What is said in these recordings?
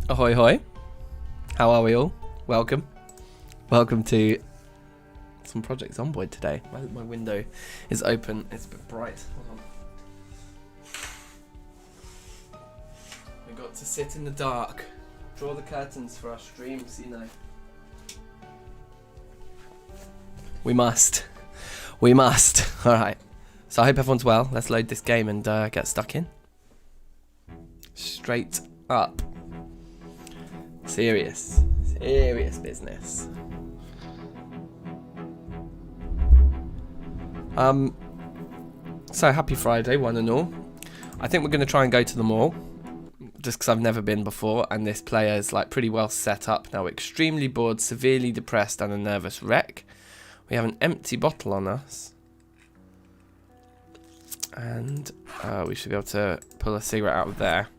Ahoy hoy. How are we all? Welcome. Welcome to some Project Zomboid today. My window is open. It's a bit bright. Hold on. We've got to sit in the dark. Draw the curtains for our streams, you know. We must. We must. Alright. So I hope everyone's well. Let's load this game and get stuck in. Straight up. Serious business. So happy Friday, one and all. I think we're going to try and go to the mall, just because I've never been before, and this player is like pretty well set up now. Extremely bored, severely depressed, and a nervous wreck. We have an empty bottle on us, and we should be able to pull a cigarette out of there.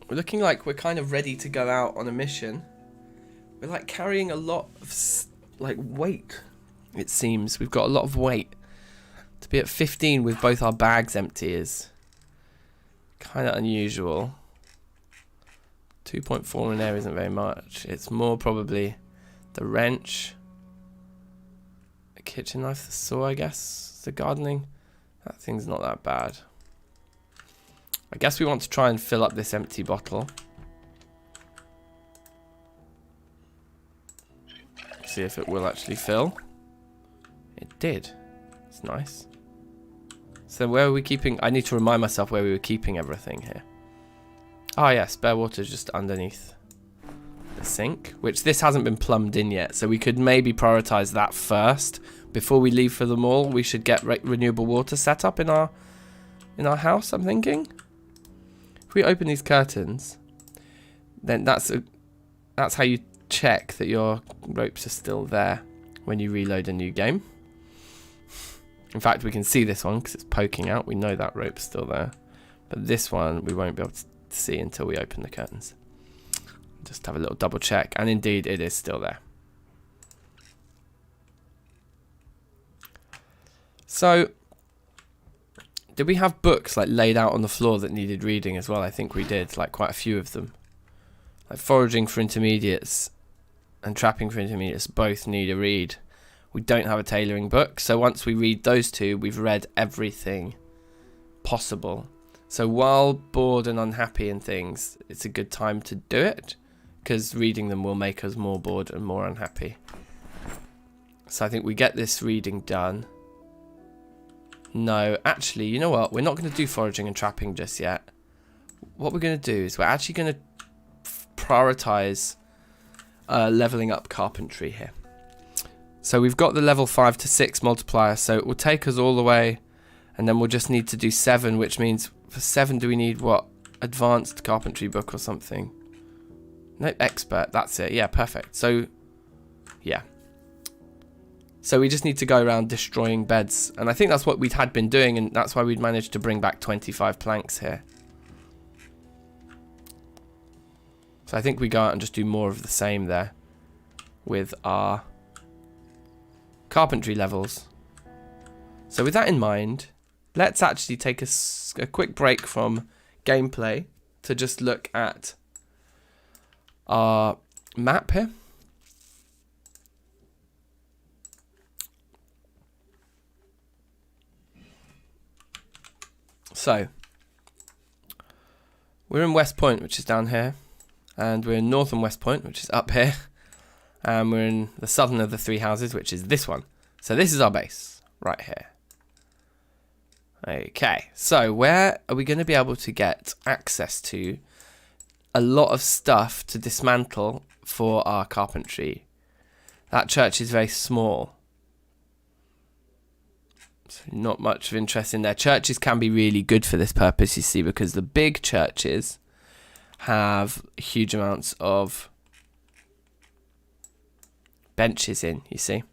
We're looking like we're kind of ready to go out on a mission. We're like carrying a lot of like weight, it seems. We've got a lot of weight. To be at 15 with both our bags empty is kind of unusual. 2.4 in there isn't very much. It's more probably the wrench, a kitchen knife, the saw, I guess, the gardening. That thing's not that bad. I guess we want to try and fill up this empty bottle. See if it will actually fill. It did. It's nice. So where are we keeping... I need to remind myself where we were keeping everything here. Oh yeah, spare water just underneath the sink, which this hasn't been plumbed in yet, so we could maybe prioritize that first. Before we leave for the mall, we should get renewable water set up in our house, I'm thinking. If we open these curtains, then that's how you check that your ropes are still there when you reload a new game. In fact, we can see this one because it's poking out. We know that rope's still there. But this one we won't be able to see until we open the curtains. Just have a little double check. And indeed, it is still there. So... did we have books like laid out on the floor that needed reading as well? I think we did, like quite a few of them. Like foraging for intermediates and trapping for intermediates both need a read. We don't have a tailoring book, so once we read those two, we've read everything possible. So while bored and unhappy and things, it's a good time to do it, because reading them will make us more bored and more unhappy. So I think we get this reading done. No, actually, you know what? We're not going to do foraging and trapping just yet. What we're going to do is we're actually going to prioritize leveling up carpentry here. So we've got the level 5 to 6 multiplier, so it will take us all the way, and then we'll just need to do 7, which means for 7 do we need what? Advanced carpentry book or something? No, expert, that's it. Yeah, perfect. So, yeah. So we just need to go around destroying beds. And I think that's what we had been doing, and that's why we'd managed to bring back 25 planks here. So I think we go out and just do more of the same there with our carpentry levels. So with that in mind, let's actually take a quick break from gameplay to just look at our map here. So, we're in West Point, which is down here, and we're in North and West Point, which is up here, and we're in the southern of the three houses, which is this one. So this is our base, right here. Okay, so where are we going to be able to get access to a lot of stuff to dismantle for our carpentry? That church is very small. So not much of interest in there. Churches can be really good for this purpose, you see, because the big churches have huge amounts of benches in, you see.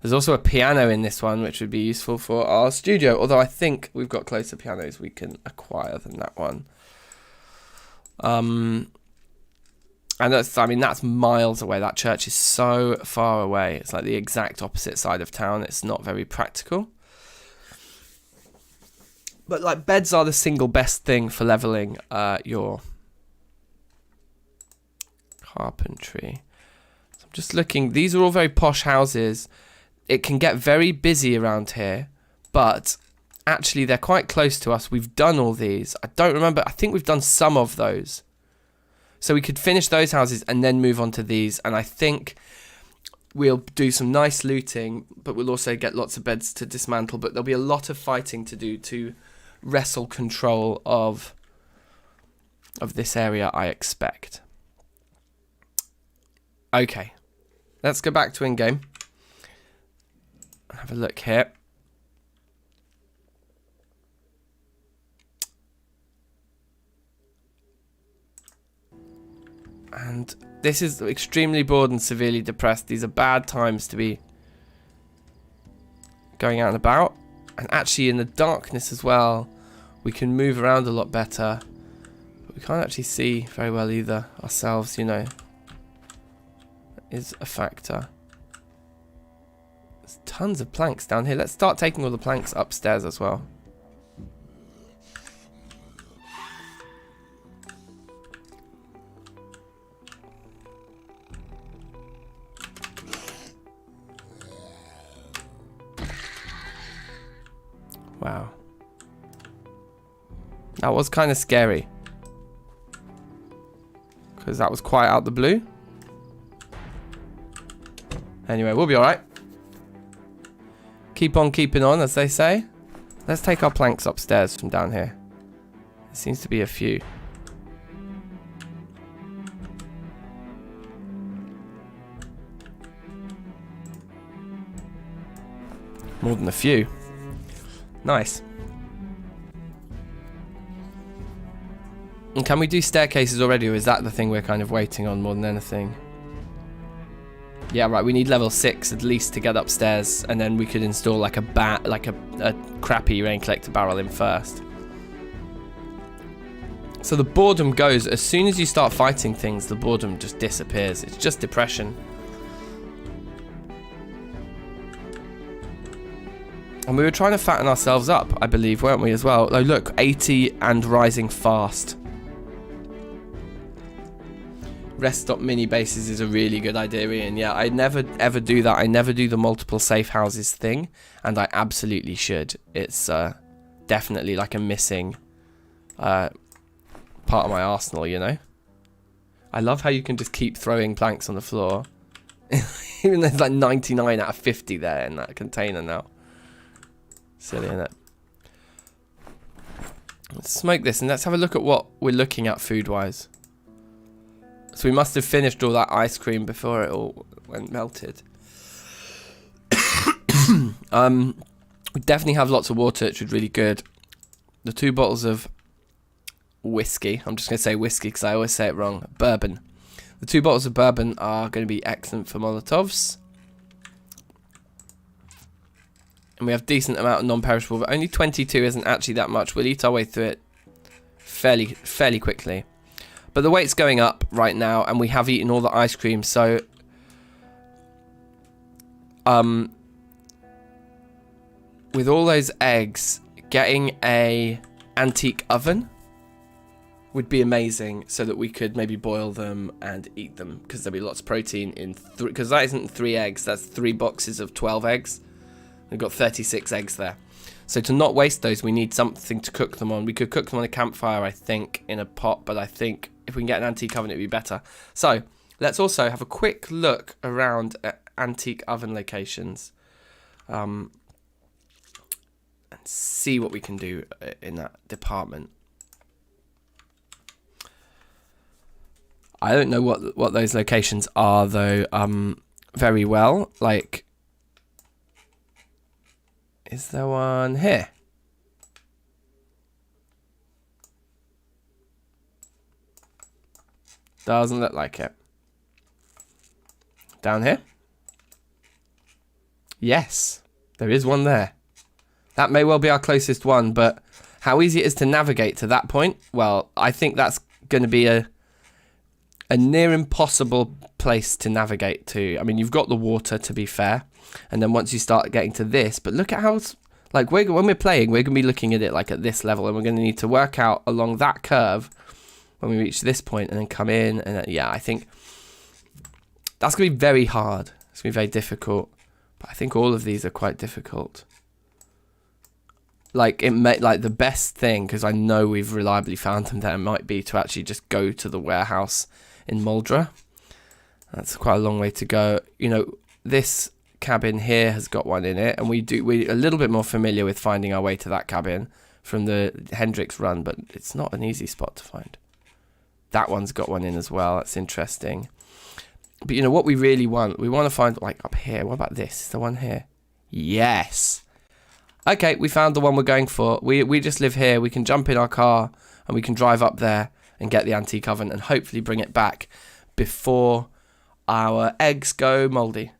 There's also a piano in this one, which would be useful for our studio, although I think we've got closer pianos we can acquire than that one. And that's, I mean, that's miles away. That church is so far away. It's like the exact opposite side of town. It's not very practical. But like beds are the single best thing for leveling your carpentry. So I'm just looking. These are all very posh houses. It can get very busy around here, but actually they're quite close to us. We've done all these. I don't remember. I think we've done some of those. So we could finish those houses and then move on to these. And I think we'll do some nice looting, but we'll also get lots of beds to dismantle. But there'll be a lot of fighting to do to wrestle control of this area, I expect. Okay, let's go back to in-game. Have a look here. And this is extremely bored and severely depressed. These are bad times to be going out and about. And actually in the darkness as well, we can move around a lot better. But we can't actually see very well either ourselves, you know. That is a factor. There's tons of planks down here. Let's start taking all the planks upstairs as well. Wow. That was kind of scary. Because that was quite out the blue. Anyway, we'll be alright. Keep on keeping on, as they say. Let's take our planks upstairs from down here. There seems to be a few. More than a few. Nice. And can we do staircases already, or is that the thing we're kind of waiting on more than anything? Yeah, right, we need level 6 at least to get upstairs, and then we could install like a crappy rain collector barrel in first. So the boredom goes, as soon as you start fighting things, the boredom just disappears. It's just depression. And we were trying to fatten ourselves up, I believe, weren't we, as well? Oh, look, 80 and rising fast. Rest stop mini bases is a really good idea, Ian. Yeah, I never ever do that. I never do the multiple safe houses thing, and I absolutely should. It's definitely like a missing part of my arsenal, you know? I love how you can just keep throwing planks on the floor. Even though there's like 99 out of 50 there in that container now. Silly, isn't it? Let's smoke this and let's have a look at what we're looking at food-wise. So we must have finished all that ice cream before it all went melted. We definitely have lots of water, which is really good. The 2 bottles of whiskey, I'm just going to say whiskey because I always say it wrong, bourbon. The 2 bottles of bourbon are going to be excellent for Molotovs. And we have a decent amount of non-perishable, but only 22 isn't actually that much. We'll eat our way through it fairly quickly. But the weight's going up right now, and we have eaten all the ice cream, so with all those eggs, getting a antique oven would be amazing, so that we could maybe boil them and eat them, because there'll be lots of protein in because that isn't 3 eggs, that's 3 boxes of 12 eggs. We've got 36 eggs there. So to not waste those, we need something to cook them on. We could cook them on a campfire, I think, in a pot, but I think if we can get an antique oven, it'd be better. So let's also have a quick look around at antique oven locations and see what we can do in that department. I don't know what those locations are, though, very well. Like, is there one here? Doesn't look like it. Down here? Yes, there is one there. That may well be our closest one, but how easy it is to navigate to that point? Well, I think that's going to be a near impossible place to navigate to. I mean, you've got the water, to be fair, and then once you start getting to this, but look at how Like, when we're playing, we're going to be looking at it like at this level, and we're going to need to work out along that curve when we reach this point and then come in. And yeah, I think that's going to be very hard. It's going to be very difficult. But I think all of these are quite difficult. Like, the best thing, because I know we've reliably found them there, might be to actually just go to the warehouse in Muldra. That's quite a long way to go. You know, this cabin here has got one in it, and we're a little bit more familiar with finding our way to that cabin from the Hendrix run, but it's not an easy spot to find. That one's got one in as well. That's interesting. But you know what we really want? We want to find, like, up here. What about this? Is the one here? Yes. Okay, we found the one we're going for. We just live here. We can jump in our car and we can drive up there and get the antique oven and hopefully bring it back before our eggs go mouldy.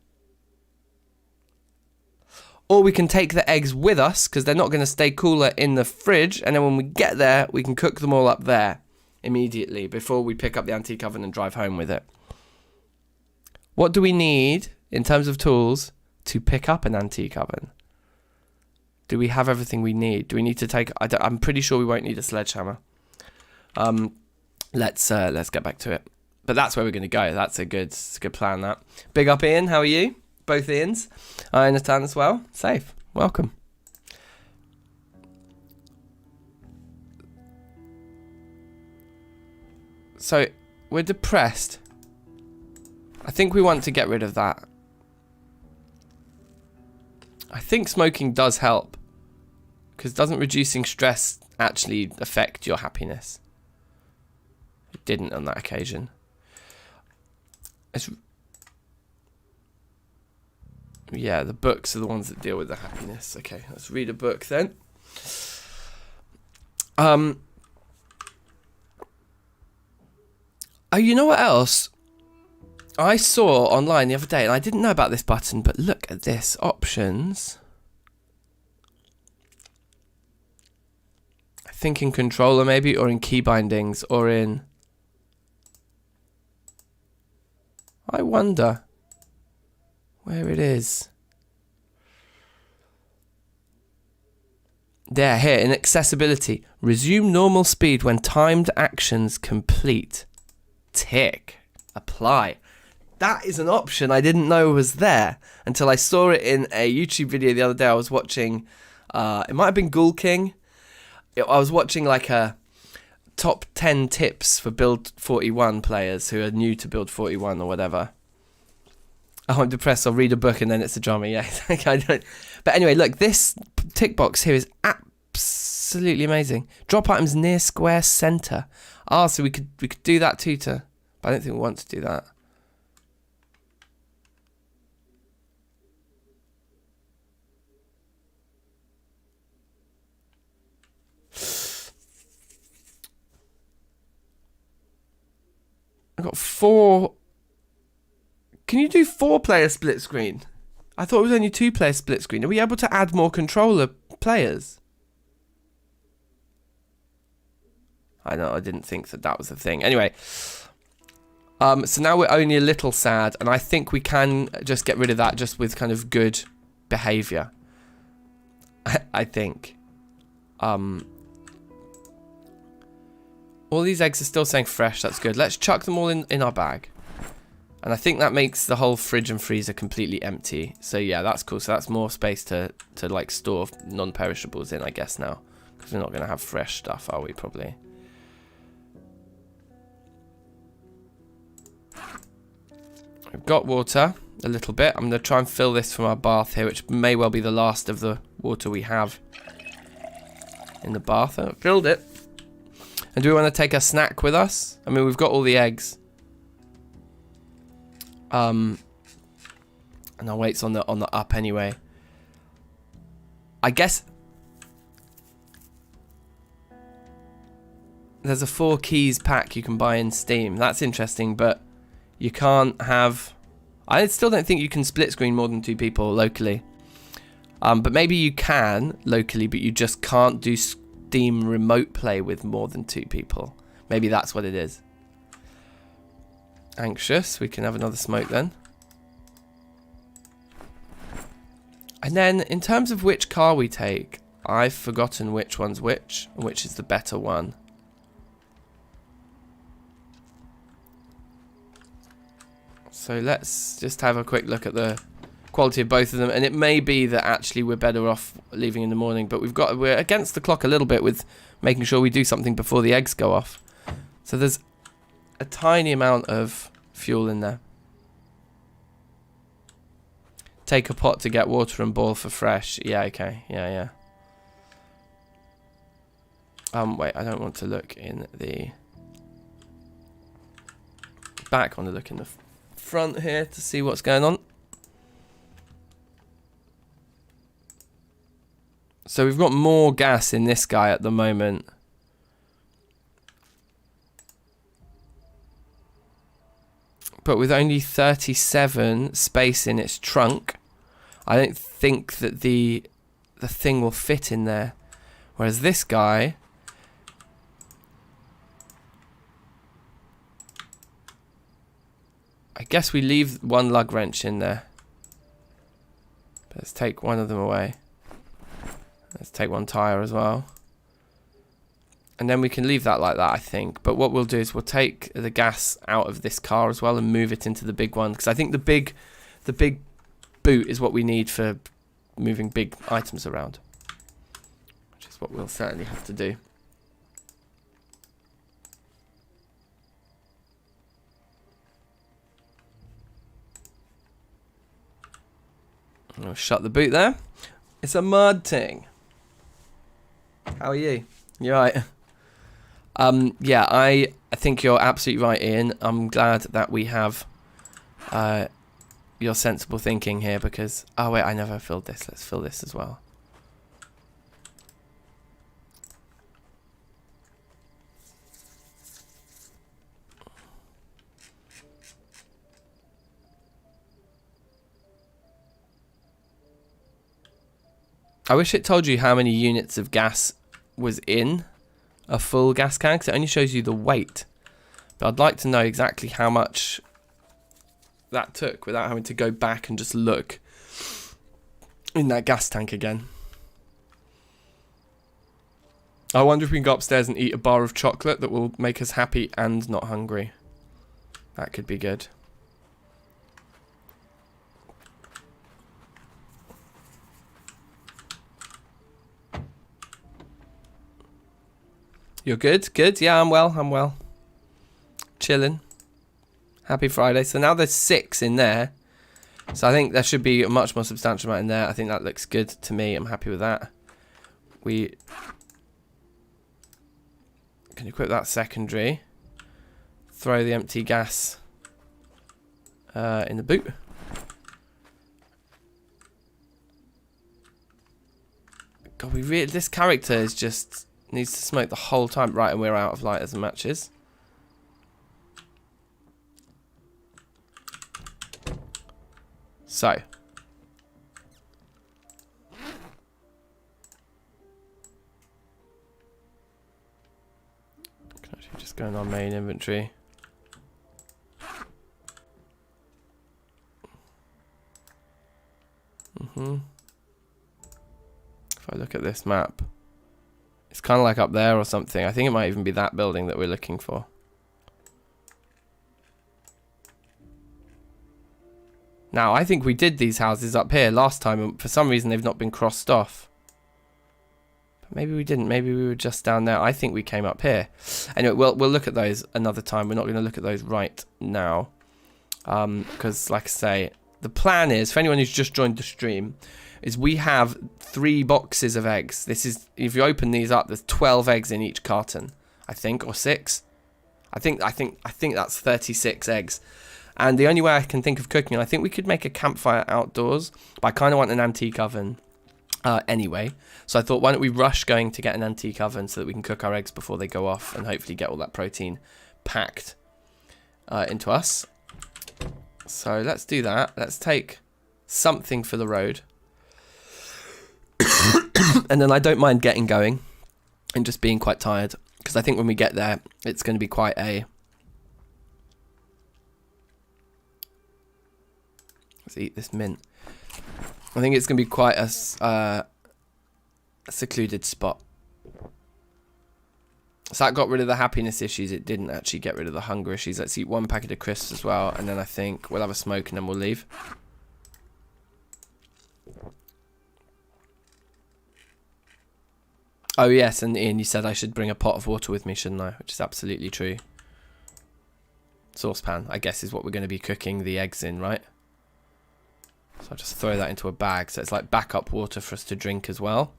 Or we can take the eggs with us because they're not going to stay cooler in the fridge, and then when we get there, we can cook them all up there immediately before we pick up the antique oven and drive home with it. What do we need in terms of tools to pick up an antique oven? Do we have everything we need? Do we need to take... I'm pretty sure we won't need a sledgehammer. Let's get back to it. But that's where we're going to go. That's a good plan, that. Big up, Ian. How are you? Both Ians. I understand as well. Safe. Welcome. So, we're depressed. I think we want to get rid of that. I think smoking does help. Because doesn't reducing stress actually affect your happiness? It didn't on that occasion. Yeah, the books are the ones that deal with the happiness. Okay, let's read a book then. Oh, you know what else? I saw online the other day, and I didn't know about this button, but look at this. Options. I think in controller maybe, or in key bindings, or in... I wonder where it is. There, here, in accessibility. Resume normal speed when timed actions complete. Tick. Apply. That is an option I didn't know was there until I saw it in a YouTube video the other day. I was watching, it might have been Ghoul King. I was watching like a top 10 tips for Build 41 players who are new to Build 41 or whatever. Oh, I'm depressed. I'll read a book and then it's a drama. Yeah, I don't. But anyway, look, this tick box here is absolutely amazing. Drop items near square center. Ah, so we could do that too. But I don't think we want to do that. I've got 4. Can you do 4-player split screen? I thought it was only 2-player split screen. Are we able to add more controller players? I know, I didn't think that was a thing. Anyway, so now we're only a little sad, and I think we can just get rid of that just with kind of good behavior. I think. All these eggs are still saying fresh. That's good. Let's chuck them all in our bag. And I think that makes the whole fridge and freezer completely empty. So yeah, that's cool. So that's more space to like store non-perishables in, I guess, now. Because we're not going to have fresh stuff, are we, probably? We've got water, a little bit. I'm going to try and fill this from our bath here, which may well be the last of the water we have in the bath. I filled it. And do we want to take a snack with us? I mean, we've got all the eggs. And our weight's on the up anyway. I guess there's a 4 keys pack you can buy in Steam. That's interesting, but you can't have... I still don't think you can split screen more than 2 people locally. But maybe you can locally, but you just can't do Steam remote play with more than 2 people. Maybe that's what it is. Anxious. We can have another smoke then. And then in terms of which car we take, I've forgotten which one's which, and which is the better one. So let's just have a quick look at the quality of both of them, and it may be that actually we're better off leaving in the morning, but we're against the clock a little bit with making sure we do something before the eggs go off. So there's a tiny amount of fuel in there. Take a pot to get water and boil for fresh. Yeah, okay. Yeah. Wait, I don't want to look in the back. I want to look in the front here to see what's going on. So we've got more gas in this guy at the moment. But with only 37 space in its trunk, I don't think that the thing will fit in there. Whereas this guy, I guess we leave one lug wrench in there. But let's take one of them away. Let's take one tire as well. And then we can leave that like that, I think. But what we'll do is we'll take the gas out of this car as well and move it into the big one. Because I think the big boot is what we need for moving big items around. Which is what we'll certainly have to do. I'll shut the boot there. It's a mud ting. How are you? You right? Yeah, I think you're absolutely right, Ian. I'm glad that we have your sensible thinking here because... Oh, wait, I never filled this. Let's fill this as well. I wish it told you how many units of gas was in a full gas can, because it only shows you the weight. But I'd like to know exactly how much that took without having to go back and just look in that gas tank again. I wonder if we can go upstairs and eat a bar of chocolate that will make us happy and not hungry. That could be good. You're good? Good? Yeah, I'm well. Chilling. Happy Friday. So now there's 6 in there. So I think there should be a much more substantial amount in there. I think that looks good to me. I'm happy with that. We can equip that secondary. Throw the empty gas in the boot. God, this character is just... needs to smoke the whole time. Right, and we're out of lighters and matches. So. Can actually just go in our main inventory. If I look at this map, it's kind of like up there or something. I think it might even be that building that we're looking for. Now, I think we did these houses up here last time, and for some reason they've not been crossed off. But maybe we didn't. Maybe we were just down there. I think we came up here. Anyway, we'll look at those another time. We're not going to look at those right now. Because, like I say, the plan is, for anyone who's just joined the stream, is we have 3 boxes of eggs. This is, if you open these up, there's 12 eggs in each carton, I think, or 6. I think that's 36 eggs. And the only way I can think of cooking, I think we could make a campfire outdoors, but I kind of want an antique oven anyway. So I thought, why don't we rush going to get an antique oven so that we can cook our eggs before they go off and hopefully get all that protein packed into us. So let's do that. Let's take something for the road. And then I don't mind getting going and just being quite tired, because I think when we get there, it's going to be quite a... Let's eat this mint. I think it's going to be quite a secluded spot. So that got rid of the happiness issues. It didn't actually get rid of the hunger issues. Let's eat one packet of crisps as well, and then I think we'll have a smoke and then we'll leave. Oh yes, and Ian, you said I should bring a pot of water with me, shouldn't I? Which is absolutely true. Saucepan, I guess, is what we're going to be cooking the eggs in, right? So I'll just throw that into a bag. So it's like backup water for us to drink as well.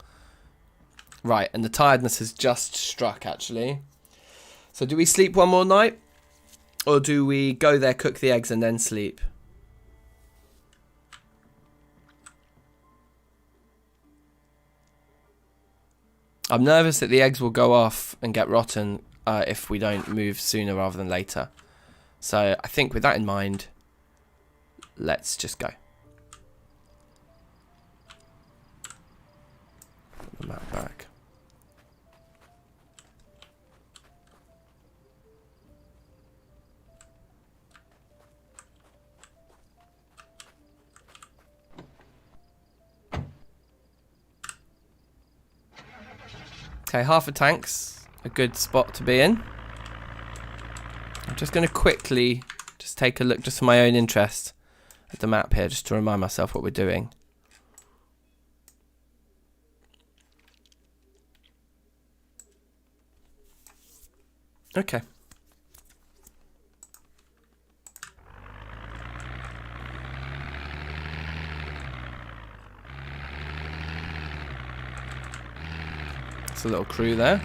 Right, and the tiredness has just struck, actually. So do we sleep one more night? Or do we go there, cook the eggs, and then sleep? I'm nervous that the eggs will go off and get rotten if we don't move sooner rather than later. So I think with that in mind, let's just go. Put the map back. Okay, half a tank's a good spot to be in. I'm just going to quickly just take a look, just for my own interest, at the map here, just to remind myself what we're doing. Okay. It's a little crew there.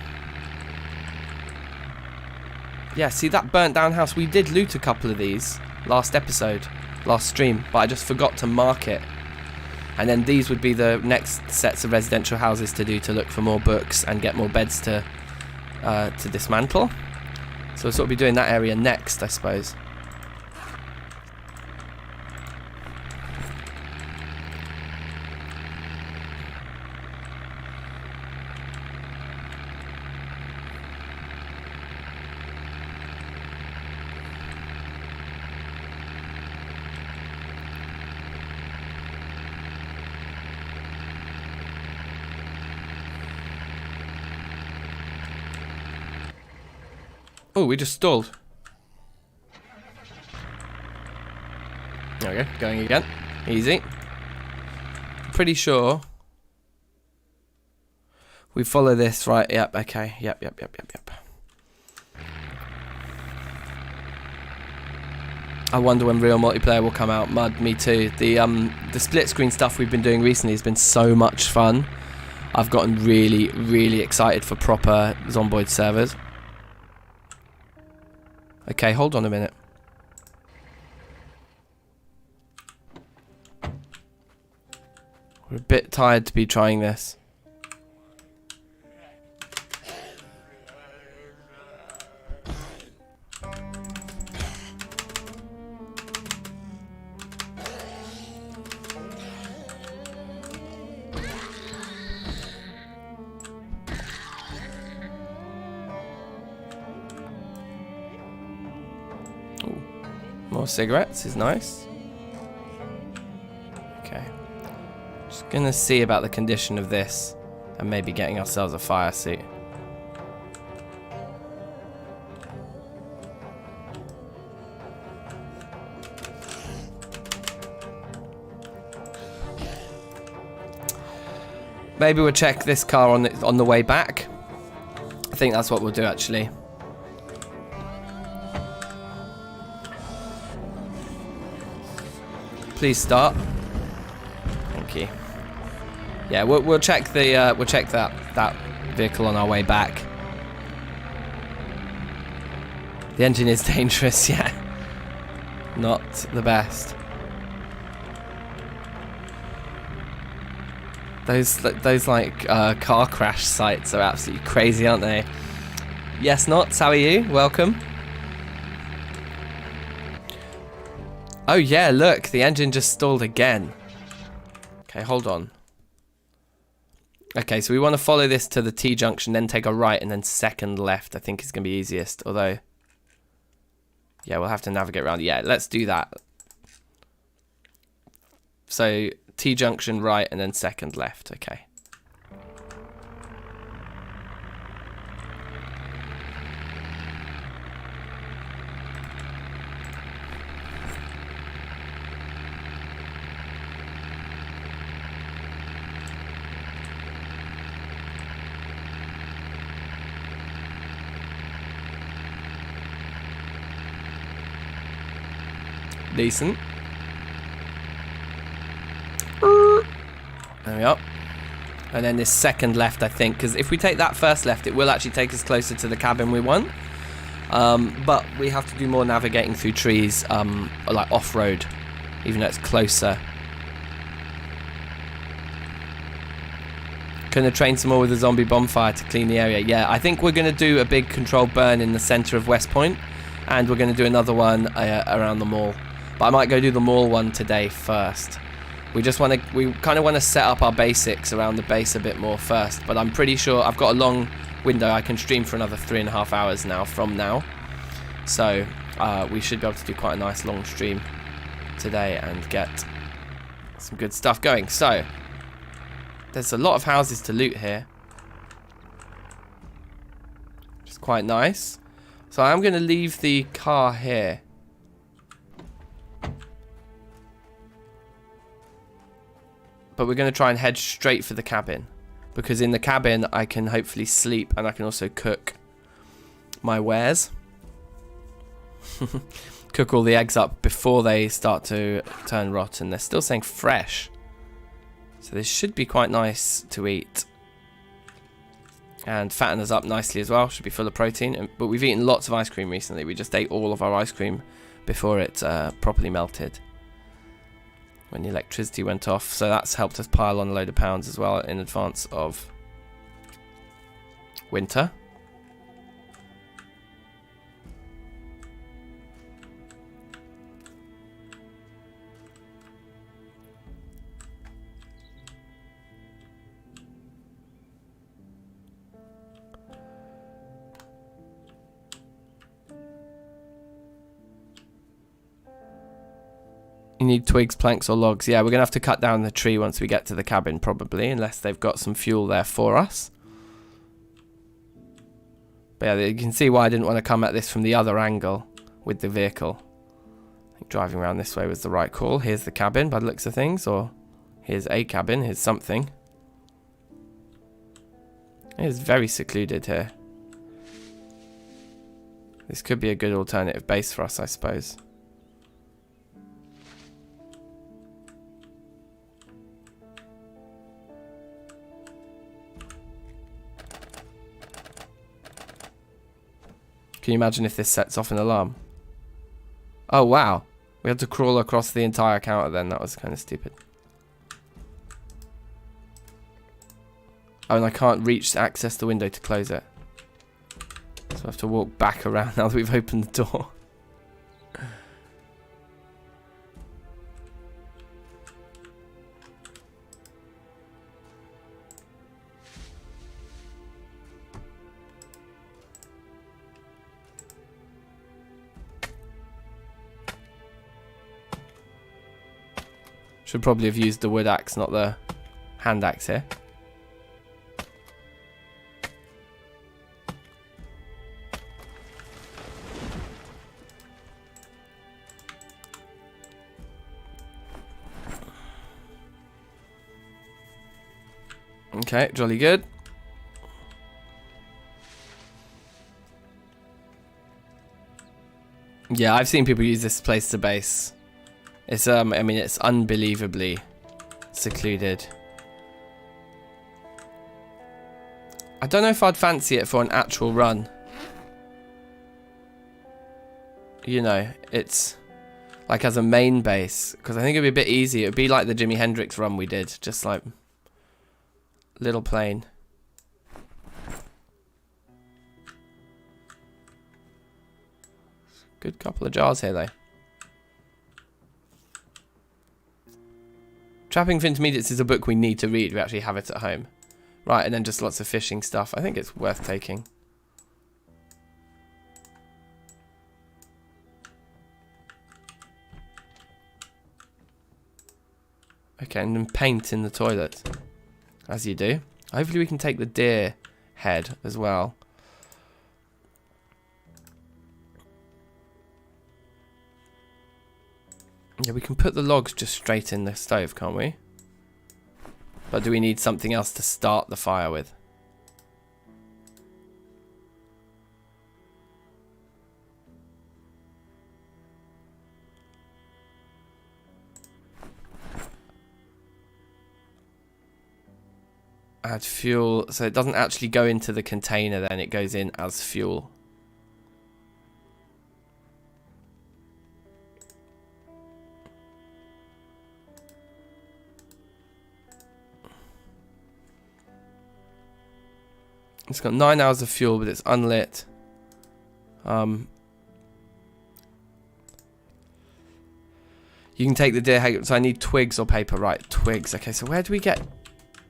Yeah, see that burnt down house? We did loot a couple of these last episode, last stream, but I just forgot to mark it. And then these would be the next sets of residential houses to do, to look for more books and get more beds to dismantle. So we'll sort of be doing that area next, I suppose. Oh, we just stalled. There we go, going again. Easy. Pretty sure we follow this, right? Yep, okay. Yep. I wonder when real multiplayer will come out. Mud, me too. The split screen stuff we've been doing recently has been so much fun. I've gotten really, really excited for proper Zomboid servers. Okay, hold on a minute. We're a bit tired to be trying this. More cigarettes is nice. Okay. Just gonna see about the condition of this and maybe getting ourselves a fire suit. Maybe we'll check this car on the way back. I think that's what we'll do, actually. Please start. Thank you. Yeah, we'll check that vehicle on our way back. The engine is dangerous, yeah. Not the best. Those like car crash sites are absolutely crazy, aren't they? Yes, Knots, how are you? Welcome. Oh yeah, look, the engine just stalled again. Okay, hold on. Okay, so we want to follow this to the T-junction, then take a right, and then second left, I think is going to be easiest. Although, yeah, we'll have to navigate around. Yeah, let's do that. So, T-junction right and then second left. Okay. Decent. There we are. And then this second left, I think, because if we take that first left, it will actually take us closer to the cabin we want. But we have to do more navigating through trees, like off-road, even though it's closer. Gonna train some more with the zombie bonfire to clean the area. Yeah, I think we're gonna do a big controlled burn in the center of West Point, and we're gonna do another one around the mall. But I might go do the mall one today first. We kind of want to set up our basics around the base a bit more first. But I'm pretty sure I've got a long window. I can stream for another 3.5 hours now from now. So we should be able to do quite a nice long stream today and get some good stuff going. So there's a lot of houses to loot here, which is quite nice. So I'm going to leave the car here. But we're going to try and head straight for the cabin, because in the cabin I can hopefully sleep and I can also cook my wares. Cook all the eggs up before they start to turn rotten. They're still saying fresh, so this should be quite nice to eat and fatten us up nicely as well. Should be full of protein. But we've eaten lots of ice cream recently. We just ate all of our ice cream before it properly melted when the electricity went off, so that's helped us pile on a load of pounds as well in advance of winter. You need twigs, planks or logs. Yeah, we're going to have to cut down the tree once we get to the cabin probably, unless they've got some fuel there for us. But yeah, you can see why I didn't want to come at this from the other angle with the vehicle. I think driving around this way was the right call. Here's the cabin by the looks of things, or here's a cabin, here's something. It is very secluded here. This could be a good alternative base for us, I suppose. Can you imagine if this sets off an alarm? Oh, wow. We had to crawl across the entire counter then. That was kind of stupid. Oh, and I can't reach access the window to close it. So I have to walk back around now that we've opened the door. Should probably have used the wood axe, not the hand axe here. Okay, jolly good. Yeah, I've seen people use this place to base. It's I mean, it's unbelievably secluded. I don't know if I'd fancy it for an actual run. You know, it's like as a main base, because I think it'd be a bit easier. It'd be like the Jimi Hendrix run we did, just like little plane. Good couple of jars here though. Trapping for Intermediates is a book we need to read. We actually have it at home. Right, and then just lots of fishing stuff. I think it's worth taking. Okay, and then paint in the toilet. As you do. Hopefully we can take the deer head as well. Yeah, we can put the logs just straight in the stove, can't we? But do we need something else to start the fire with? Add fuel. So it doesn't actually go into the container then, it goes in as fuel. It's got 9 hours of fuel, but it's unlit. You can take the deer head. So I need twigs or paper. Right, twigs. Okay, so where do we get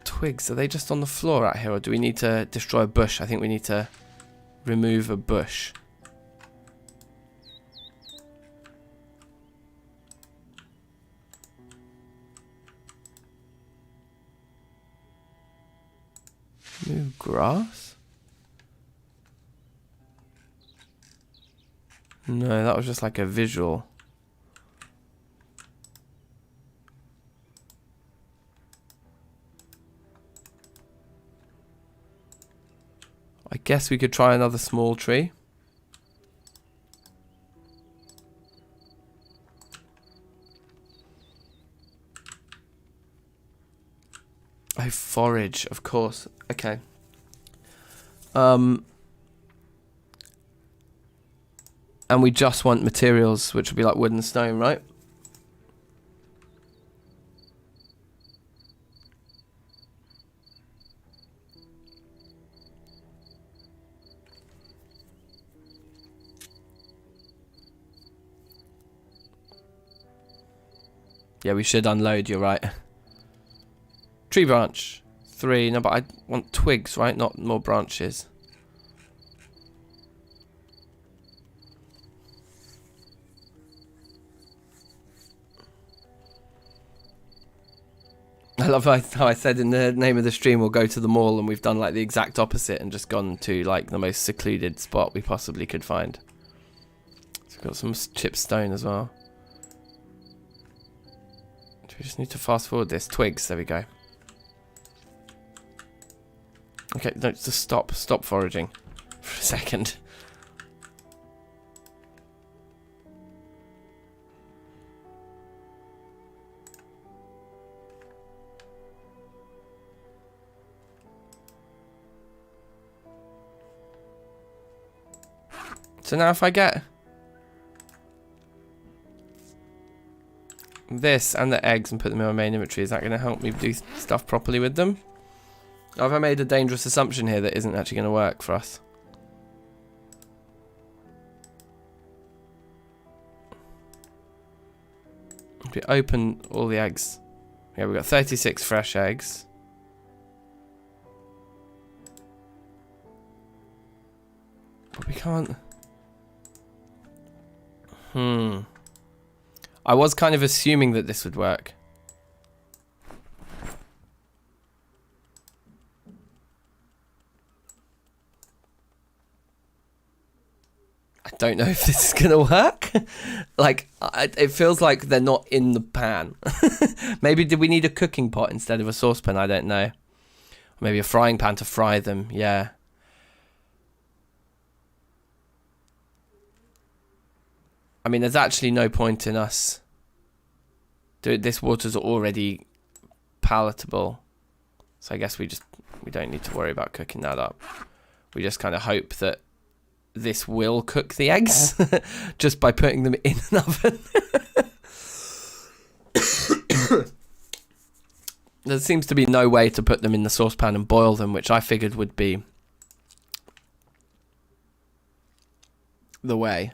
twigs? Are they just on the floor out here, or do we need to destroy a bush? I think we need to remove a bush. Move grass? No, that was just like a visual. I guess we could try another small tree. Oh, forage, of course. Okay. And we just want materials, which would be like wood and stone, right? Yeah, we should unload, you're right. Tree branch. 3. No, but I want twigs, right? Not more branches. I love how I said in the name of the stream we'll go to the mall, and we've done like the exact opposite and just gone to like the most secluded spot we possibly could find. So we've got some chipped stone as well. Do we just need to fast forward this? Twigs, there we go. Okay, no, just stop foraging for a second. So now if I get this and the eggs and put them in my main inventory, is that going to help me do stuff properly with them? Or have I made a dangerous assumption here that isn't actually going to work for us? If we open all the eggs. Yeah, we've got 36 fresh eggs. But we can't... I was kind of assuming that this would work. I don't know if this is going to work. Like, it feels like they're not in the pan. Maybe did we need a cooking pot instead of a saucepan? I don't know. Or maybe a frying pan to fry them. Yeah. I mean, there's actually no point in us doing this. Water's already palatable, so I guess we don't need to worry about cooking that up. We just kind of hope that this will cook the eggs just by putting them in an oven. There seems to be no way to put them in the saucepan and boil them, which I figured would be the way.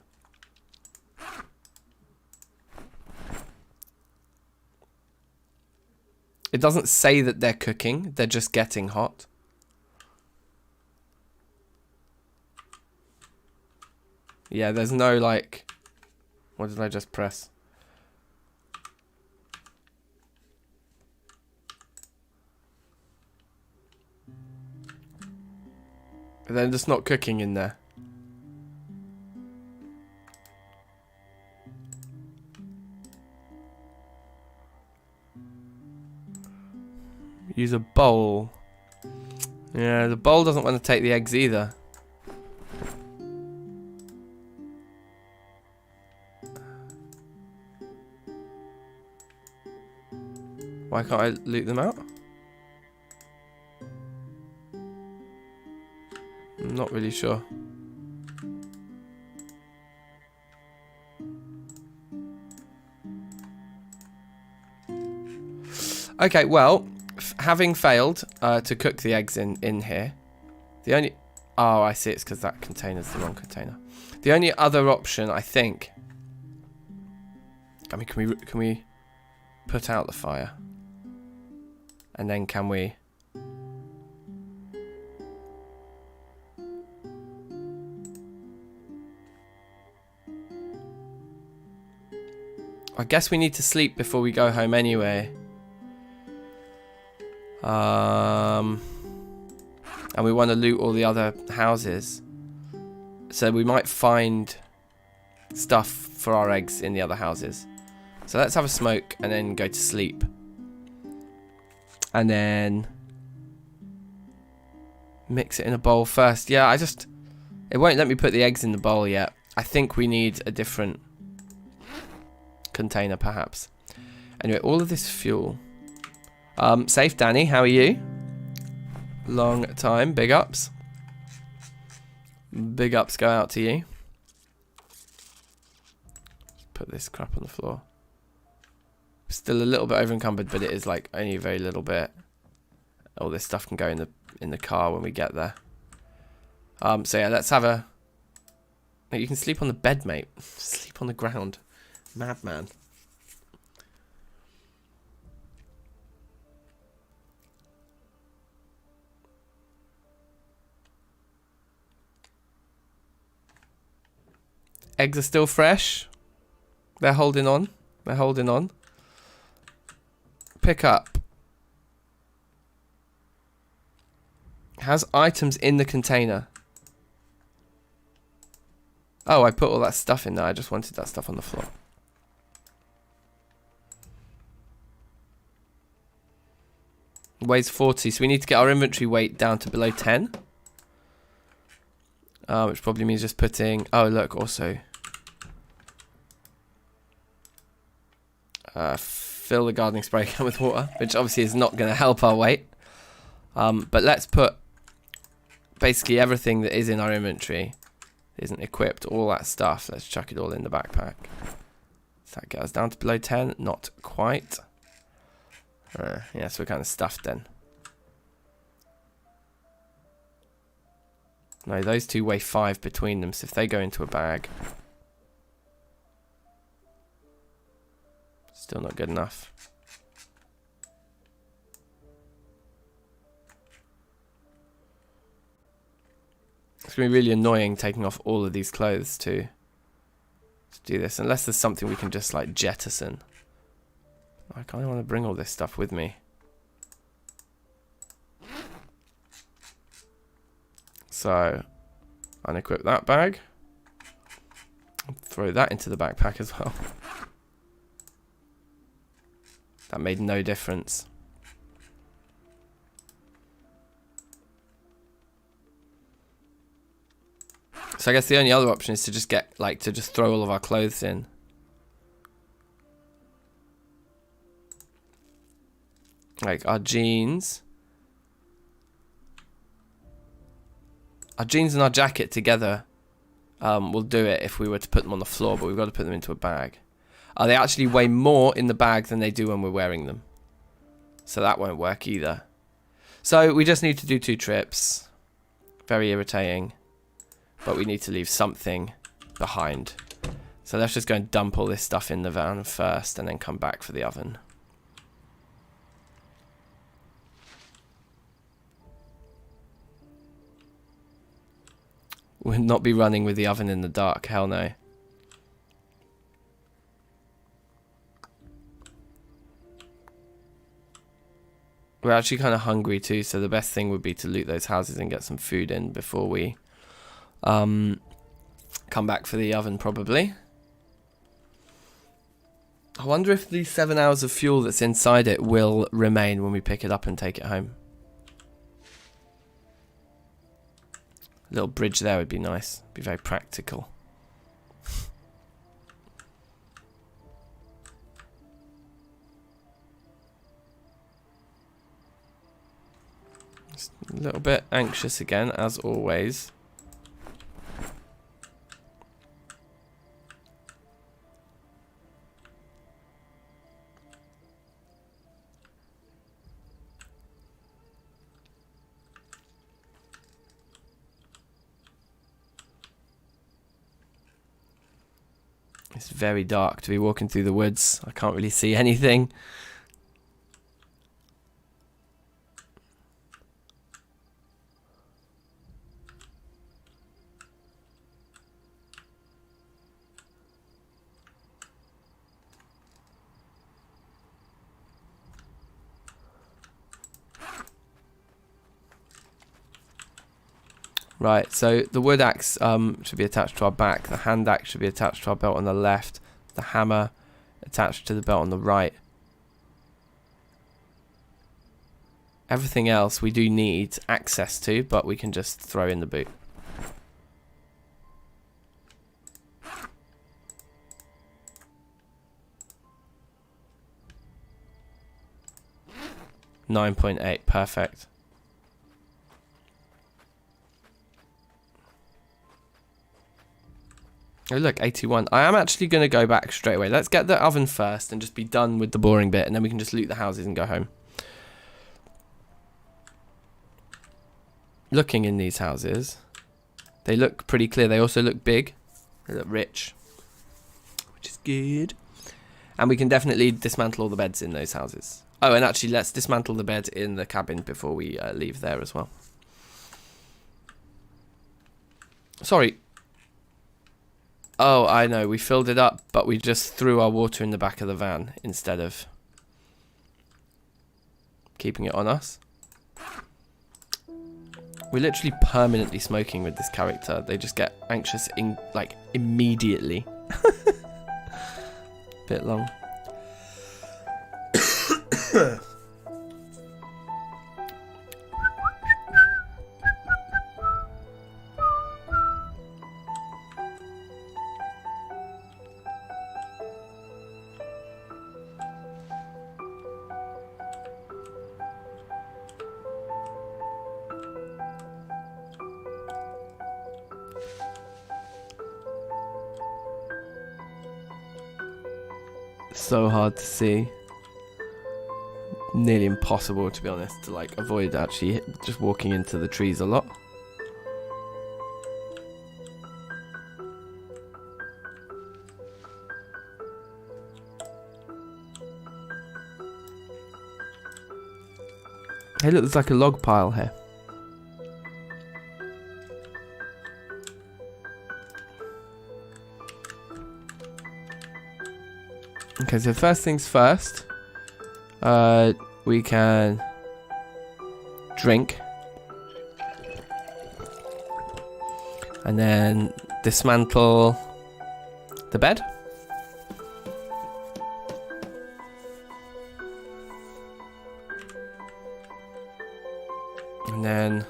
It doesn't say that they're cooking, they're just getting hot. Yeah, there's no like... What did I just press? They're just not cooking in there. Use a bowl. Yeah, the bowl doesn't want to take the eggs either. Why can't I loot them out? I'm not really sure. Okay, well, having failed to cook the eggs in here, the only... Oh, I see, it's because that container's the wrong container. The only other option, I think... I mean, can we put out the fire? And then can we... I guess we need to sleep before we go home anyway. And we want to loot all the other houses. So we might find stuff for our eggs in the other houses. So let's have a smoke and then go to sleep. And then mix it in a bowl first. Yeah, it won't let me put the eggs in the bowl yet. I think we need a different container perhaps. Anyway, all of this fuel. Safe Danny, how are you? Long time, big ups. Big ups go out to you. Put this crap on the floor. Still a little bit over encumbered, but it is like only a very little bit. All this stuff can go in the car when we get there. So yeah, let's have a... You can sleep on the bed, mate. Sleep on the ground. Madman. Eggs are still fresh. They're holding on. They're holding on. Pick up. Has items in the container. Oh, I put all that stuff in there. I just wanted that stuff on the floor. Weighs 40, so we need to get our inventory weight down to below 10. Which probably means just putting... Oh, look, also... fill the gardening spray can with water, which obviously is not going to help our weight. But let's put basically everything that is in our inventory, isn't equipped, all that stuff. Let's chuck it all in the backpack. Does that get us down to below 10? Not quite. Yeah, so we're kind of stuffed then. No, those two weigh 5 between them, so if they go into a bag... Still not good enough. It's going to be really annoying taking off all of these clothes to do this, unless there's something we can just like jettison. I kind of want to bring all this stuff with me. So, unequip that bag. Throw that into the backpack as well. That made no difference. So I guess the only other option is to just get, like, to just throw all of our clothes in. Like, our jeans. Our jeans and our jacket together will do it if we were to put them on the floor, but we've got to put them into a bag. They actually weigh more in the bag than they do when we're wearing them. So that won't work either. So we just need to do 2 trips. Very irritating. But we need to leave something behind. So let's just go and dump all this stuff in the van first and then come back for the oven. We'll not be running with the oven in the dark. Hell no. We're actually kind of hungry too, so the best thing would be to loot those houses and get some food in before we come back for the oven, probably. I wonder if the 7 hours of fuel that's inside it will remain when we pick it up and take it home. A little bridge there would be nice. Be very practical. Just a little bit anxious again, as always. It's very dark to be walking through the woods. I can't really see anything. Right, so the wood axe should be attached to our back. The hand axe should be attached to our belt on the left. The hammer attached to the belt on the right. Everything else we do need access to, but we can just throw in the boot. $9.8, perfect. Oh look, 81. I am actually going to go back straight away. Let's get the oven first and just be done with the boring bit, and then we can just loot the houses and go home. Looking in these houses, they look pretty clear. They also look big. They look rich, which is good. And we can definitely dismantle all the beds in those houses. Oh, and actually, let's dismantle the bed in the cabin before we leave there as well. Sorry. Oh, I know. We filled it up, but we just threw our water in the back of the van instead of keeping it on us. We're literally permanently smoking with this character. They just get anxious like immediately. Bit long. So hard to see. Nearly impossible, to be honest, to like avoid actually just walking into the trees a lot. Hey look, there's like a log pile here. Okay, so first things first, we can drink and then dismantle the bed. And then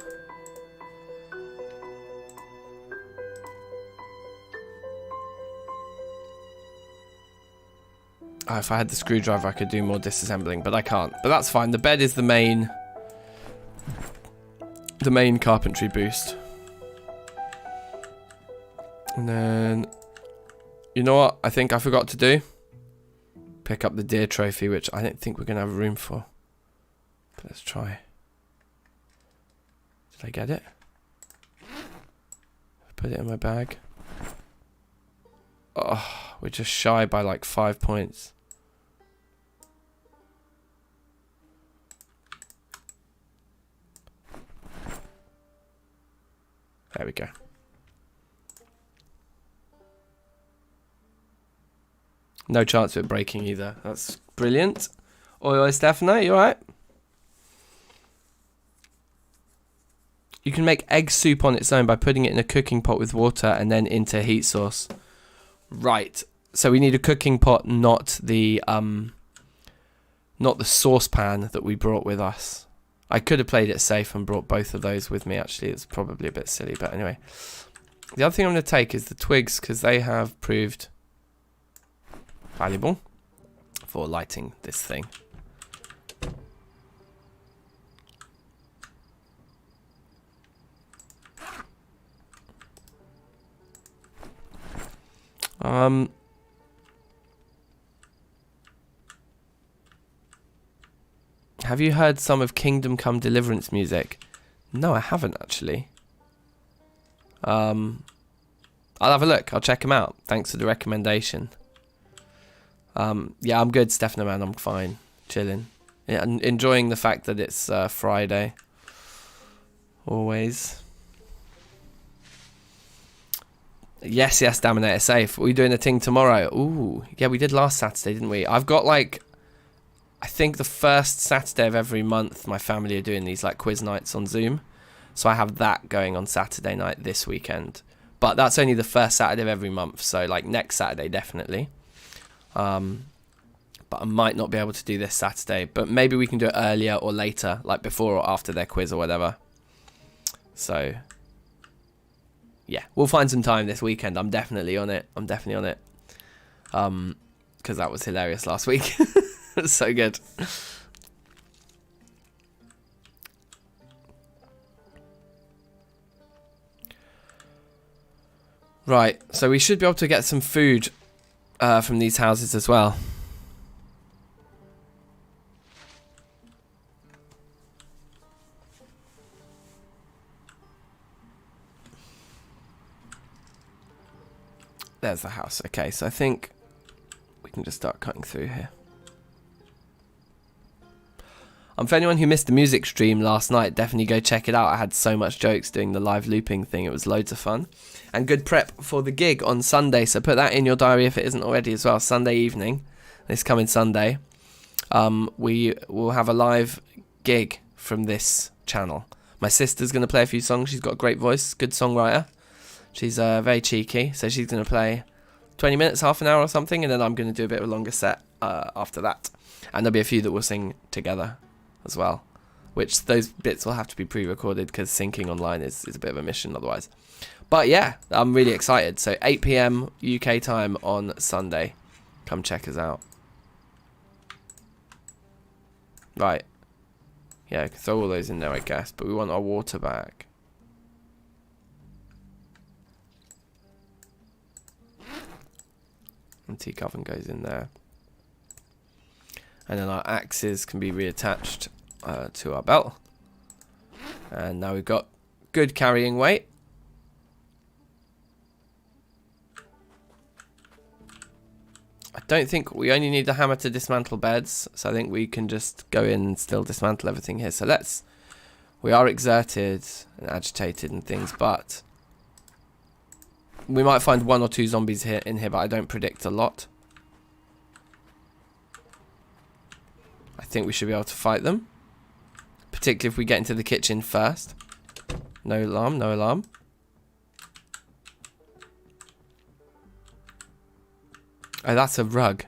if I had the screwdriver, I could do more disassembling, but I can't. But that's fine. The bed is the main carpentry boost. And then, you know what? I think I forgot to do. Pick up the deer trophy, which I don't think we're gonna have room for. But let's try. Did I get it? Put it in my bag. Oh, we're just shy by like 5 points. There we go. No chance of it breaking either. That's brilliant. Oi, Stefano, you alright? You can make egg soup on its own by putting it in a cooking pot with water and then into heat source. Right. So we need a cooking pot, not the saucepan that we brought with us. I could have played it safe and brought both of those with me, actually. It's probably a bit silly, but anyway. The other thing I'm going to take is the twigs, because they have proved valuable for lighting this thing. Have you heard some of Kingdom Come Deliverance music? No, I haven't actually. I'll have a look. I'll check them out. Thanks for the recommendation. Yeah, I'm good, Stefano, man. I'm fine. Chilling. Yeah, enjoying the fact that it's Friday. Always. Yes, Daminator safe. Are we doing a thing tomorrow? Ooh, yeah, we did last Saturday, didn't we? I've got like, I think the first Saturday of every month, my family are doing these like quiz nights on Zoom. So I have that going on Saturday night this weekend. But that's only the first Saturday of every month. So like next Saturday, definitely. But I might not be able to do this Saturday. But maybe we can do it earlier or later, like before or after their quiz or whatever. So yeah, we'll find some time this weekend. I'm definitely on it. Because that was hilarious last week. It was so good. Right, so we should be able to get some food from these houses as well. There's the house. Okay, so I think we can just start cutting through here. For anyone who missed the music stream last night, definitely go check it out. I had so much jokes doing the live looping thing. It was loads of fun. And good prep for the gig on Sunday. So put that in your diary if it isn't already as well. Sunday evening, this coming Sunday, we will have a live gig from this channel. My sister's going to play a few songs. She's got a great voice, good songwriter. She's very cheeky. So she's going to play 20 minutes, half an hour or something. And then I'm going to do a bit of a longer set after that. And there'll be a few that we'll sing together as well, which those bits will have to be pre-recorded because syncing online is a bit of a mission otherwise. But yeah, I'm really excited. So 8 PM UK time on Sunday. Come check us out. Right. Yeah, throw all those in there, I guess. But we want our water back. Antique oven goes in there. And then our axes can be reattached to our belt. And now we've got good carrying weight. I don't think we only need the hammer to dismantle beds. So I think we can just go in and still dismantle everything here. So we are exerted and agitated and things, but we might find 1 or 2 zombies in here, but I don't predict a lot. I think we should be able to fight them. Particularly if we get into the kitchen first. No alarm, no alarm. Oh, that's a rug.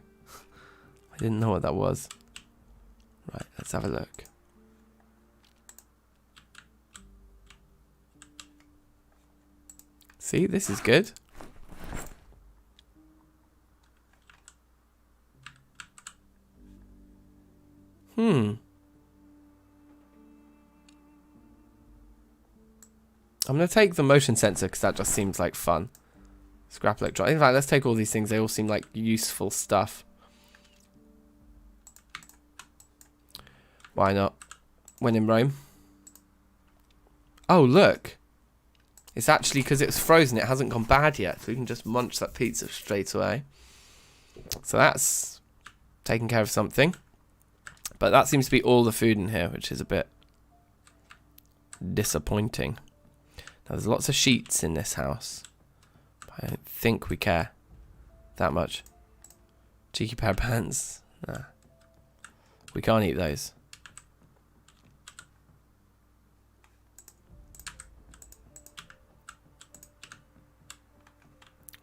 I didn't know what that was. Right, let's have a look. See, this is good. I'm going to take the motion sensor because that just seems like fun. Scrap electronics. In fact, let's take all these things. They all seem like useful stuff. Why not? When in Rome. Oh, look. It's actually because it's frozen. It hasn't gone bad yet. So we can just munch that pizza straight away. So that's taking care of something. But that seems to be all the food in here, which is a bit disappointing. Now, there's lots of sheets in this house. I don't think we care that much. Cheeky pair of pants. Nah. We can't eat those.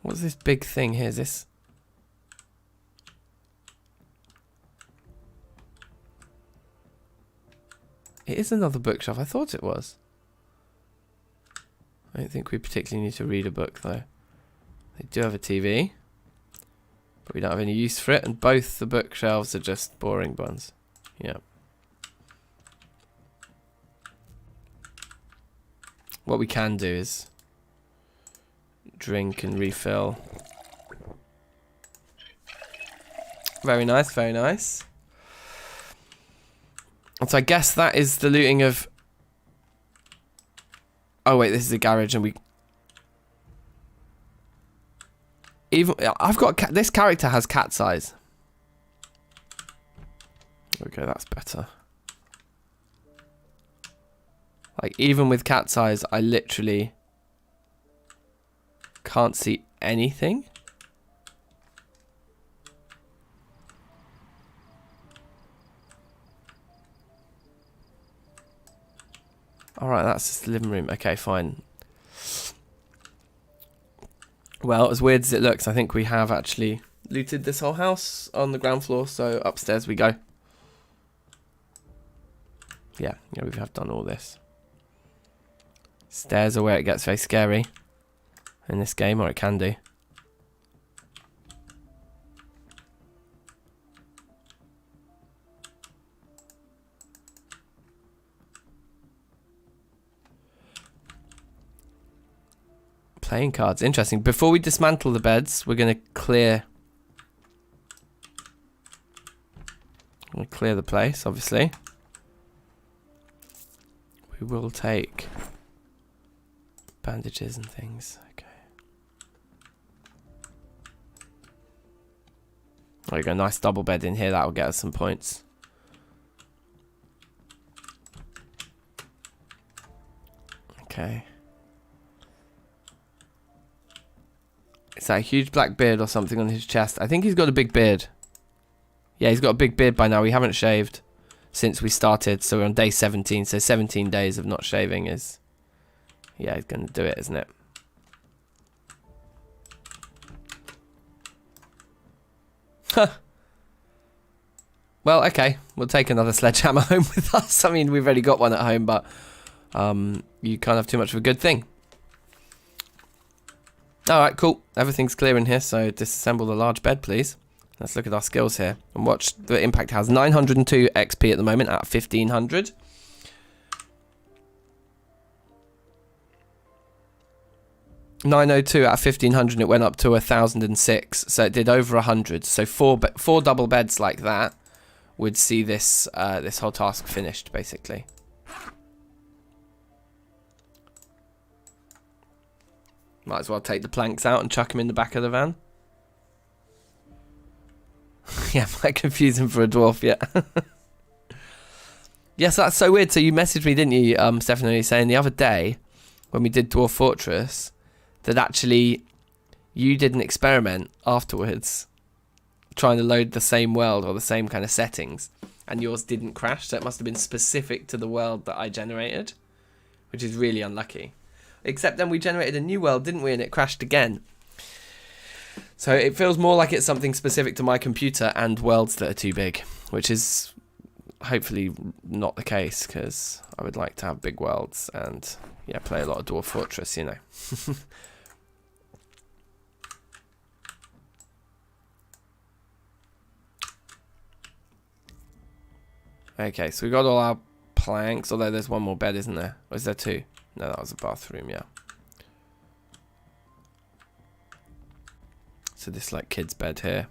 What's this big thing here? Is this... It is another bookshelf. I thought it was. I don't think we particularly need to read a book, though. They do have a TV, but we don't have any use for it, and both the bookshelves are just boring ones. Yeah. What we can do is drink and refill. Very nice, very nice. And so I guess that is the looting of... Oh wait, this is a garage and we... Even I've got... This character has cat's eyes. Okay, that's better. Like, even with cat's eyes, I literally can't see anything. Alright, that's just the living room. Okay, fine. Well, as weird as it looks, I think we have actually looted this whole house on the ground floor, so upstairs we go. Yeah, we have done all this. Stairs are where it gets very scary in this game, or it can do. Playing cards, interesting. Before we dismantle the beds, we're going to clear the place, obviously. We will take bandages and things. Okay. There we go, nice double bed in here, that will get us some points. Okay. Is that a huge black beard or something on his chest? I think he's got a big beard. Yeah, he's got a big beard by now. We haven't shaved since we started, so we're on day 17. So 17 days of not shaving is... Yeah, he's going to do it, isn't it? Huh. Well, okay. We'll take another sledgehammer home with us. I mean, we've already got one at home, but you can't have too much of a good thing. Alright, cool. Everything's clear in here, so disassemble the large bed, please. Let's look at our skills here and watch. The impact has 902 XP at the moment at 1500. (902) at 1500, it went up to 1006, so it did over 100. So four double beds like that would see this this whole task finished, basically. Might as well take the planks out and chuck them in the back of the van. Yeah, might confuse him for a dwarf, yeah. Yes, that's so weird. So you messaged me, didn't you, Stephanie, saying the other day when we did Dwarf Fortress that actually you did an experiment afterwards trying to load the same world or the same kind of settings, and yours didn't crash, so it must have been specific to the world that I generated, which is really unlucky. Except then we generated a new world, didn't we? And it crashed again. So it feels more like it's something specific to my computer and worlds that are too big, which is hopefully not the case, because I would like to have big worlds and, yeah, play a lot of Dwarf Fortress, you know. Okay, so we got all our planks, although there's one more bed, isn't there? Or is there two? No, that was a bathroom, yeah. So this like kid's bed here.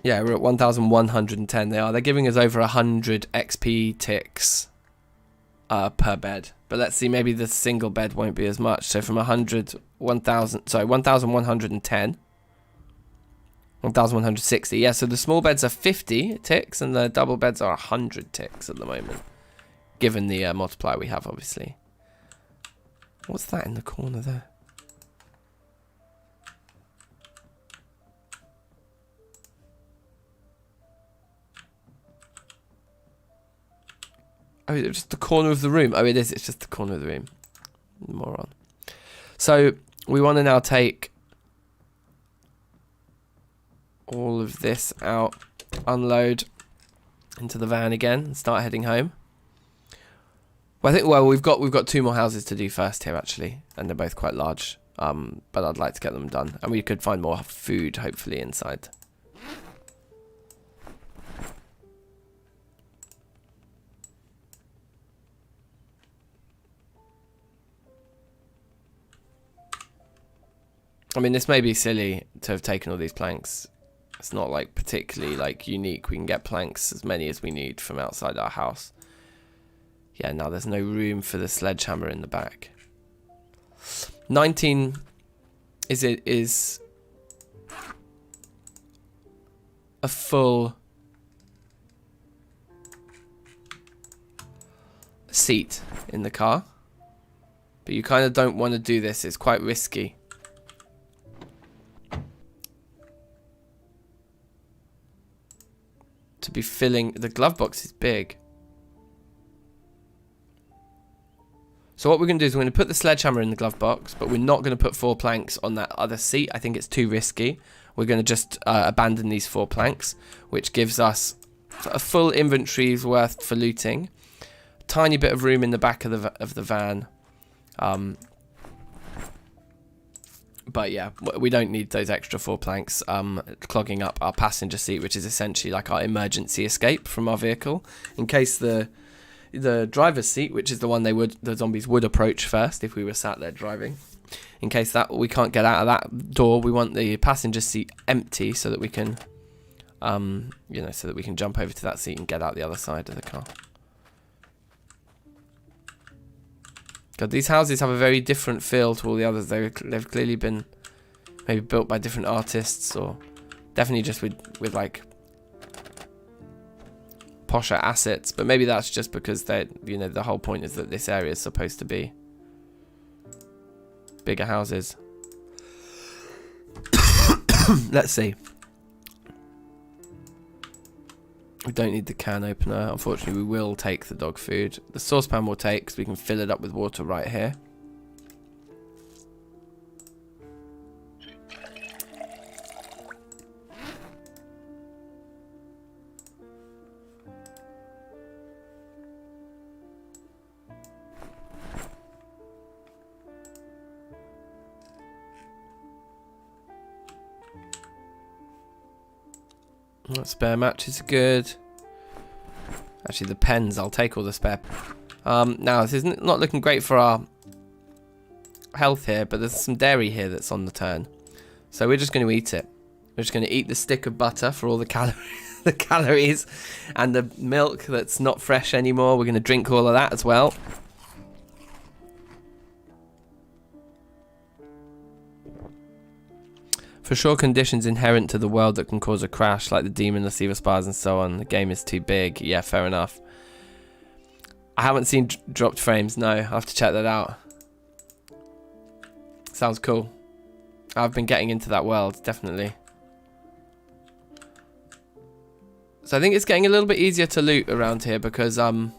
Yeah, we're at 1110. They're giving us over 100 XP ticks per bed. But let's see, maybe the single bed won't be as much. So from 1110, 1160. Yeah, so the small beds are 50 ticks and the double beds are 100 ticks at the moment, given the multiplier we have, obviously. What's that in the corner there? Oh, is it just the corner of the room? Oh, it is. It's just the corner of the room. Moron. So we want to now take all of this out, unload into the van again, and start heading home. Well, I think we've got 2 more houses to do first here actually, and they're both quite large. But I'd like to get them done, and we could find more food hopefully inside. I mean, this may be silly to have taken all these planks. It's not like particularly like unique. We can get planks as many as we need from outside our house. Yeah, now there's no room for the sledgehammer in the back. 19 is a full seat in the car, but you kind of don't want to do this. It's quite risky. To be filling the glove box is big. So what we're going to do is we're going to put the sledgehammer in the glove box, but we're not going to put 4 planks on that other seat. I think it's too risky. We're going to just abandon these 4 planks, which gives us a full inventory's worth for looting. A tiny bit of room in the back of the van. But yeah, we don't need those extra 4 planks clogging up our passenger seat, which is essentially like our emergency escape from our vehicle, in case the driver's seat, which is the one the zombies would approach first if we were sat there driving. In case that we can't get out of that door, we want the passenger seat empty so that we can, so that we can jump over to that seat and get out the other side of the car. God, these houses have a very different feel to all the others. They've clearly been maybe built by different artists, or definitely just with like posher assets. But maybe that's just because the whole point is that this area is supposed to be bigger houses. Let's see. We don't need the can opener. Unfortunately, we will take the dog food. The saucepan we'll take because we can fill it up with water right here. Spare matches are good. Actually, the pens, I'll take all the spare. Now, this is not looking great for our health here, but there's some dairy here that's on the turn. So we're just going to eat it. We're just going to eat the stick of butter for all the calories, and the milk that's not fresh anymore. We're going to drink all of that as well. For sure, conditions inherent to the world that can cause a crash, like the demon, the receiver spires, and so on. The game is too big. Yeah, fair enough. I haven't seen dropped frames. No, I'll have to check that out. Sounds cool. I've been getting into that world, definitely. So I think it's getting a little bit easier to loot around here because the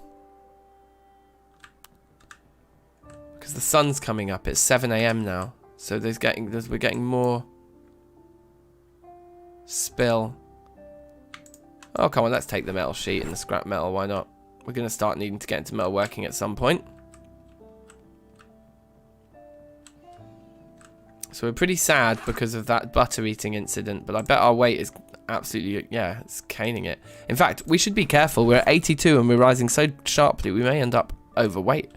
sun's coming up. It's 7 AM now, so we're getting more spill. Oh, come on, let's take the metal sheet and the scrap metal. Why not? We're going to start needing to get into metalworking at some point. So we're pretty sad because of that butter eating incident, but I bet our weight is absolutely, yeah, it's caning it. In fact, we should be careful. We're at 82 and we're rising so sharply, we may end up overweight.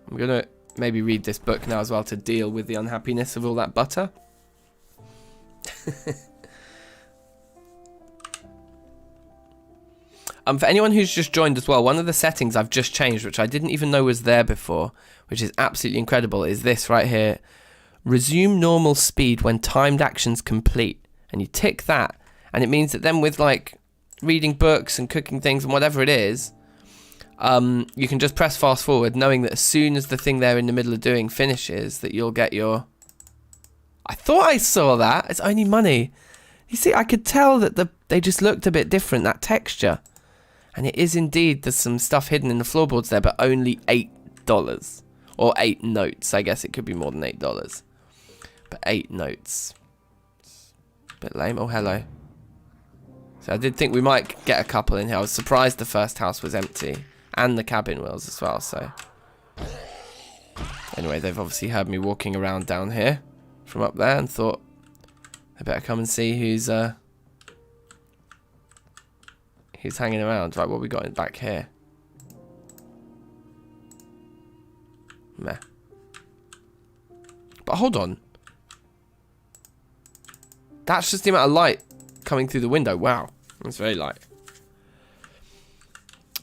I'm going to maybe read this book now as well to deal with the unhappiness of all that butter. For anyone who's just joined as well, one of the settings I've just changed, which I didn't even know was there before, which is absolutely incredible, is this right here. Resume normal speed when timed actions complete. And you tick that, and it means that then with like reading books and cooking things and whatever it is, you can just press fast forward, knowing that as soon as the thing they're in the middle of doing finishes, that you'll get your... I thought I saw that. It's only money. You see, I could tell that they just looked a bit different, that texture. And it is indeed, there's some stuff hidden in the floorboards there, but only $8. Or 8 notes. I guess it could be more than $8. But 8 notes. A bit lame. Oh, hello. So I did think we might get a couple in here. I was surprised the first house was empty. And the cabin wheels as well, so. Anyway, they've obviously heard me walking around down here from up there and thought they better come and see who's hanging around. Right, what we got in back here? Meh. But hold on. That's just the amount of light coming through the window. Wow. That's very light.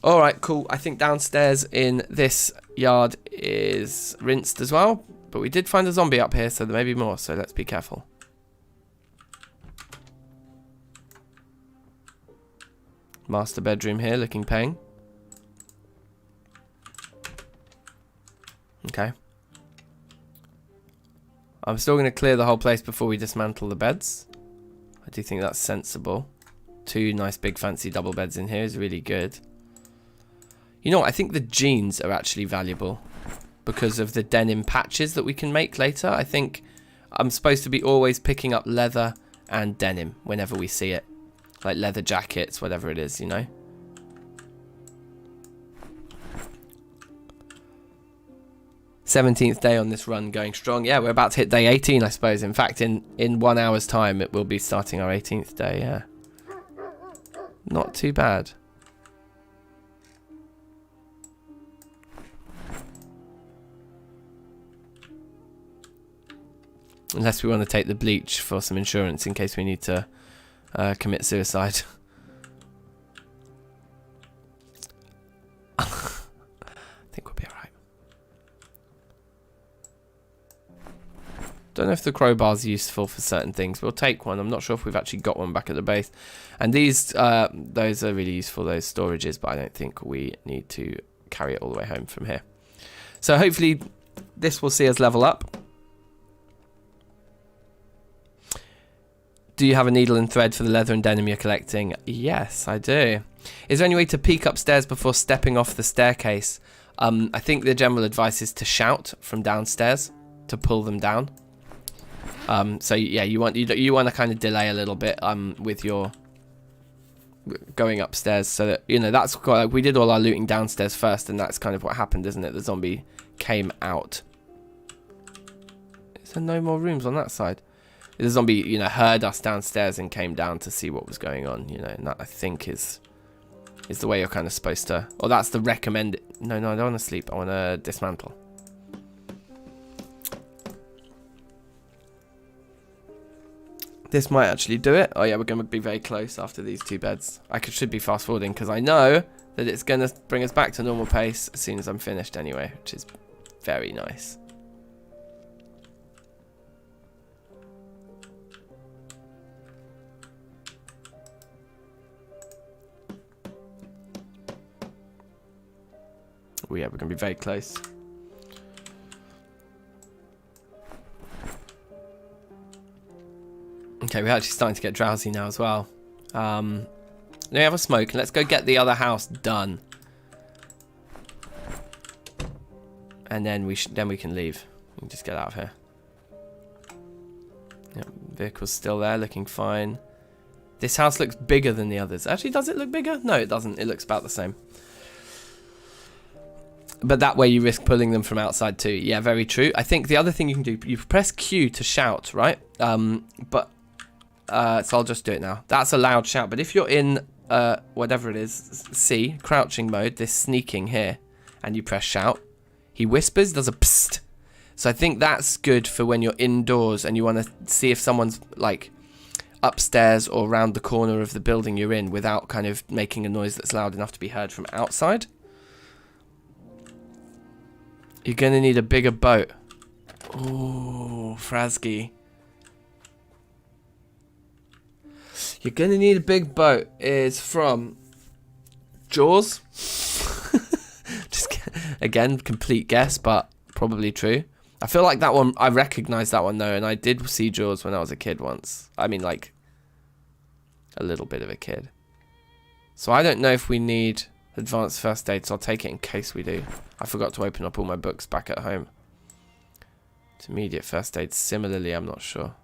Alright, cool. I think downstairs in this yard is rinsed as well. But we did find a zombie up here, so there may be more. So let's be careful. Master bedroom here, looking paying. Okay. I'm still going to clear the whole place before we dismantle the beds. I do think that's sensible. 2 nice big fancy double beds in here is really good. You know what? I think the jeans are actually valuable because of the denim patches that we can make later. I think I'm supposed to be always picking up leather and denim whenever we see it. Like leather jackets, whatever it is, you know. 17th day on this run, going strong. Yeah, we're about to hit day 18, I suppose. In fact, in 1 hour's time, it will be starting our 18th day, yeah. Not too bad. Unless we want to take the bleach for some insurance in case we need to commit suicide. I think we'll be alright. Don't know if the crowbar's useful for certain things. We'll take one. I'm not sure if we've actually got one back at the base. And these, those are really useful, those storages, but I don't think we need to carry it all the way home from here. So hopefully this will see us level up. Do you have a needle and thread for the leather and denim you're collecting? Yes, I do. Is there any way to peek upstairs before stepping off the staircase? I think the general advice is to shout from downstairs to pull them down. So yeah, you want to kind of delay a little bit with your going upstairs, so that you know that's quite like we did all our looting downstairs first, and that's kind of what happened, isn't it? The zombie came out. Is there no more rooms on that side? The zombie, you know, heard us downstairs and came down to see what was going on, you know, and that I think is the way you're kind of supposed to, or that's the recommended. No, I don't want to sleep. I want to dismantle. This might actually do it. Oh yeah, we're going to be very close after these 2 beds. I should be fast forwarding because I know that it's going to bring us back to normal pace as soon as I'm finished anyway, which is very nice. Oh yeah, we're going to be very close. Okay, we're actually starting to get drowsy now as well. Let me have a smoke and let's go get the other house done. And then we can leave. We can just get out of here. Yep, vehicle's still there, looking fine. This house looks bigger than the others. Actually, does it look bigger? No, it doesn't. It looks about the same. But that way you risk pulling them from outside too. Yeah, very true. I think the other thing you can do, you press Q to shout, right? So I'll just do it now. That's a loud shout. But if you're in whatever it is, C, crouching mode, this sneaking here, and you press shout, he whispers, does a psst. So I think that's good for when you're indoors and you want to see if someone's like upstairs or around the corner of the building you're in without kind of making a noise that's loud enough to be heard from outside. You're going to need a bigger boat. Ooh, Frasky. You're going to need a big boat. It's from Jaws. Just again, complete guess, but probably true. I feel like that one, I recognise that one though, and I did see Jaws when I was a kid once. I mean, like, a little bit of a kid. So I don't know if we need advanced first aid, so I'll take it in case we do. I forgot to open up all my books back at home. Intermediate first aid, similarly, I'm not sure.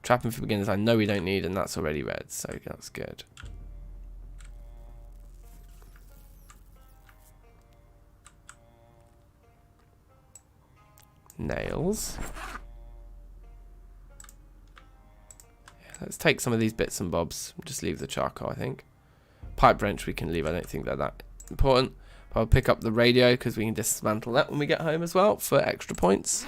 Trapping for beginners, I know we don't need, and that's already red, so that's good. Nails. Yeah, let's take some of these bits and bobs. Just leave the charcoal, I think. Pipe wrench we can leave. I don't think they're that important. But I'll pick up the radio because we can dismantle that when we get home as well for extra points.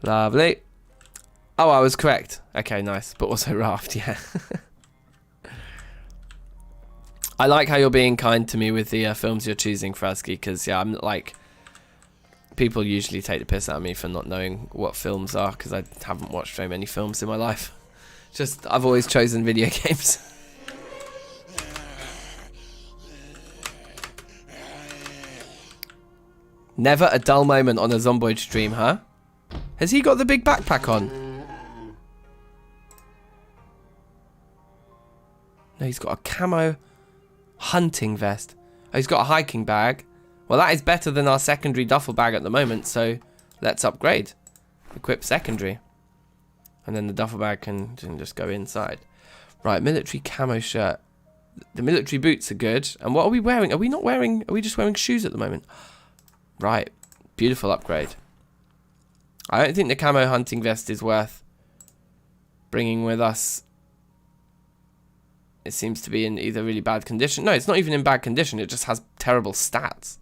Lovely. Oh, I was correct. Okay, nice. But also raft, yeah. I like how you're being kind to me with the films you're choosing, Frasky, because, yeah, I'm like... People usually take the piss out of me for not knowing what films are, because I haven't watched very many films in my life. Just, I've always chosen video games. Never a dull moment on a Zomboid stream, huh? Has he got the big backpack on? No, he's got a camo hunting vest. Oh, he's got a hiking bag. Well, that is better than our secondary duffel bag at the moment, so let's upgrade. Equip secondary. And then the duffel bag can just go inside. Right, military camo shirt. The military boots are good. And what are we wearing? Are we not wearing... Are we just wearing shoes at the moment? Right. Beautiful upgrade. I don't think the camo hunting vest is worth bringing with us. It seems to be in either really bad condition. No, it's not even in bad condition. It just has terrible stats.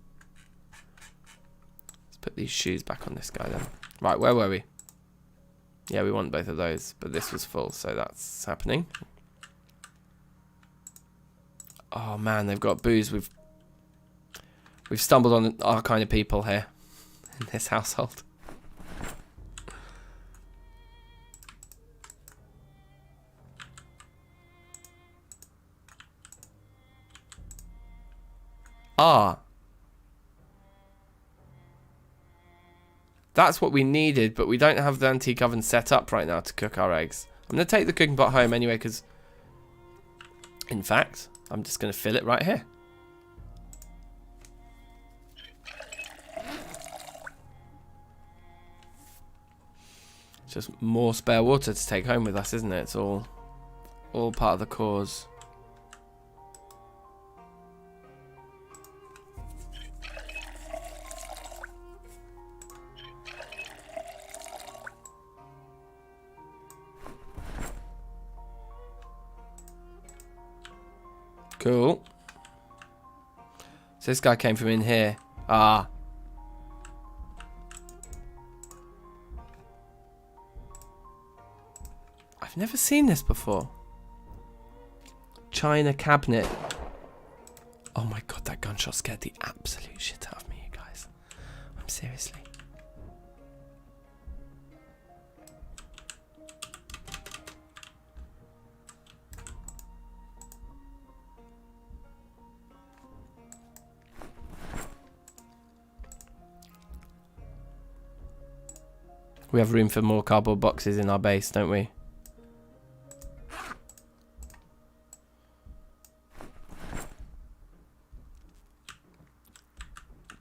Let's put these shoes back on this guy then. Right, where were we? Yeah, we want both of those, but this was full, so that's happening. Oh man, they've got booze. We've stumbled on our kind of people here in this household. Ah. That's what we needed, but we don't have the antique oven set up right now to cook our eggs. I'm going to take the cooking pot home anyway, because... In fact, I'm just going to fill it right here. It's just more spare water to take home with us, isn't it? It's all part of the cause. Cool. So this guy came from in here. Ah. I've never seen this before. China cabinet. Oh my god, that gunshot scared the absolute shit out of me, you guys. I'm seriously. We have room for more cardboard boxes in our base, don't we?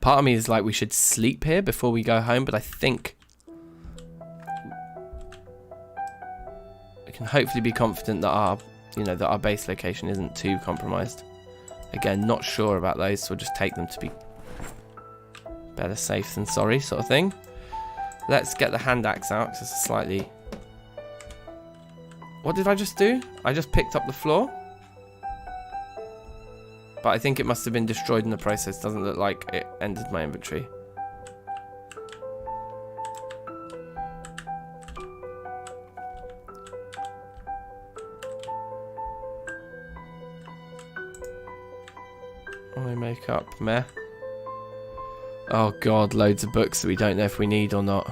Part of me is like we should sleep here before we go home, but I think we can hopefully be confident that our, that our base location isn't too compromised. Again, not sure about those, so we'll just take them to be better safe than sorry, sort of thing. Let's get the hand axe out, because it's slightly... What did I just do? I just picked up the floor? But I think it must have been destroyed in the process. Doesn't look like it entered my inventory. My makeup, meh. Oh god, loads of books that we don't know if we need or not.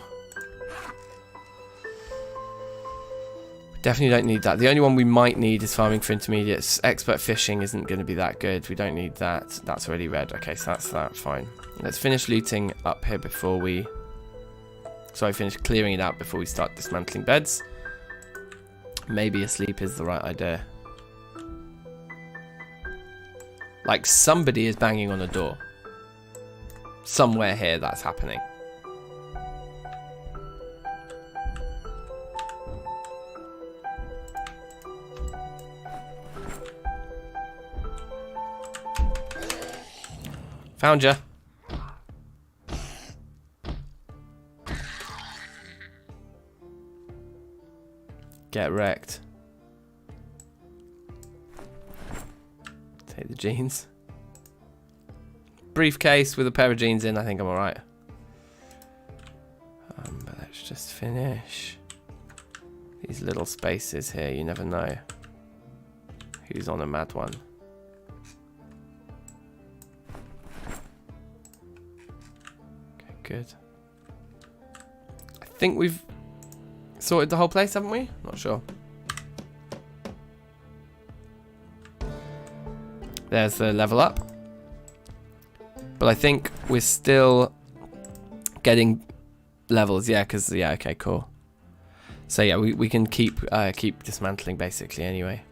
We definitely don't need that. The only one we might need is farming for intermediates. Expert fishing isn't going to be that good. We don't need that. That's already red. Okay, so that's that. Fine. Let's finish looting up here before we... Sorry, finish clearing it out before we start dismantling beds. Maybe asleep is the right idea. Like, somebody is banging on a door. Somewhere here that's happening. Found ya. Get wrecked. Take the jeans. Briefcase with a pair of jeans in. I think I'm alright. But let's just finish these little spaces here. You never know who's on a mad one. Okay, good. I think we've sorted the whole place, haven't we? Not sure. There's the level up. But I think we're still getting levels. Yeah, because, yeah, okay, cool. So, yeah, we can keep dismantling, basically, anyway.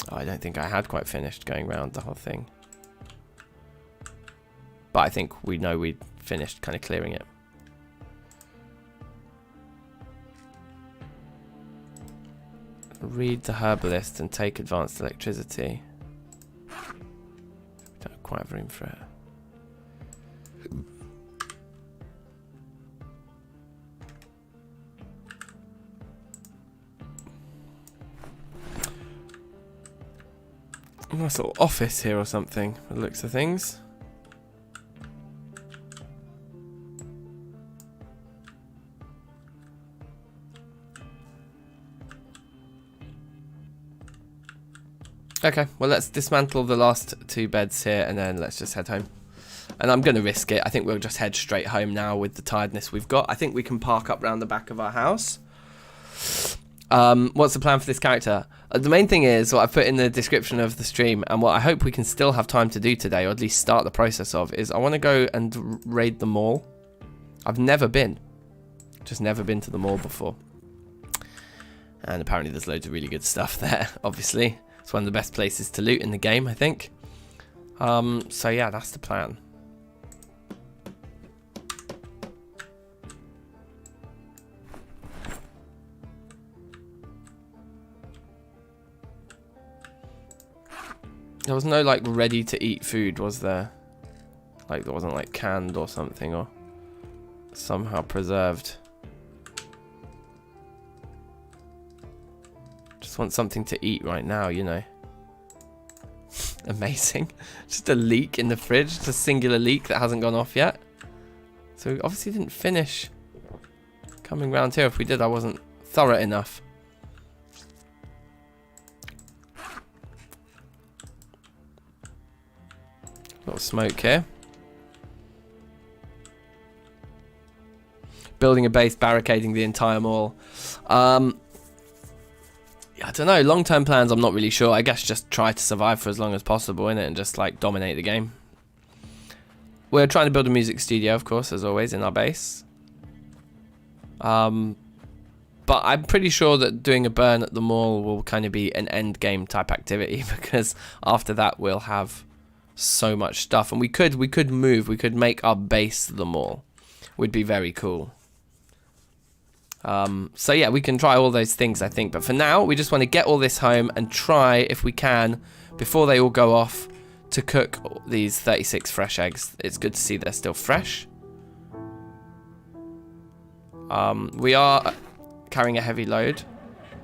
Oh, I don't think I had quite finished going around the whole thing. But I think we know we'd finished kind of clearing it. Read the herbalist and take advanced electricity. We don't quite have room for it. A nice little office here or something, by the looks of things. Okay, well, let's dismantle the last 2 beds here and then let's just head home. And I'm going to risk it. I think we'll just head straight home now with the tiredness we've got. I think we can park up round the back of our house. What's the plan for this character? The main thing is what I've put in the description of the stream, and what I hope we can still have time to do today, or at least start the process of, is I want to go and raid the mall. I've never been. Just never been to the mall before. And apparently there's loads of really good stuff there, obviously. It's one of the best places to loot in the game, I think. So yeah, that's the plan. There was no, like, ready-to-eat food, was there? Like, there wasn't, like, canned or something, or somehow preserved. Just want something to eat right now, you know. Amazing. Just a leak in the fridge. Just a singular leak that hasn't gone off yet. So we obviously didn't finish coming round here. If we did, I wasn't thorough enough. Little smoke here. Building a base, barricading the entire mall. I don't know, long-term plans I'm not really sure. I guess just try to survive for as long as possible, innit? And just, like, dominate the game. We're trying to build a music studio, of course, as always, in our base. But I'm pretty sure that doing a burn at the mall will kind of be an end game type activity, because after that we'll have so much stuff. And we could move, we could make our base the mall. Would be very cool. So yeah, we can try all those things, I think. But for now, we just want to get all this home and try, if we can, before they all go off, to cook these 36 fresh eggs. It's good to see they're still fresh. We are carrying a heavy load.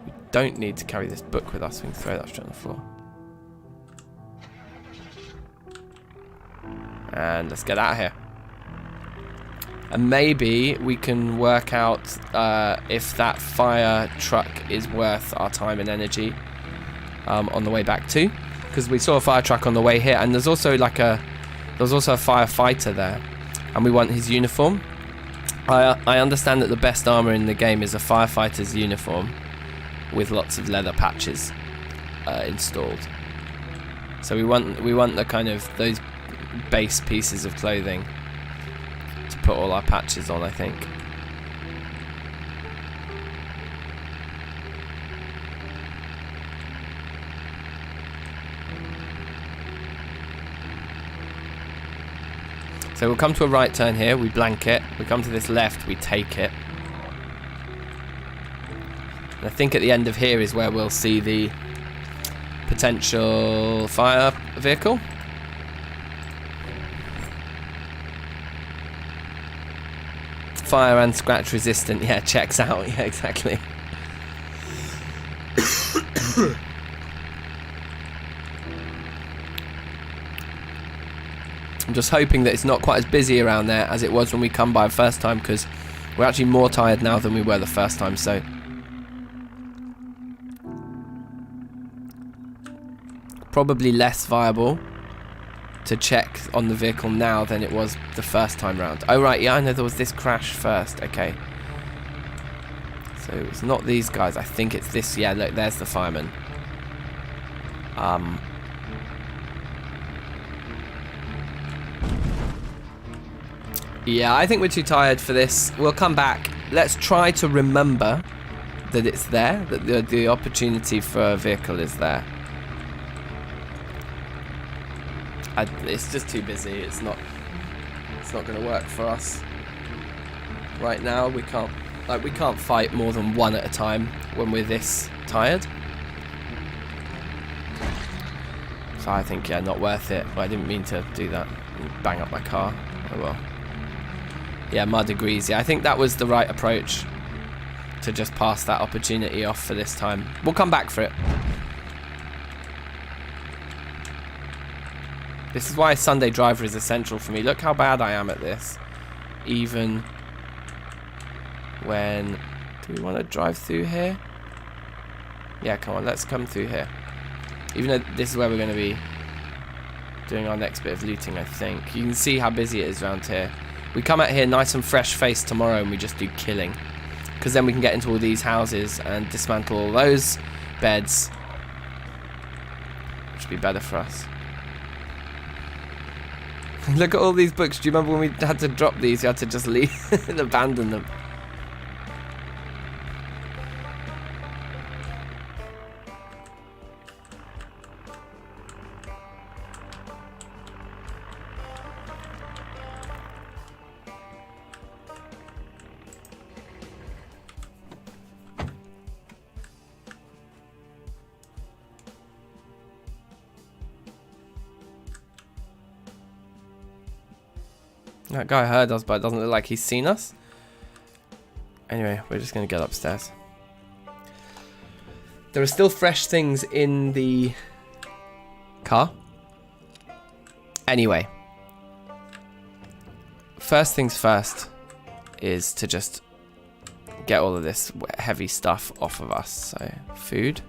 We don't need to carry this book with us. We can throw that straight on the floor. And let's get out of here. And maybe we can work out if that fire truck is worth our time and energy on the way back too. Because we saw a fire truck on the way here, and there's also like a firefighter there, and we want his uniform. I understand that the best armor in the game is a firefighter's uniform with lots of leather patches installed. So we want the kind of those base pieces of clothing to put all our patches on, I think. So we'll come to a right turn here, we blank it. We come to this left, we take it. And I think at the end of here is where we'll see the potential fire vehicle. Fire and scratch resistant, yeah, checks out, yeah, exactly. I'm just hoping that it's not quite as busy around there as it was when we come by the first time, because we're actually more tired now than we were the first time, so probably less viable to check on the vehicle now than it was the first time round. Oh right, yeah, I know there was this crash first. Okay, so it's not these guys, I think it's this. Yeah, look, there's the fireman. Yeah, I think we're too tired for this. We'll come back. Let's try to remember that it's there, that the opportunity for a vehicle is there. It's just too busy. It's not going to work for us right now. We can't fight more than one at a time when we're this tired. So I think, yeah, not worth it. Well, I didn't mean to do that and bang up my car. Oh well. Yeah, mud agrees. Yeah, I think that was the right approach, to just pass that opportunity off for this time. We'll come back for it. This is why Sunday Driver is essential for me. Look how bad I am at this. Even when... Do we want to drive through here? Yeah, come on, let's come through here. Even though this is where we're going to be doing our next bit of looting, I think. You can see how busy it is around here. We come out here nice and fresh faced tomorrow and we just do killing. Because then we can get into all these houses and dismantle all those beds. Which would be better for us. Look at all these books. Do you remember when we had to drop these? We had to just leave and abandon them. That guy heard us, but it doesn't look like he's seen us. Anyway, we're just going to get upstairs. There are still fresh things in the car. Anyway. First things first is to just get all of this heavy stuff off of us. So, food.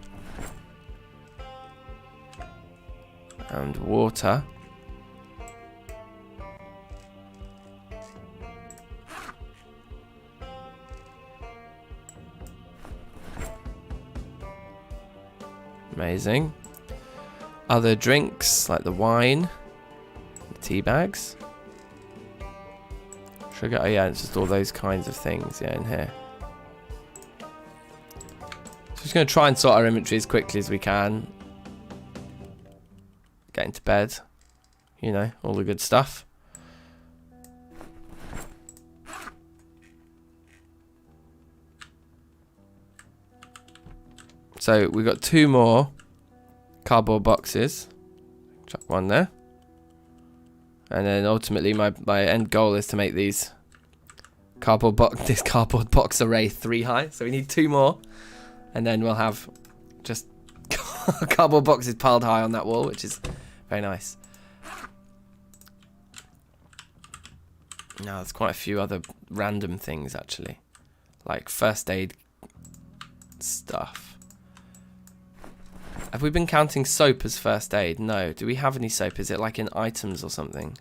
And water. Amazing. Other drinks like the wine, the tea bags, sugar. Oh yeah, it's just all those kinds of things. Yeah, in here. So just going to try and sort our inventory as quickly as we can. Get into bed. You know, all the good stuff. So we've got 2 more cardboard boxes. Chuck one there. And then ultimately my end goal is to make these this cardboard box array 3 high. So we need 2 more. And then we'll have just cardboard boxes piled high on that wall, which is very nice. Now there's quite a few other random things actually. Like first aid stuff. Have we been counting soap as first aid? No. Do we have any soap? Is it like in items or something?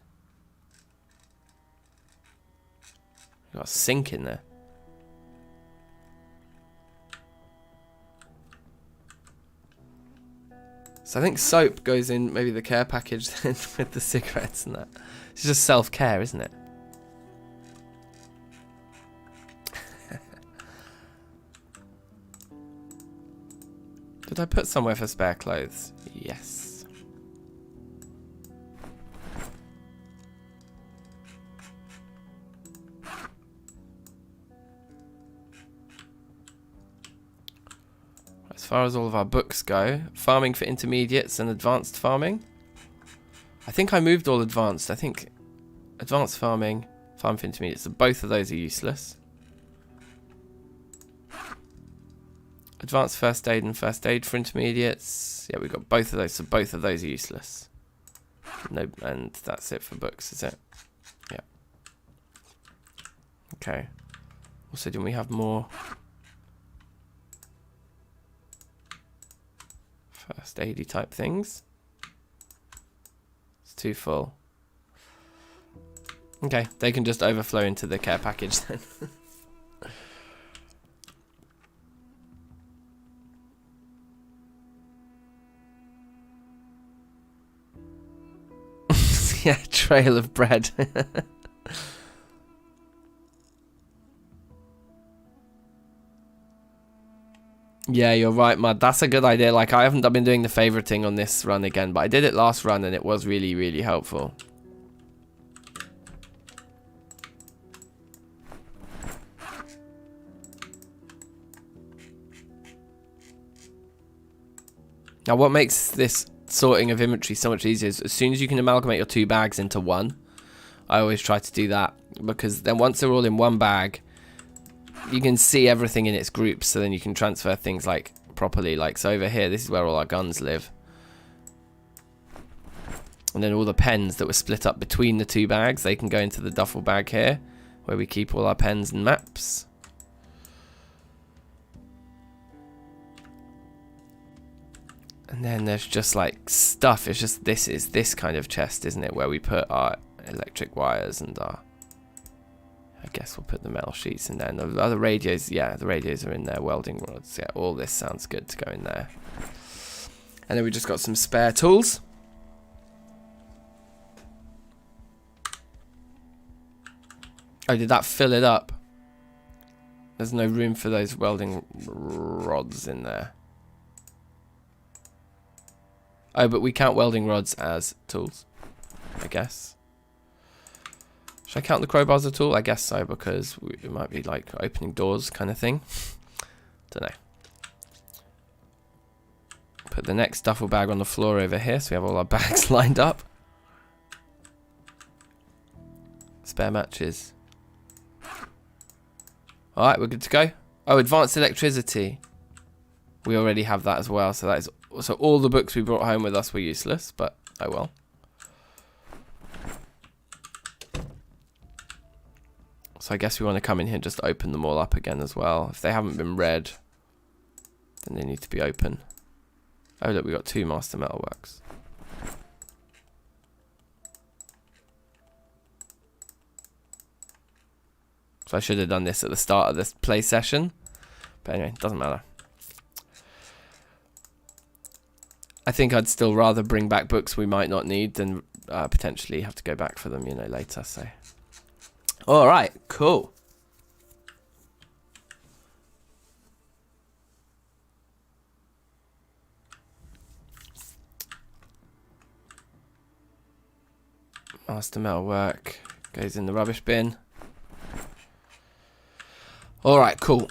We've got a sink in there. So I think soap goes in maybe the care package then with the cigarettes and that. It's just self-care, isn't it? Did I put somewhere for spare clothes? Yes. far as all of our books go, farming for intermediates and advanced farming. I think I moved all advanced. I think advanced farming, farm for intermediates, so both of those are useless. Advanced first aid and first aid for intermediates. Yeah, we've got both of those, so both of those are useless. No, and that's it for books, is it? Yeah. Okay. Also, didn't we have more first aidy type things? It's too full. Okay, they can just overflow into the care package then. Yeah, trail of bread. Yeah, you're right, Mud. That's a good idea. Like, I haven't been doing the favoriting on this run again, but I did it last run and it was really, really helpful. Now, what makes this sorting of inventory so much easier is as soon as you can amalgamate your 2 bags into one, I always try to do that, because then once they're all in one bag, you can see everything in its groups, so then you can transfer things like properly. Like, so over here, this is where all our guns live, and then all the pens that were split up between the 2 bags, they can go into the duffel bag here where we keep all our pens and maps. And then there's just like stuff. It's just this kind of chest, isn't it, where we put our electric wires and our, I guess we'll put the metal sheets in there. And the other radios, yeah, the radios are in there. Welding rods, yeah, all this sounds good to go in there. And then we just got some spare tools. Oh, did that fill it up? There's no room for those welding rods in there. Oh, but we count welding rods as tools, I guess. Should I count the crowbars as a tool? I guess so, because it might be like opening doors kind of thing. Don't know. Put the next duffel bag on the floor over here, so we have all our bags lined up. Spare matches. Alright, we're good to go. Oh, advanced electricity. We already have that as well, so that is... So all the books we brought home with us were useless, but oh well. So I guess we want to come in here and just open them all up again as well. If they haven't been read, then they need to be open. Oh look, we got 2 master metalworks. So I should have done this at the start of this play session. But anyway, it doesn't matter. I think I'd still rather bring back books we might not need than potentially have to go back for them, you know, later. So, all right, cool. Master metalwork goes in the rubbish bin. All right, cool.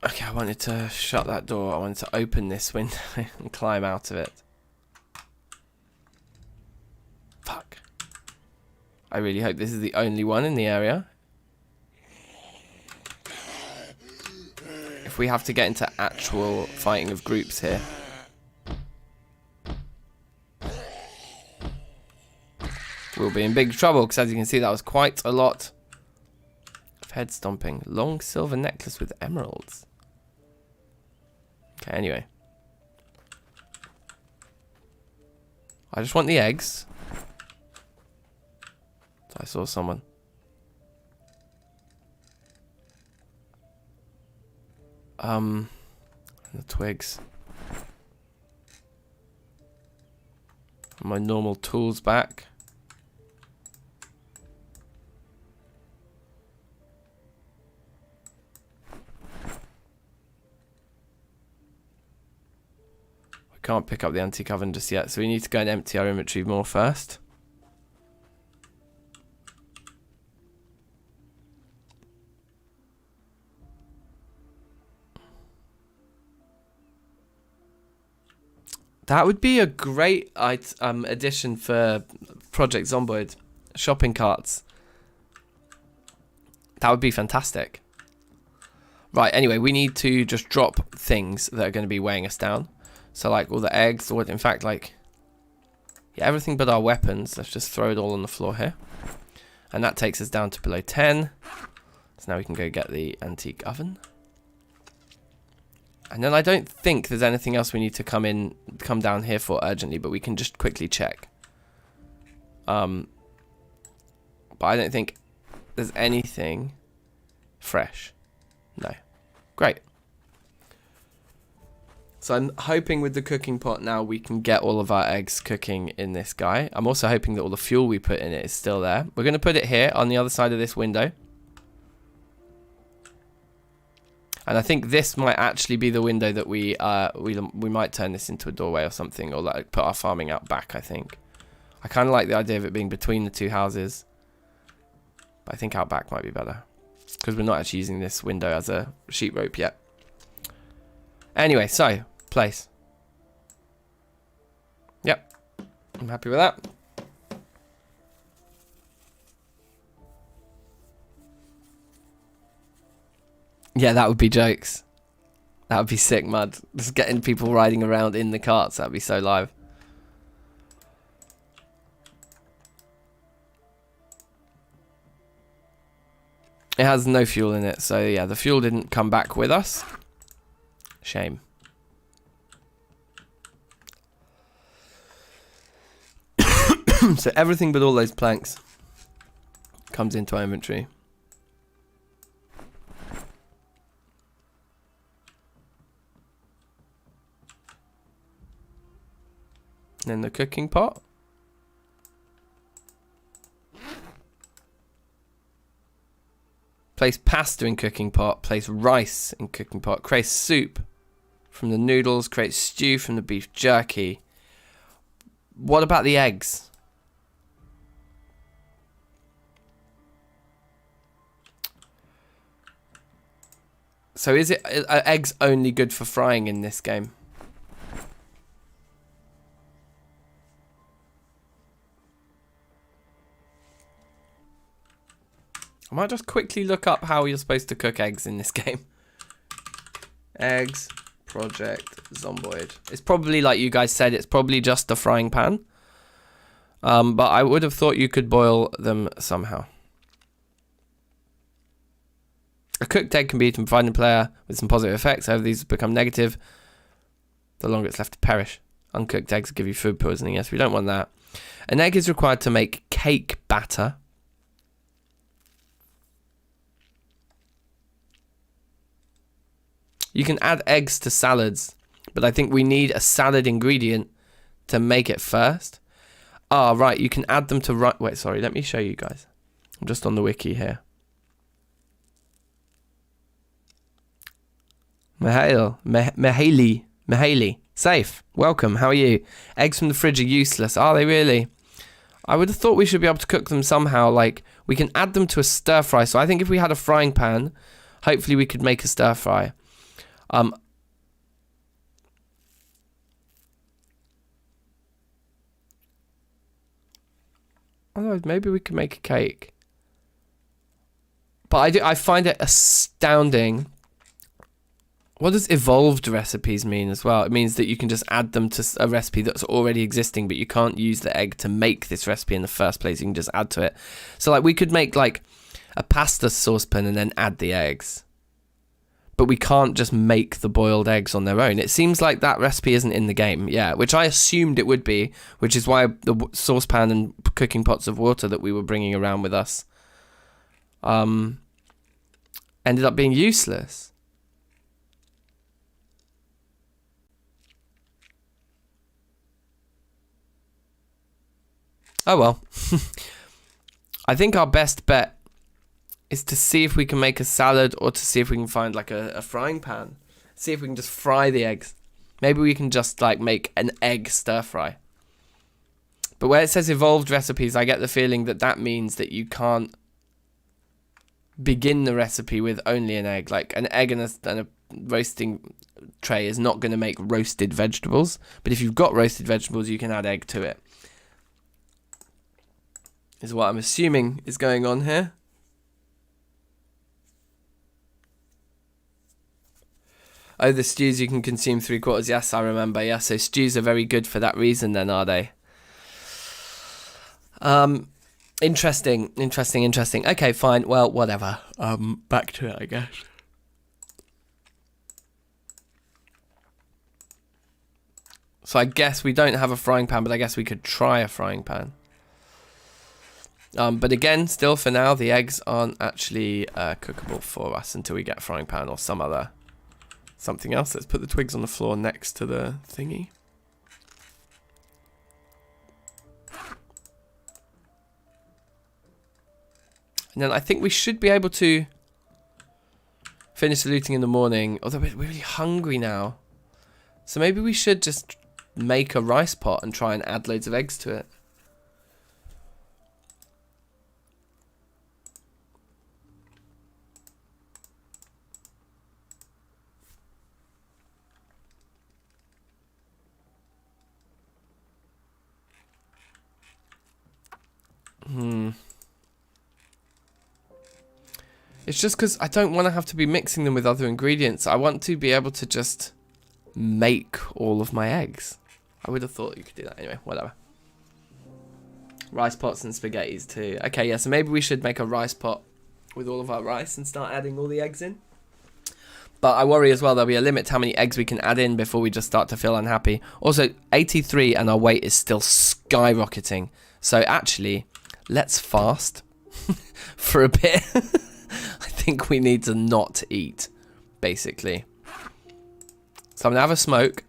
Okay, I wanted to shut that door. I wanted to open this window and climb out of it. Fuck. I really hope this is the only one in the area. If we have to get into actual fighting of groups here. We'll be in big trouble, because as you can see, that was quite a lot of head stomping. Long silver necklace with emeralds. Okay, anyway. I just want the eggs. I saw someone. The twigs. My normal tools back. Can't pick up the antique oven just yet, so we need to go and empty our inventory more first. That would be a great addition for Project Zomboid. Shopping carts. That would be fantastic. Right, anyway, we need to just drop things that are going to be weighing us down. So, like, all the eggs, or in fact, like, yeah, everything but our weapons. Let's just throw it all on the floor here. And that takes us down to below 10. So now we can go get the antique oven. And then I don't think there's anything else we need to come down here for urgently, but we can just quickly check. But I don't think there's anything fresh. No. Great. So I'm hoping with the cooking pot now we can get all of our eggs cooking in this guy. I'm also hoping that all the fuel we put in it is still there. We're going to put it here on the other side of this window. And I think this might actually be the window that we might turn this into a doorway or something, or like put our farming out back, I think. I kind of like the idea of it being between the two houses. But I think out back might be better. Because we're not actually using this window as a sheet rope yet. Anyway, so, place. Yep. I'm happy with that. Yeah, that would be jokes. That would be sick, mud. Just getting people riding around in the carts. That would be so live. It has no fuel in it, so yeah, the fuel didn't come back with us. Shame. So everything but all those planks comes into our inventory. And then the cooking pot. Place pasta in cooking pot. Place rice in cooking pot. Create soup from the noodles. Create stew from the beef jerky. What about the eggs? So are eggs only good for frying in this game? I might just quickly look up how you're supposed to cook eggs in this game. Eggs, Project Zomboid. It's probably, like you guys said, it's probably just a frying pan. But I would have thought you could boil them somehow. A cooked egg can be eaten, providing the player with some positive effects. However, these become negative the longer it's left to perish. Uncooked eggs give you food poisoning. Yes, we don't want that. An egg is required to make cake batter. You can add eggs to salads, but I think we need a salad ingredient to make it first. Ah, right, you can add them to... Wait, sorry, let me show you guys. I'm just on the wiki here. Mahali. Safe. Welcome, how are you? Eggs from the fridge are useless. Are they really? I would have thought we should be able to cook them somehow. Like, we can add them to a stir fry. So I think if we had a frying pan, hopefully we could make a stir fry. Otherwise, maybe we could make a cake. But I find it astounding. What does evolved recipes mean as well? It means that you can just add them to a recipe that's already existing, but you can't use the egg to make this recipe in the first place. You can just add to it. So, like, we could make, like, a pasta saucepan and then add the eggs. But we can't just make the boiled eggs on their own. It seems like that recipe isn't in the game. Yeah, which I assumed it would be, which is why the saucepan and cooking pots of water that we were bringing around with us ended up being useless. Oh well. I think our best bet is to see if we can make a salad, or to see if we can find like a frying pan. See if we can just fry the eggs. Maybe we can just like make an egg stir fry. But where it says evolved recipes, I get the feeling that that means that you can't begin the recipe with only an egg. Like an egg and a roasting tray is not going to make roasted vegetables. But if you've got roasted vegetables, you can add egg to it. Is what I'm assuming is going on here. Oh, the stews you can consume 3/4. Yes, I remember. Yeah, so stews are very good for that reason then, are they? Interesting. Okay, fine. Well, whatever. Back to it, I guess. So I guess we don't have a frying pan, but I guess we could try a frying pan. But again, still for now, the eggs aren't actually cookable for us until we get a frying pan or something else. Let's put the twigs on the floor next to the thingy. And then I think we should be able to finish the looting in the morning. Although we're really hungry now. So maybe we should just make a rice pot and try and add loads of eggs to it. It's just because I don't want to have to be mixing them with other ingredients. I want to be able to just make all of my eggs. I would have thought you could do that. Anyway, whatever. Rice pots and spaghettis too. Okay, yeah, so maybe we should make a rice pot with all of our rice and start adding all the eggs in. But I worry as well there'll be a limit to how many eggs we can add in before we just start to feel unhappy. Also, 83 and our weight is still skyrocketing. So actually, let's fast for a bit. I think we need to not eat, basically. So I'm going to have a smoke.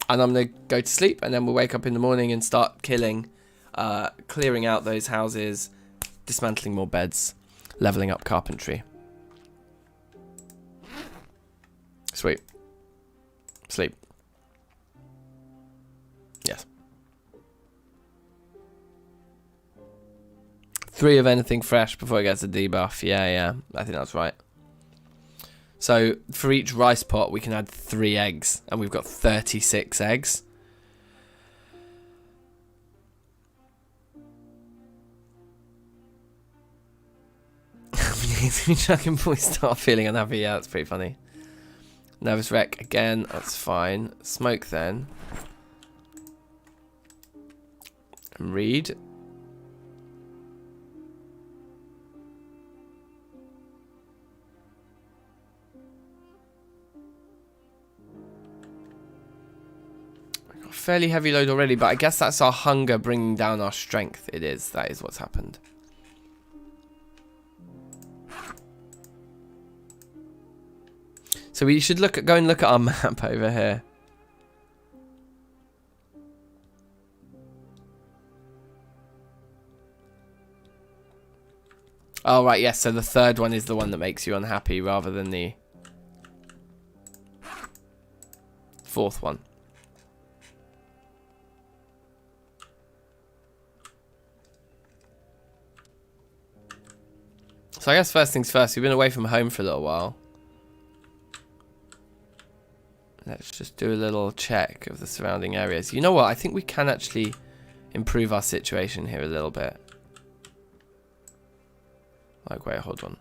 And I'm going to go to sleep. And then we'll wake up in the morning and start clearing out those houses, dismantling more beds, leveling up carpentry. Sweet. Sleep. Yes. 3 of anything fresh before it gets a debuff. Yeah, I think that's right. So for each rice pot, we can add 3 eggs, and we've got 36 eggs. Dragon Boy start feeling unhappy. Yeah, that's pretty funny. Nervous wreck again. That's fine. Smoke then. And read. Fairly heavy load already, but I guess that's our hunger bringing down our strength. It is. That is what's happened. So we should go and look at our map over here. Oh, right, yes. So the third one is the one that makes you unhappy rather than the 4th one. So I guess first things first, we've been away from home for a little while. Let's just do a little check of the surrounding areas. You know what? I think we can actually improve our situation here a little bit. Like, wait, hold on.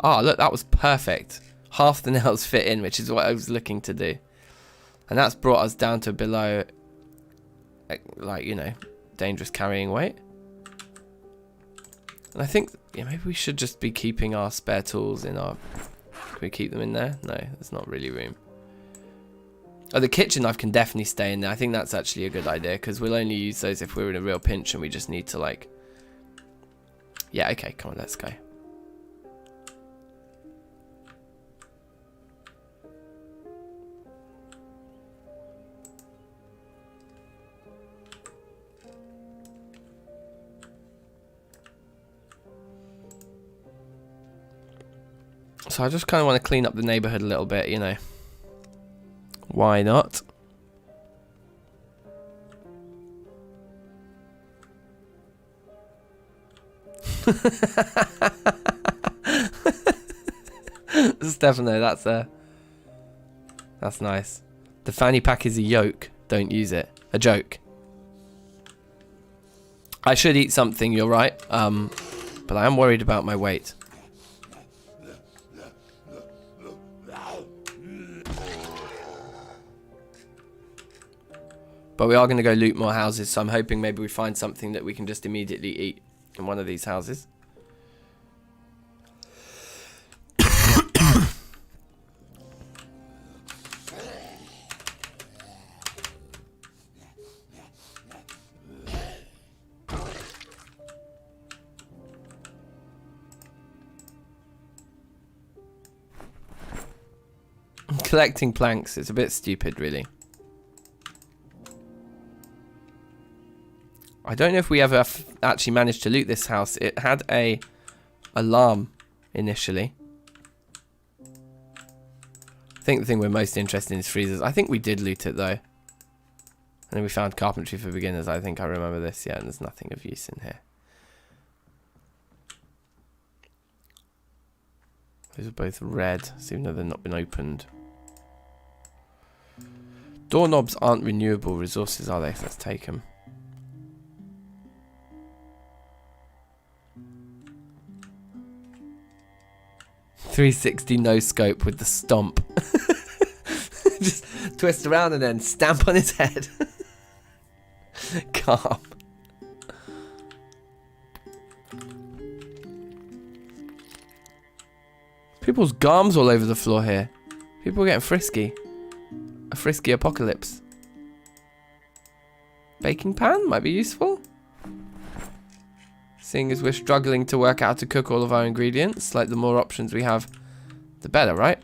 Oh, look, that was perfect. Half the nails fit in, which is what I was looking to do. And that's brought us down to below, like, you know, dangerous carrying weight. And I think, yeah, maybe we should just be keeping our spare tools in our... Can we keep them in there? No, there's not really room. Oh, the kitchen knife can definitely stay in there. I think that's actually a good idea, because we'll only use those if we're in a real pinch and we just need to, like... Yeah, okay, come on, let's go. So I just kind of want to clean up the neighborhood a little bit, you know. Why not? Stefano, that's nice. The fanny pack is a yoke. Don't use it. A joke. I should eat something, you're right. But I am worried about my weight. But we are going to go loot more houses, so I'm hoping maybe we find something that we can just immediately eat in one of these houses. Collecting planks is a bit stupid, really. I don't know if we ever actually managed to loot this house. It had a alarm initially. I think the thing we're most interested in is freezers. I think we did loot it though. And then we found carpentry for beginners. I think I remember this. Yeah, and there's nothing of use in here. Those are both red, so even though they've not been opened. Doorknobs aren't renewable resources, are they? So let's take them. .360 no scope with the stomp. Just twist around and then stamp on his head. Calm. People's gums all over the floor here. People are getting frisky. A frisky apocalypse. Baking pan might be useful. Seeing as we're struggling to work out how to cook all of our ingredients, like the more options we have, the better, right?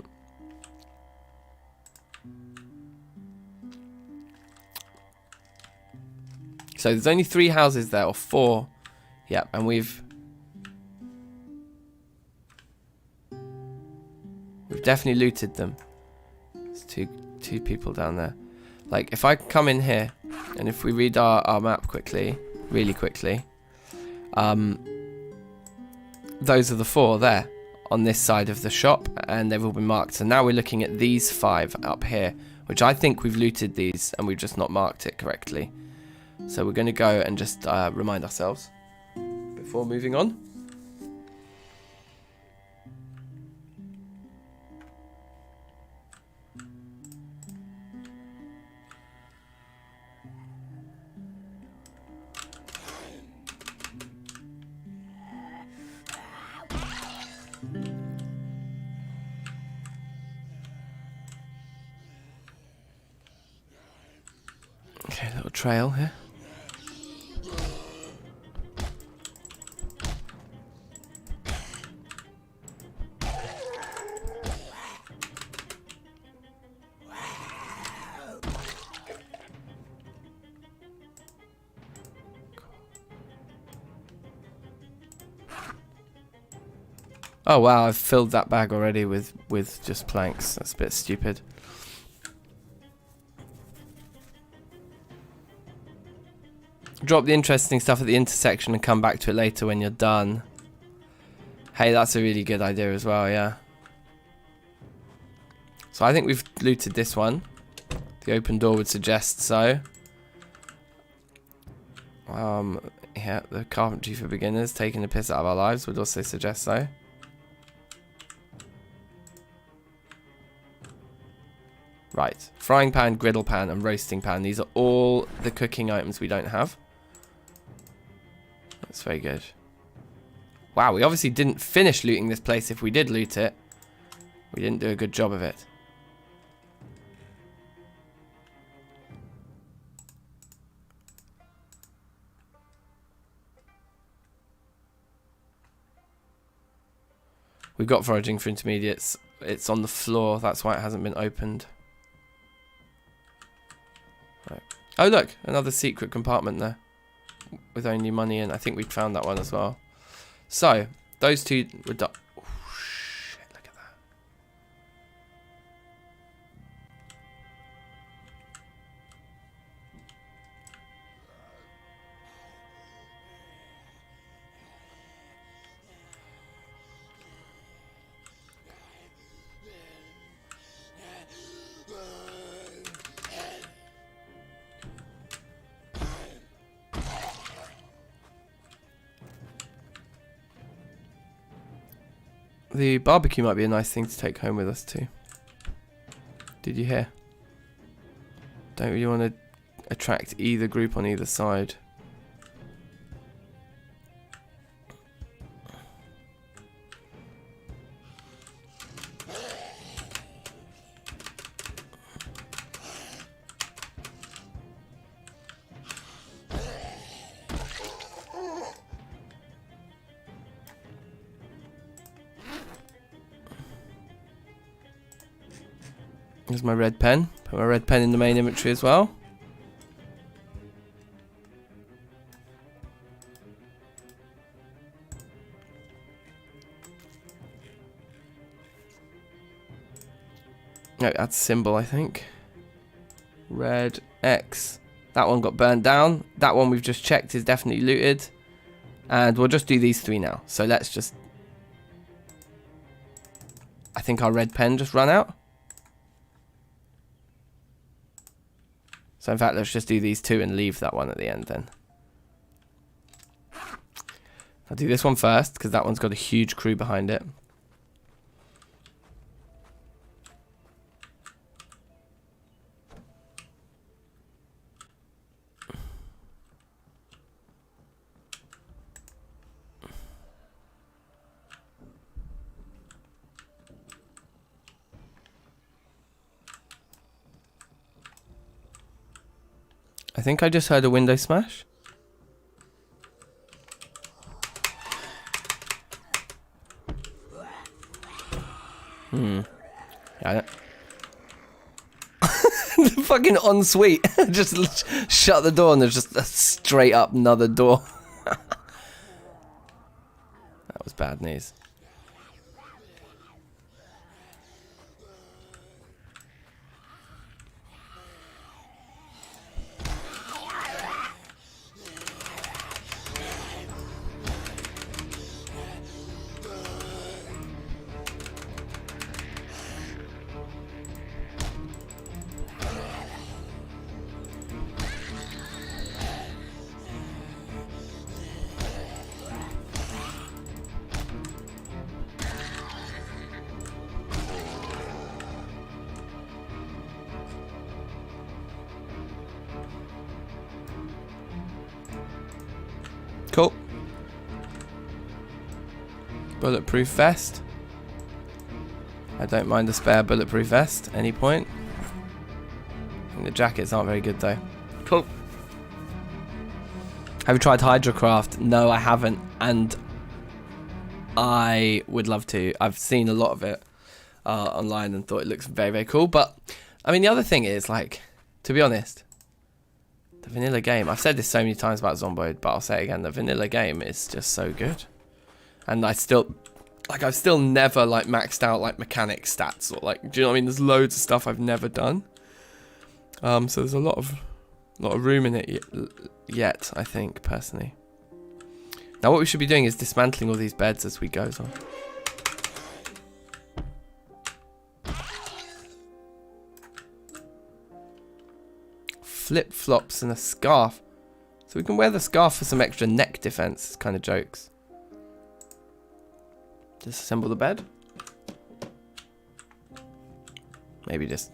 So there's only 3 houses there, or 4. Yep, and we've definitely looted them. There's two people down there. Like, if I come in here, and if we read our map quickly, really quickly, those are the 4 there on this side of the shop, and they've all been marked. So now we're looking at these 5 up here, which I think we've looted these and we've just not marked it correctly. So we're going to go and just remind ourselves before moving on. Okay, little trail here. Oh wow, I've filled that bag already with just planks. That's a bit stupid. Drop the interesting stuff at the intersection and come back to it later when you're done. Hey, that's a really good idea as well, yeah. So I think we've looted this one. The open door would suggest so. Yeah, the carpentry for beginners, taking the piss out of our lives, would also suggest so. Right, frying pan, griddle pan, and roasting pan. These are all the cooking items we don't have. That's very good. Wow, we obviously didn't finish looting this place. If we did loot it, we didn't do a good job of it. We've got foraging for intermediates. It's on the floor. That's why it hasn't been opened. Right. Oh, look. Another secret compartment there. With only money in. I think we found that one as well. So, those 2 were done. Oh, shit. Look at that. The barbecue might be a nice thing to take home with us too. Did you hear? Don't really want to attract either group on either side. Here's my red pen. Put my red pen in the main inventory as well. No, that's a symbol, I think. Red X. That one got burned down. That one we've just checked is definitely looted. And we'll just do these 3 now. So let's just... I think our red pen just ran out. So in fact, let's just do these 2 and leave that one at the end then. I'll do this one first, because that one's got a huge crew behind it. I think I just heard a window smash. Yeah, I don't... The fucking ensuite. Just shut the door and there's just a straight up another door. That was bad news. Cool. Bulletproof vest. I don't mind a spare bulletproof vest at any point. I think the jackets aren't very good though. Cool. Have you tried Hydrocraft? No, I haven't, and I would love to. I've seen a lot of it online and thought it looks very, very cool. But I mean, the other thing is, like, to be honest, the vanilla game, I've said this so many times about Zomboid, but I'll say it again, the vanilla game is just so good. And I've still never, like, maxed out, like, mechanic stats, or, like, do you know what I mean? There's loads of stuff I've never done. So there's a lot of room in it yet, I think, personally. Now what we should be doing is dismantling all these beds as we go on. Flip-flops and a scarf. So we can wear the scarf for some extra neck defense, kind of jokes. Disassemble the bed. Maybe just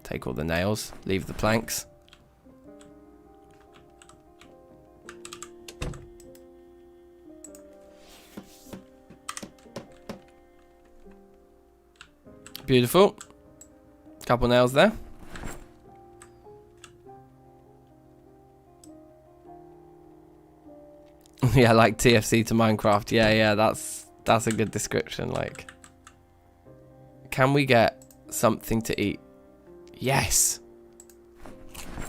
take all the nails, leave the planks. Beautiful. Couple nails there. Yeah, like TFC to Minecraft. Yeah, that's a good description. Like, can we get something to eat? Yes.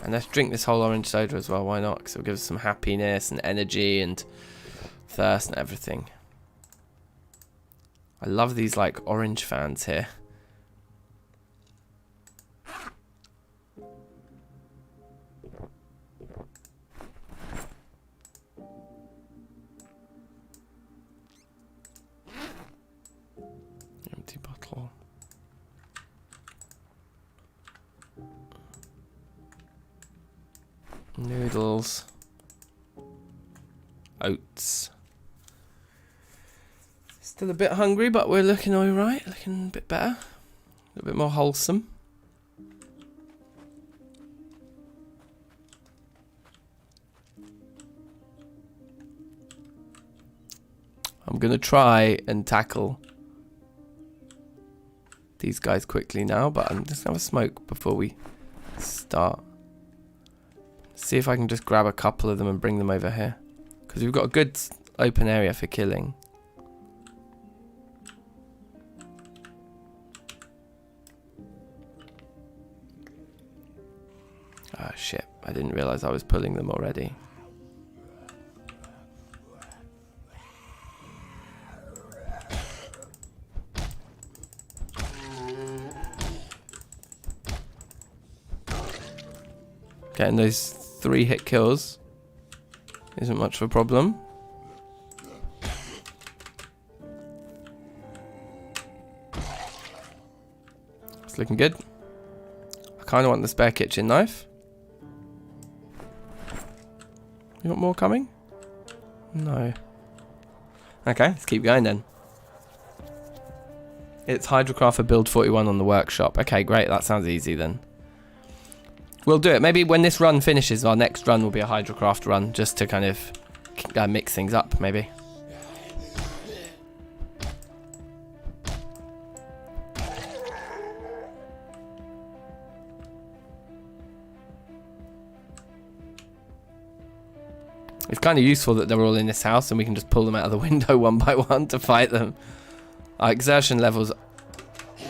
And let's drink this whole orange soda as well. Why not? Because it'll give us some happiness and energy and thirst and everything. I love these, like, orange fans here. Empty bottle. Noodles. Oats. Let's Still a bit hungry, but we're looking alright. Looking a bit better. A little bit more wholesome. I'm going to try and tackle these guys quickly now, but I'm just going to have a smoke before we start. See if I can just grab a couple of them and bring them over here. Because we've got a good open area for killing. Oh shit, I didn't realise I was pulling them already. Getting those 3-hit kills isn't much of a problem. It's looking good. I kind of want the spare kitchen knife. You got more coming? No. Okay, let's keep going then. It's Hydrocraft for build 41 on the workshop. Okay, great. That sounds easy then. We'll do it. Maybe when this run finishes, our next run will be a Hydrocraft run, just to kind of mix things up, maybe. It's kind of useful that they're all in this house and we can just pull them out of the window one by one to fight them. Our exertion levels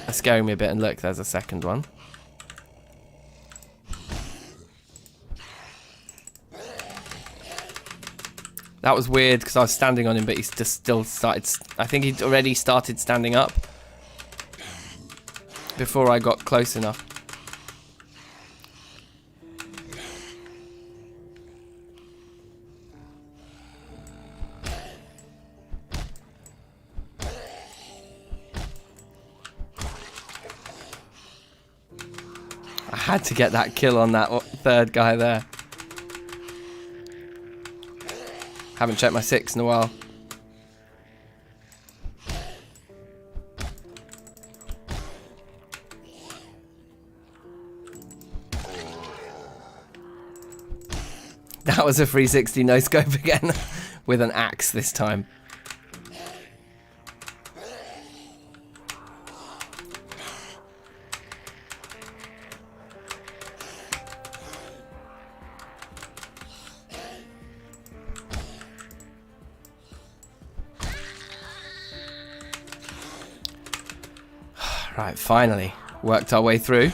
are scaring me a bit, and look, there's a second one. That was weird because I was standing on him, but he's just still started. I think he'd already started standing up before I got close enough. I had to get that kill on that third guy there. Haven't checked my 6 in a while. That was a 360 no scope again, with an axe this time. Right, finally worked our way through.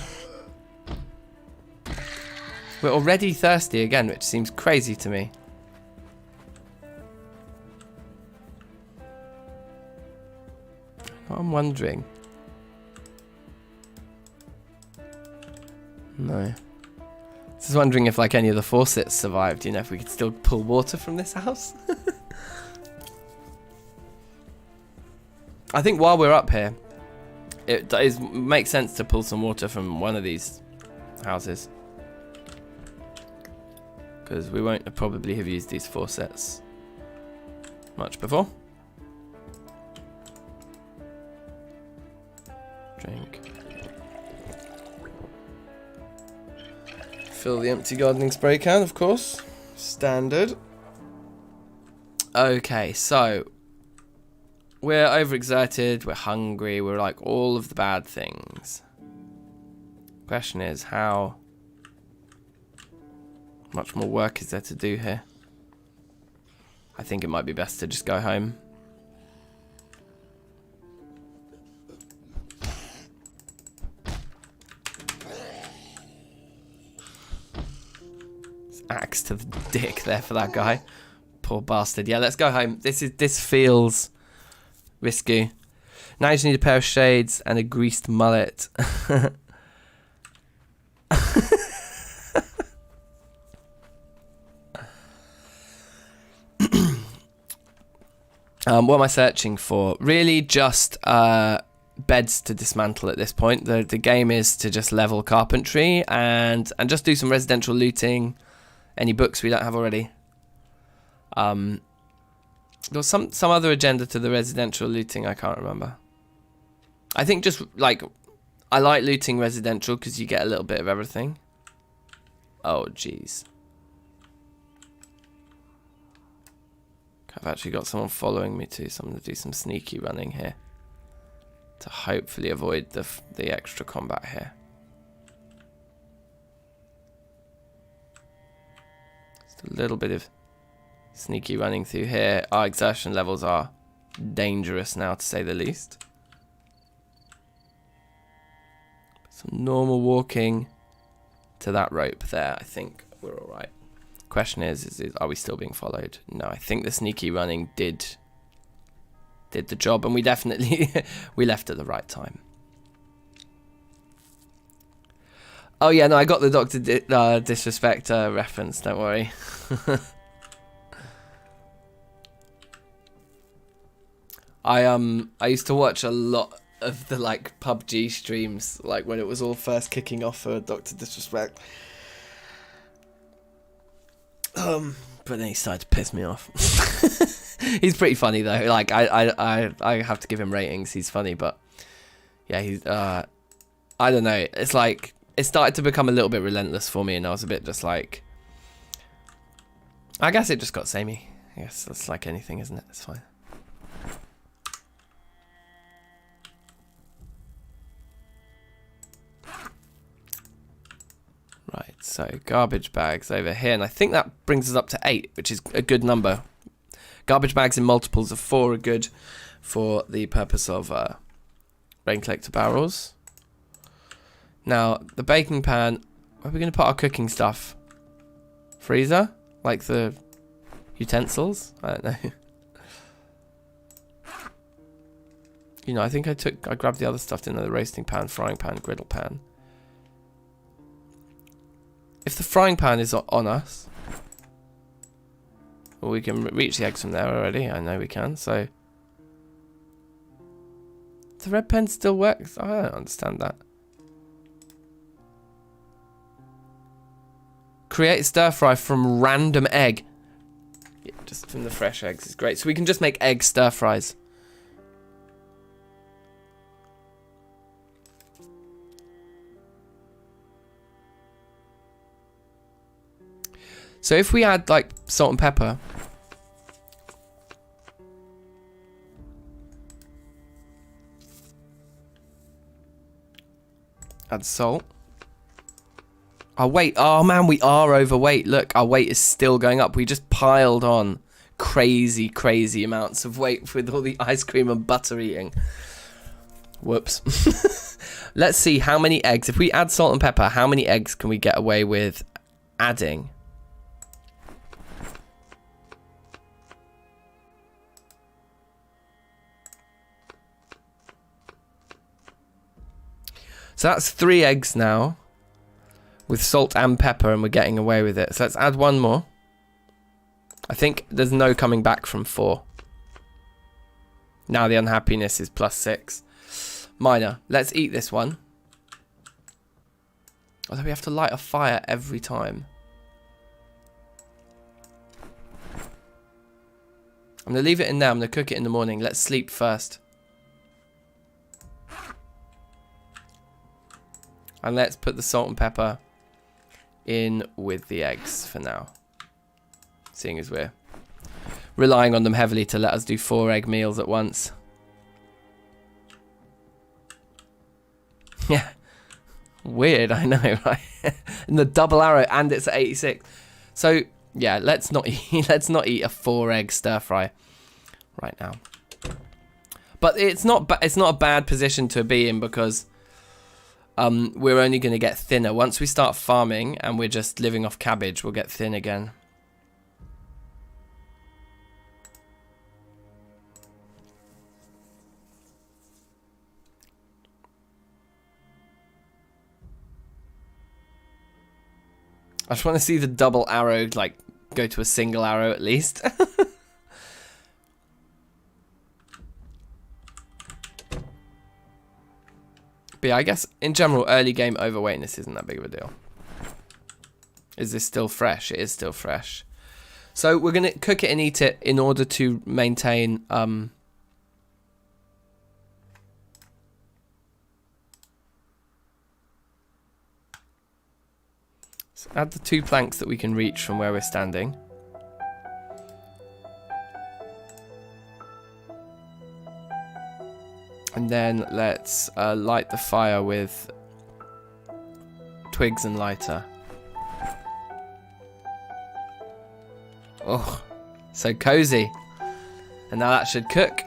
We're already thirsty again, which seems crazy to me. I'm wondering. No. Just wondering if like any of the faucets survived, you know, if we could still pull water from this house. I think while we're up here, it makes sense to pull some water from one of these houses. Because we won't probably have used these faucets much before. Drink. Fill the empty gardening spray can, of course. Standard. Okay, so we're overexerted, we're hungry, we're like all of the bad things. Question is, how much more work is there to do here? I think it might be best to just go home. Axe to the dick there for that guy. Poor bastard. Yeah, let's go home. This feels risky. Now you just need a pair of shades and a greased mullet. What am I searching for? Really just beds to dismantle at this point. The game is to just level carpentry and just do some residential looting. Any books we don't have already. There was some other agenda to the residential looting. I can't remember. I think just like I like looting residential because you get a little bit of everything. Oh jeez. I've actually got someone following me too, so I'm going to do some sneaky running here to hopefully avoid the extra combat here. Just a little bit of sneaky running through here. Our exertion levels are dangerous now, to say the least. Some normal walking to that rope there. I think we're all right. Question is are we still being followed? No, I think the sneaky running did the job, and we definitely we left at the right time. Oh yeah, no, I got the Dr. Disrespect reference, don't worry. I used to watch a lot of the like PUBG streams, like when it was all first kicking off for Dr. Disrespect. But then he started to piss me off. He's pretty funny though. Like I have to give him ratings. He's funny, but yeah, he's I don't know. It's like it started to become a little bit relentless for me, and I was a bit just like, I guess it just got samey. I guess that's like anything, isn't it? It's fine. Right, so garbage bags over here, and I think that brings us up to 8, which is a good number. Garbage bags in multiples of 4 are good for the purpose of rain collector barrels. Now, the baking pan, where are we going to put our cooking stuff? Freezer? Like the utensils? I don't know. You know, I think I grabbed the other stuff, didn't I? The roasting pan, frying pan, griddle pan. If the frying pan is on us, well, we can reach the eggs from there already. I know we can, so... The red pen still works? I don't understand that. Create stir fry from random egg. Yeah, just from the fresh eggs is great. So we can just make egg stir fries. So if we add like salt and pepper, add salt. Our weight, oh man, we are overweight. Look, our weight is still going up. We just piled on crazy, crazy amounts of weight with all the ice cream and butter eating. Whoops. Let's see how many eggs, if we add salt and pepper, how many eggs can we get away with adding? So that's 3 eggs now with salt and pepper, and we're getting away with it. So let's add 1 more. I think there's no coming back from 4. Now the unhappiness is +6. Minor. Let's eat this one. Although we have to light a fire every time. I'm going to leave it in there. I'm going to cook it in the morning. Let's sleep first. And let's put the salt and pepper in with the eggs for now. Seeing as we're relying on them heavily to let us do 4 egg meals at once. Yeah. Weird, I know, right? And the double arrow, and it's at 86. So, yeah, let's not eat a 4 egg stir fry right now. But it's not a bad position to be in, because we're only going to get thinner. Once we start farming and we're just living off cabbage, we'll get thin again. I just want to see the double arrow, like, go to a single arrow at least. But yeah, I guess in general, early game overweightness isn't that big of a deal. Is this still fresh? It is still fresh. So we're going to cook it and eat it in order to maintain... So add the 2 planks that we can reach from where we're standing. And then let's light the fire with twigs and lighter. Oh, so cozy. And now that should cook.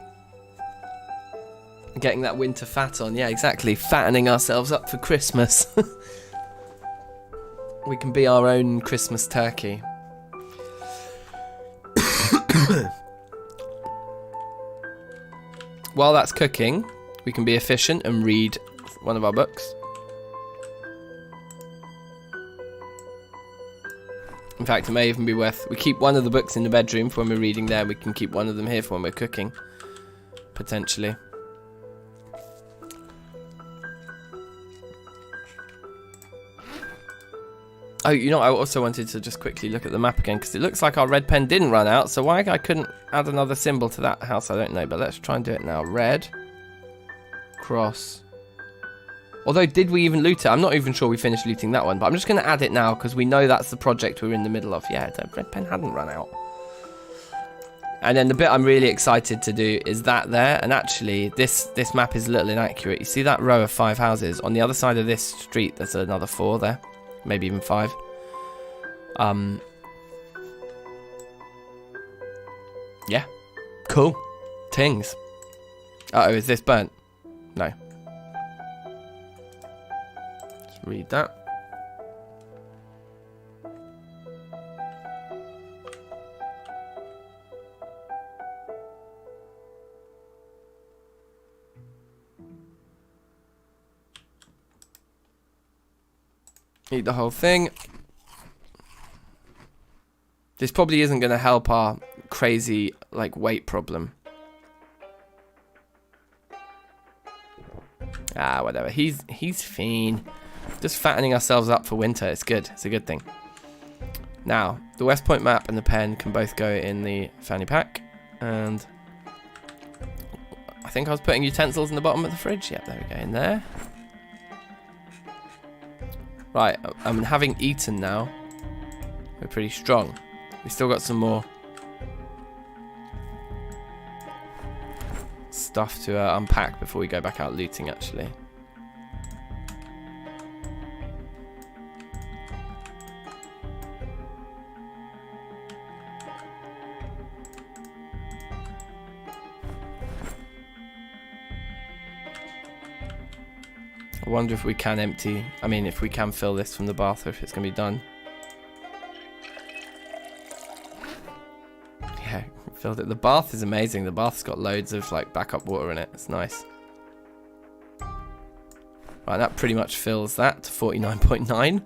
Getting that winter fat on. Yeah, exactly. Fattening ourselves up for Christmas. We can be our own Christmas turkey. While that's cooking, we can be efficient and read one of our books. In fact, it may even be worth... We keep one of the books in the bedroom for when we're reading there. We can keep one of them here for when we're cooking. Potentially. Oh, you know, I also wanted to just quickly look at the map again, because it looks like our red pen didn't run out. So why I couldn't add another symbol to that house, I don't know. But let's try and do it now. Red. Cross. Although, did we even loot it? I'm not even sure we finished looting that one. But I'm just going to add it now, because we know that's the project we're in the middle of. Yeah, the red pen hadn't run out. And then the bit I'm really excited to do is that there. And actually, this map is a little inaccurate. You see that row of 5 houses? On the other side of this street, there's another 4 there. Maybe even 5. Yeah. Cool. Tings. Uh-oh, is this burnt? No. Let's read that. Eat the whole thing. This probably isn't going to help our crazy, like, weight problem. Ah, whatever. He's fine. Just fattening ourselves up for winter. It's good. It's a good thing. Now, the West Point map and the pen can both go in the fanny pack. And I think I was putting utensils in the bottom of the fridge. Yep, there we go. In there. Right, I'm having eaten now. We're pretty strong. We still got some more stuff to unpack before we go back out looting, actually. I wonder if we can if we can fill this from the bath, or if it's going to be done. Yeah, filled it. The bath is amazing. The bath's got loads of like backup water in it. It's nice. Right, that pretty much fills that to 49.9.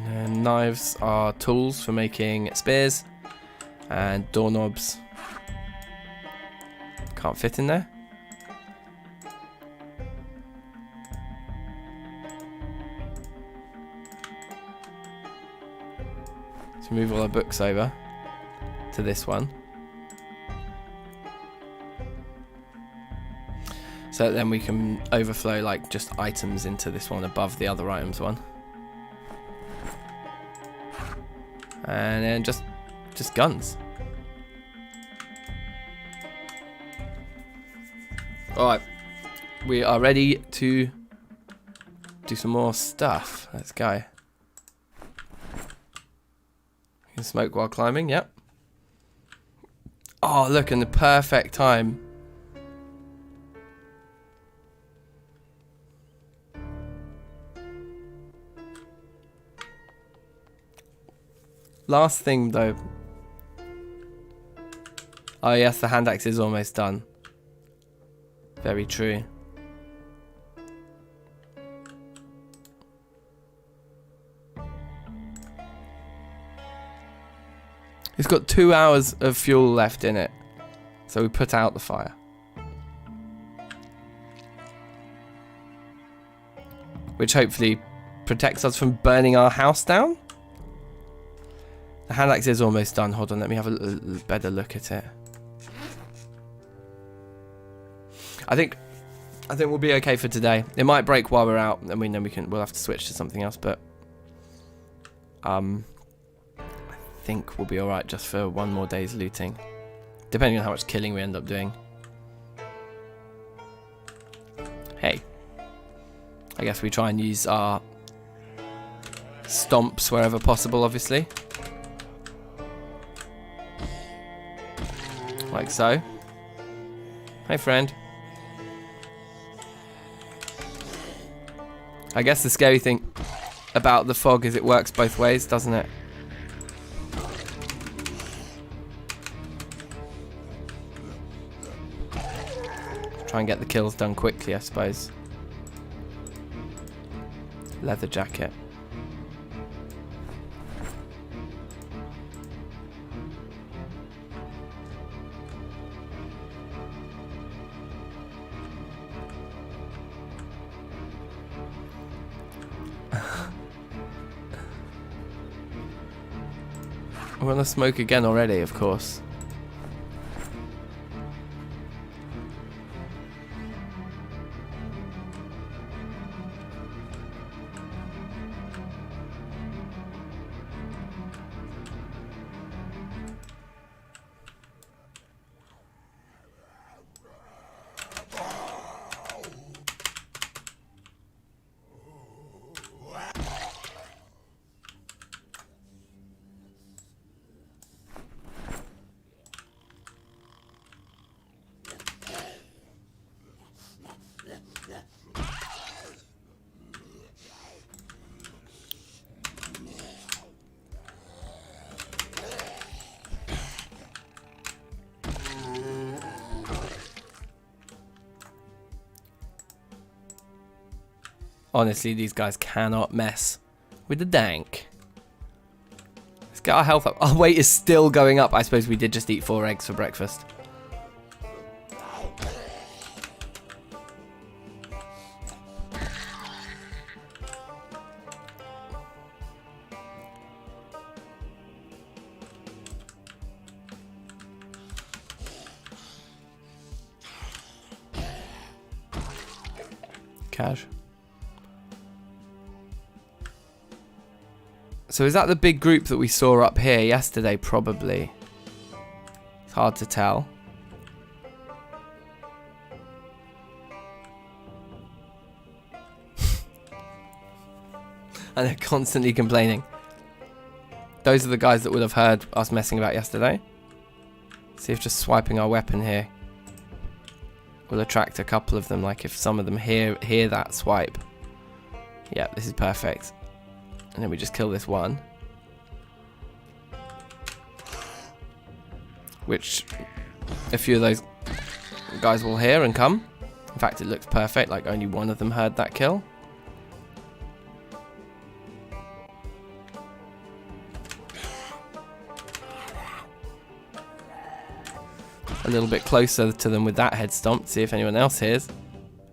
And knives are tools for making spears, and doorknobs can't fit in there. Let's move all our books over to this one. So then we can overflow like just items into this one above the other items one. And then just guns. Alright. We are ready to do some more stuff. Let's go. You can smoke while climbing, yep. Oh, look, in the perfect time. Last thing, though. Oh, yes, the hand axe is almost done. Very true. It's got 2 hours of fuel left in it. So we put out the fire. which hopefully protects us from burning our house down. The hand axe is almost done. Hold on, let me have a better look at it. I think we'll be okay for today. It might break while we're out. I mean, then we'll have to switch to something else, but I think we'll be all right just for one more day's looting, depending on how much killing we end up doing. Hey, I guess we try and use our stomps wherever possible, obviously. Like so. Hey, friend. I guess the scary thing about the fog is it works both ways, doesn't it? Try and get the kills done quickly, I suppose. Leather jacket. We're on the smoke again already, of course. Honestly, these guys cannot mess with the dank. Let's get our health up. Our weight is still going up. I suppose we did just eat 4 eggs for breakfast. Cash. So is that the big group that we saw up here yesterday? Probably. It's hard to tell. And they're constantly complaining. Those are the guys that would have heard us messing about yesterday. See if just swiping our weapon here will attract a couple of them. Like if some of them hear that swipe. Yeah, this is perfect. And then we just kill this one. Which a few of those guys will hear and come. In fact, it looks perfect, like only one of them heard that kill. A little bit closer to them with that head stomp, see if anyone else hears.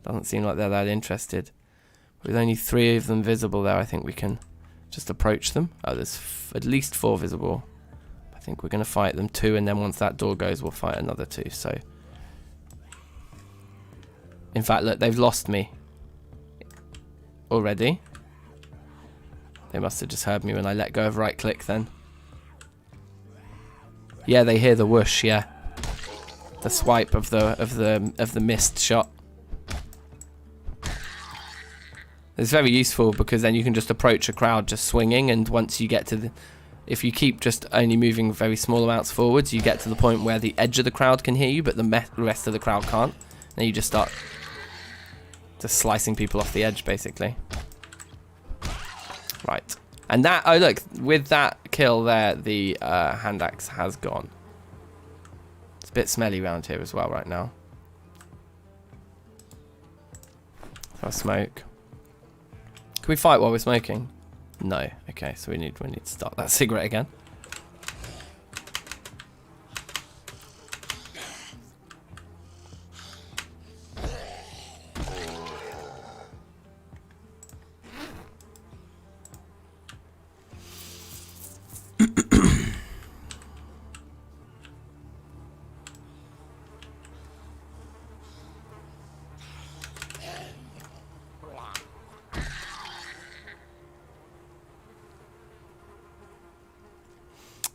Doesn't seem like they're that interested. With only 3 of them visible there, I think we can just approach them. Oh, there's at least 4 visible. I think we're going to fight them 2, and then once that door goes, we'll fight another 2. So, in fact, look, they've lost me already. They must have just heard me when I let go of right click then. Yeah, they hear the whoosh, yeah. The swipe of the missed shot. It's very useful because then you can just approach a crowd just swinging, and once you get to the... If you keep just only moving very small amounts forwards, you get to the point where the edge of the crowd can hear you, but the rest of the crowd can't. Then you just start just slicing people off the edge, basically. Right. And that... Oh, look. With that kill there, the hand axe has gone. It's a bit smelly around here as well right now. So smoke. Can we fight while we're smoking? No. Okay, so we need to start that cigarette again.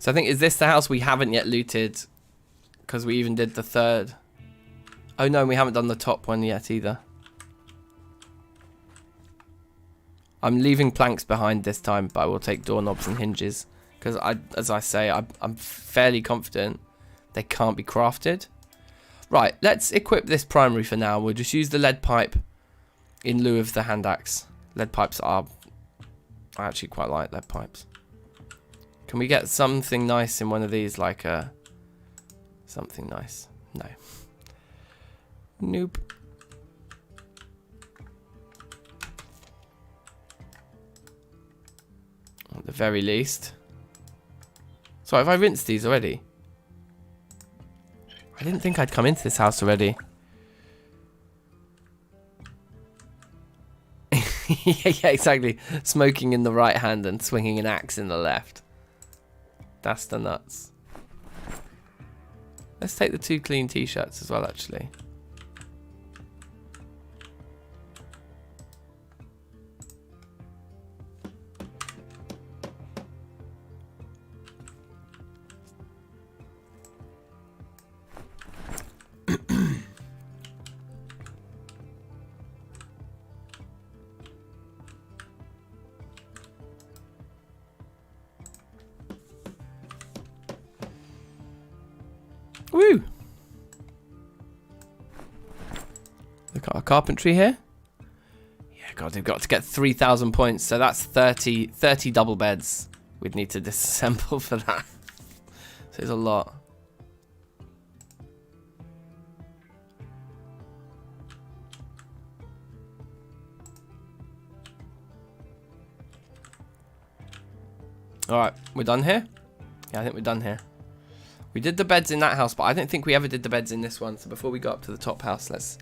So I think, is this the house we haven't yet looted? Because we even did the third. Oh no, we haven't done the top one yet either. I'm leaving planks behind this time, but I will take doorknobs and hinges. Because, as I say, I'm fairly confident they can't be crafted. Right, let's equip this primary for now. We'll just use the lead pipe in lieu of the hand axe. Lead pipes are... I actually quite like lead pipes. Can we get something nice in one of these, like a... something nice? No. Nope. At the very least. So have I rinsed these already? I didn't think I'd come into this house already. Yeah, exactly. Smoking in the right hand and swinging an axe in the left. That's the nuts. Let's take the 2 clean t-shirts as well, actually. Woo! Look at our carpentry here. Yeah, God, they've got to get 3,000 points, so that's 30 double beds we'd need to disassemble for that. So it's a lot. Alright, we're done here? Yeah, I think we're done here. We did the beds in that house, but I don't think we ever did the beds in this one. So before we go up to the top house, let's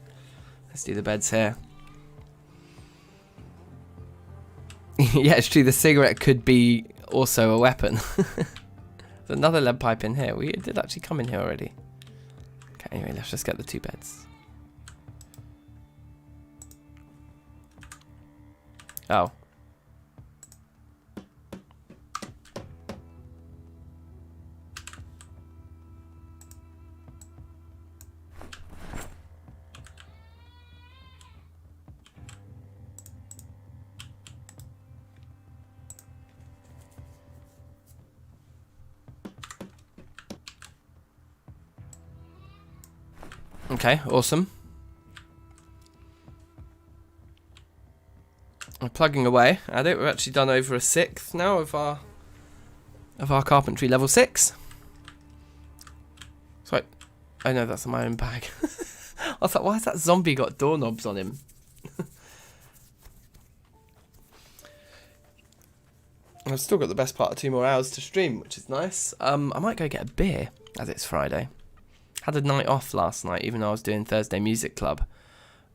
do the beds here. Yeah, it's true. The cigarette could be also a weapon. There's another lead pipe in here. We did actually come in here already. Okay, anyway, let's just get the 2 beds. Oh. Okay, awesome. We're plugging away at it. We've actually done over a 1/6 now of our carpentry level 6. So, oh no, that's in my own bag. I was like, why has that zombie got doorknobs on him? I've still got the best part of 2 more hours to stream, which is nice. I might go get a beer, as it's Friday. Had a night off last night, even though I was doing Thursday Music Club,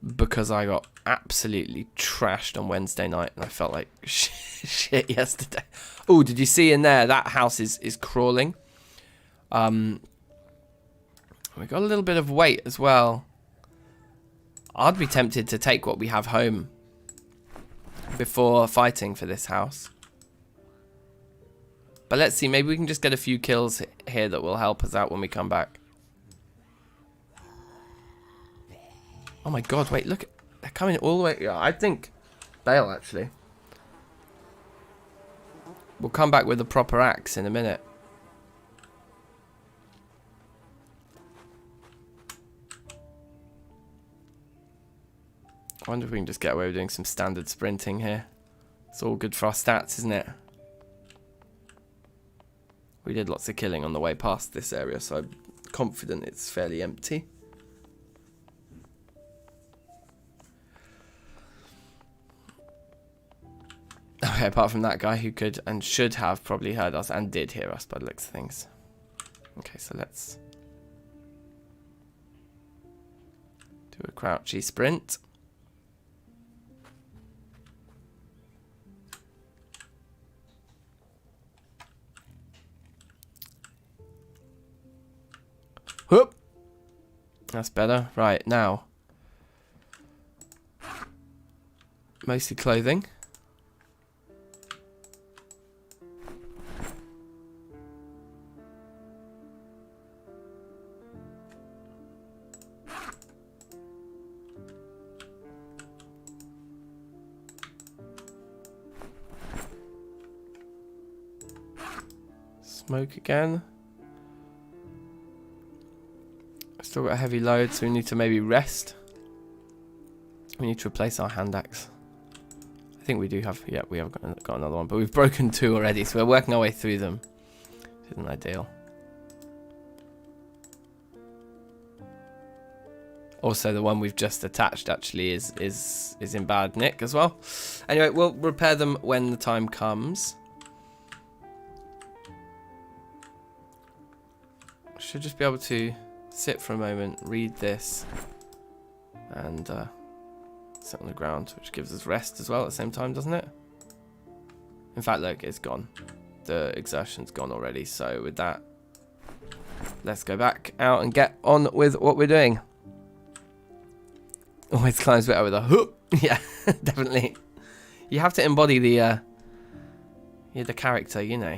because I got absolutely trashed on Wednesday night, and I felt like shit yesterday. Oh, did you see in there? That house is crawling. We got a little bit of weight as well. I'd be tempted to take what we have home before fighting for this house. But let's see, maybe we can just get a few kills here that will help us out when we come back. Oh my God, wait, look, they're coming all the way. Yeah, I think Bale, actually. We'll come back with a proper axe in a minute. I wonder if we can just get away with doing some standard sprinting here. It's all good for our stats, isn't it? We did lots of killing on the way past this area, so I'm confident it's fairly empty. Okay, apart from that guy who could and should have probably heard us and did hear us by the looks of things. Okay, so let's do a crouchy sprint. Whoop! That's better. Right, now. Mostly clothing. Smoke again. Still got a heavy load, so we need to maybe rest. We need to replace our hand axe. I think we do have, yeah, we have got another one, but we've broken 2 already, so we're working our way through them. Which isn't ideal. Also, the one we've just attached actually is in bad nick as well. Anyway, we'll repair them when the time comes. Should just be able to sit for a moment, read this, and sit on the ground, which gives us rest as well at the same time, doesn't it? In fact, look, it's gone. The exertion's gone already, so with that, let's go back out and get on with what we're doing. Always climbs better with a hook. Yeah, definitely. You have to embody the character, you know.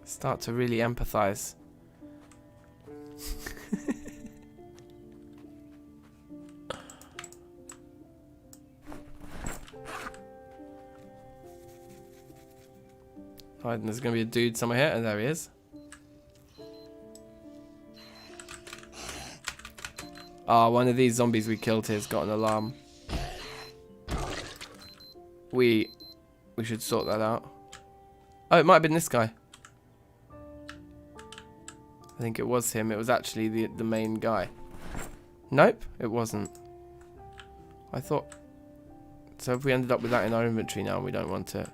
Start to really empathize. Alright, there's gonna be a dude somewhere here, and there he is. Ah, one of these zombies we killed here has got an alarm. We should sort that out. Oh, it might have been this guy. I think it was him. It was actually the main guy. Nope, it wasn't. I thought... So if we ended up with that in our inventory now and we don't want it.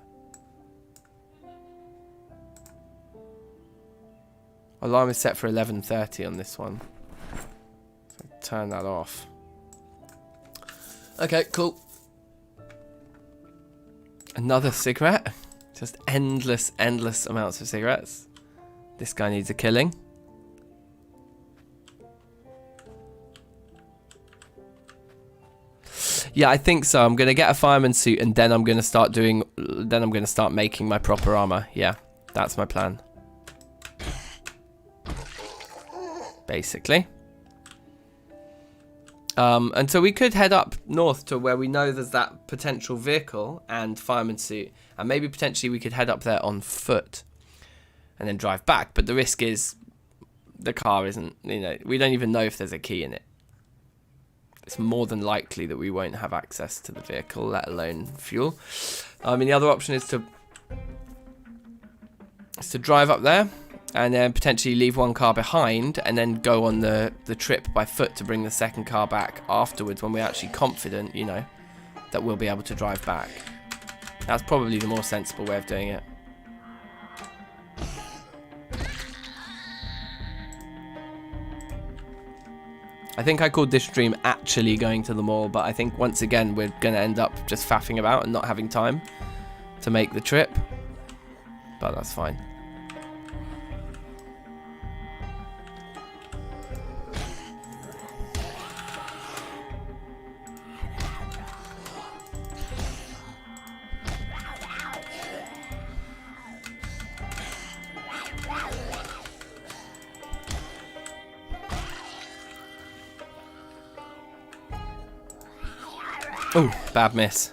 Alarm is set for 11:30 on this one. So turn that off. Okay, cool. Another cigarette? Just endless amounts of cigarettes. This guy needs a killing. Yeah, I think so. I'm gonna get a fireman suit and then I'm gonna start doing. Then I'm gonna start making my proper armor. Yeah, that's my plan. Basically. And so we could head up north to where we know there's that potential vehicle and fireman suit, and maybe potentially we could head up there on foot, and then drive back. But the risk is the car isn't. You know, we don't even know if there's a key in it. It's more than likely that we won't have access to the vehicle, let alone fuel. I mean, the other option is to drive up there and then potentially leave one car behind and then go on the trip by foot to bring the second car back afterwards when we're actually confident, you know, that we'll be able to drive back. That's probably the more sensible way of doing it. I think I called this stream actually going to the mall, but I think once again we're going to end up just faffing about and not having time to make the trip. But that's fine. Oh, bad miss.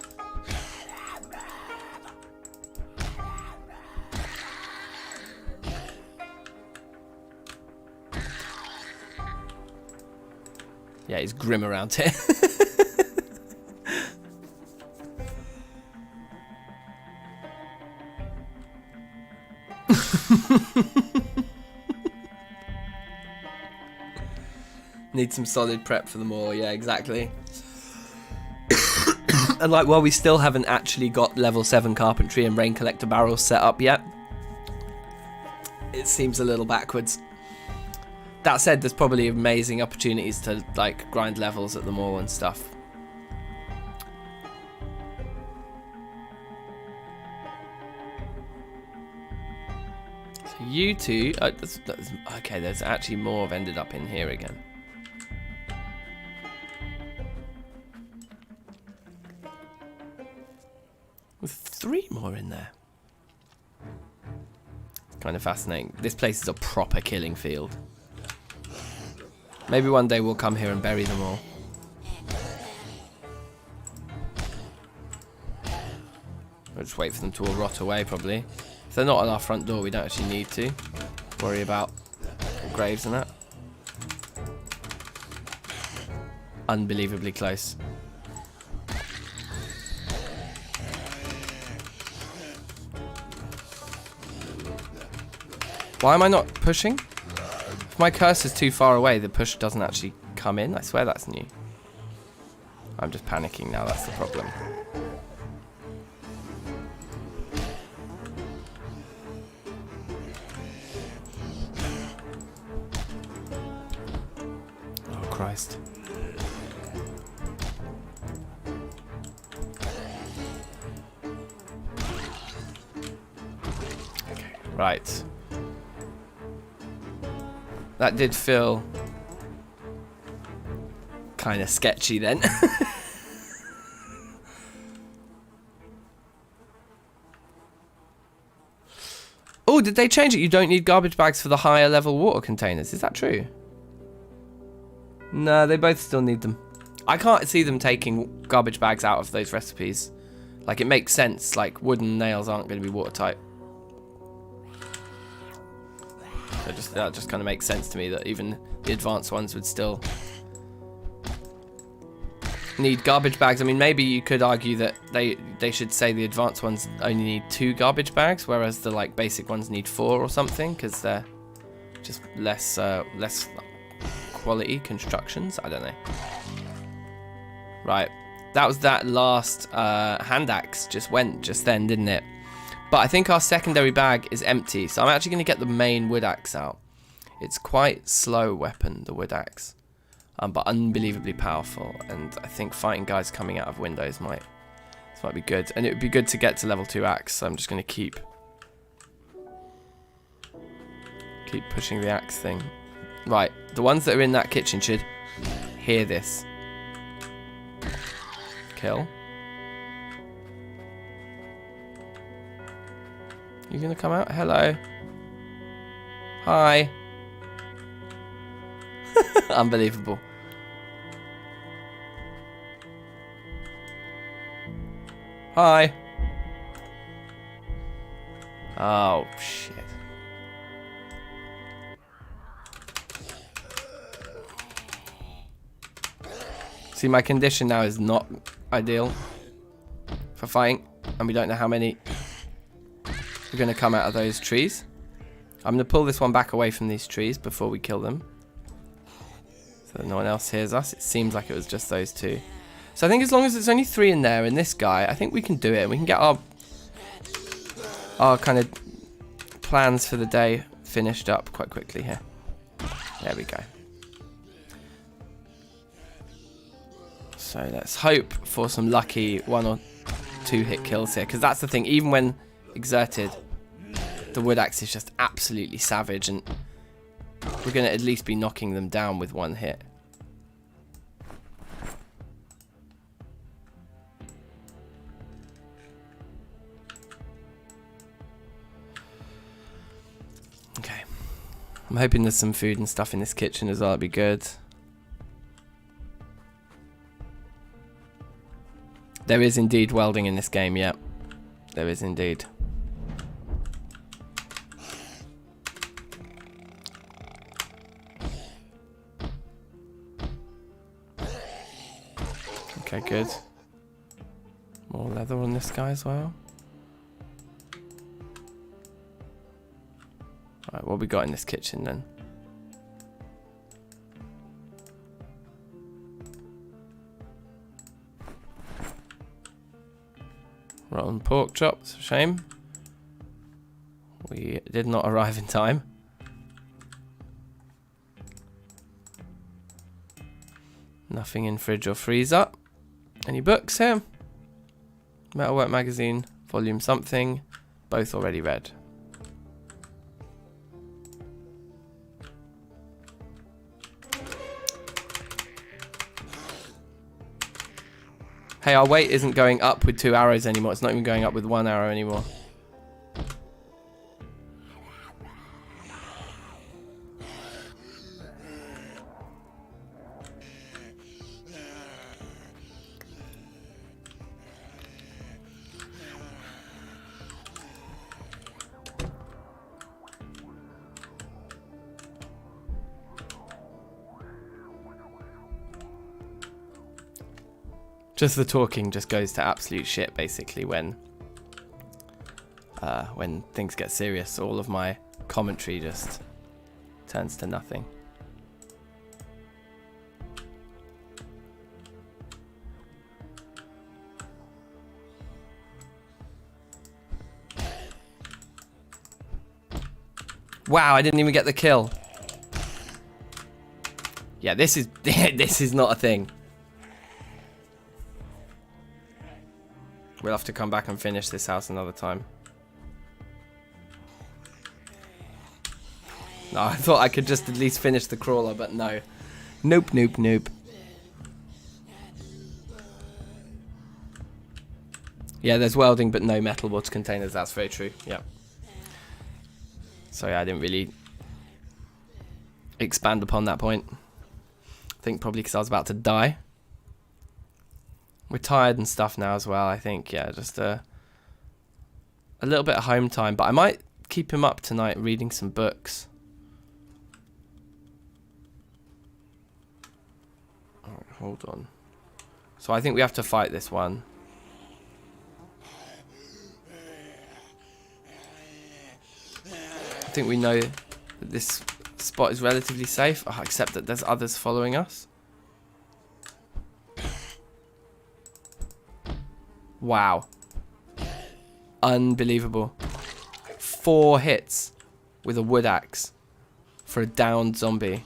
Yeah, he's grim around here. Need some solid prep for the mall, yeah, exactly. And like, while we still haven't actually got level 7 carpentry and rain collector barrels set up yet, it seems a little backwards. That said, there's probably amazing opportunities to like grind levels at the mall and stuff. So you two, okay, there's actually more have ended up in here again. With 3 more in there. Kind of fascinating. This place is a proper killing field. Maybe one day we'll come here and bury them all. We'll just wait for them to all rot away, probably. If they're not on our front door, we don't actually need to worry about graves and that. Unbelievably close. Why am I not pushing? If my cursor's too far away, the push doesn't actually come in. I swear that's new. I'm just panicking now, that's the problem. Oh, Christ. Okay, right. That did feel kind of sketchy then. Oh, did they change it? You don't need garbage bags for the higher level water containers. Is that true? No, they both still need them. I can't see them taking garbage bags out of those recipes. Like, it makes sense. Like, wooden nails aren't going to be watertight. That just kind of makes sense to me that even the advanced ones would still need garbage bags. I mean, maybe you could argue that they should say the advanced ones only need 2 garbage bags, whereas the like basic ones need 4 or something, because they're just less quality constructions. I don't know. Right, that was that last hand axe just then, didn't it? But I think our secondary bag is empty, so I'm actually going to get the main wood axe out. It's quite slow weapon, the wood axe, but unbelievably powerful. And I think fighting guys coming out of windows might be good. And it would be good to get to level 2 axe. So I'm just going to keep pushing the axe thing. Right, the ones that are in that kitchen should hear this. Kill. You gonna come out? Hello. Hi. Unbelievable. Hi. Oh, shit. See, my condition now is not ideal for fighting, and we don't know how many are going to come out of those trees. I'm going to pull this one back away from these trees before we kill them, so that no one else hears us. It seems like it was just those 2. So I think as long as there's only 3 in there and this guy, I think we can do it. We can get our kind of plans for the day finished up quite quickly here. There we go. So let's hope for some lucky 1 or 2 hit kills here, because that's the thing. Even when exerted, the wood axe is just absolutely savage, and we're going to at least be knocking them down with 1 hit. Okay. I'm hoping there's some food and stuff in this kitchen as well. That'd be good. There is indeed welding in this game, yeah. There is indeed. Okay, good. More leather on this guy as well. Right, what we got in this kitchen then? Rotten pork chops, shame. We did not arrive in time. Nothing in fridge or freezer. Any books here? Metalwork magazine, volume something, both already read. Hey, our weight isn't going up with 2 arrows anymore. It's not even going up with 1 arrow anymore. Just the talking just goes to absolute shit, basically, when things get serious. All of my commentary just turns to nothing. Wow, I didn't even get the kill. Yeah, this is this is not a thing. We'll have to come back and finish this house another time. No, I thought I could just at least finish the crawler, but no. Nope, nope, nope. Yeah, there's welding, but no metal water containers. That's very true. Yeah. Sorry, I didn't really expand upon that point. I think probably because I was about to die. We're tired and stuff now as well, I think. Yeah, just a little bit of home time. But I might keep him up tonight reading some books. Alright, hold on. So I think we have to fight this one. I think we know that this spot is relatively safe, except that there's others following us. Wow. Unbelievable. 4 hits with a wood axe for a downed zombie.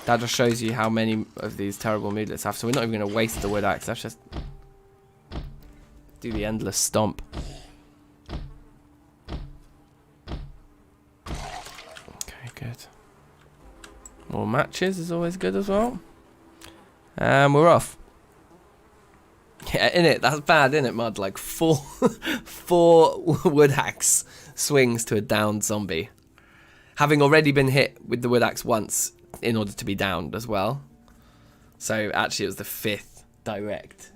That just shows you how many of these terrible moodlets have. So we're not even going to waste the wood axe. Let's just do the endless stomp. Good. More matches is always good as well. And we're off. Yeah, innit? That's bad, innit, Mud? Like four wood axe swings to a downed zombie. Having already been hit with the wood axe once in order to be downed as well. So actually it was the 5th direct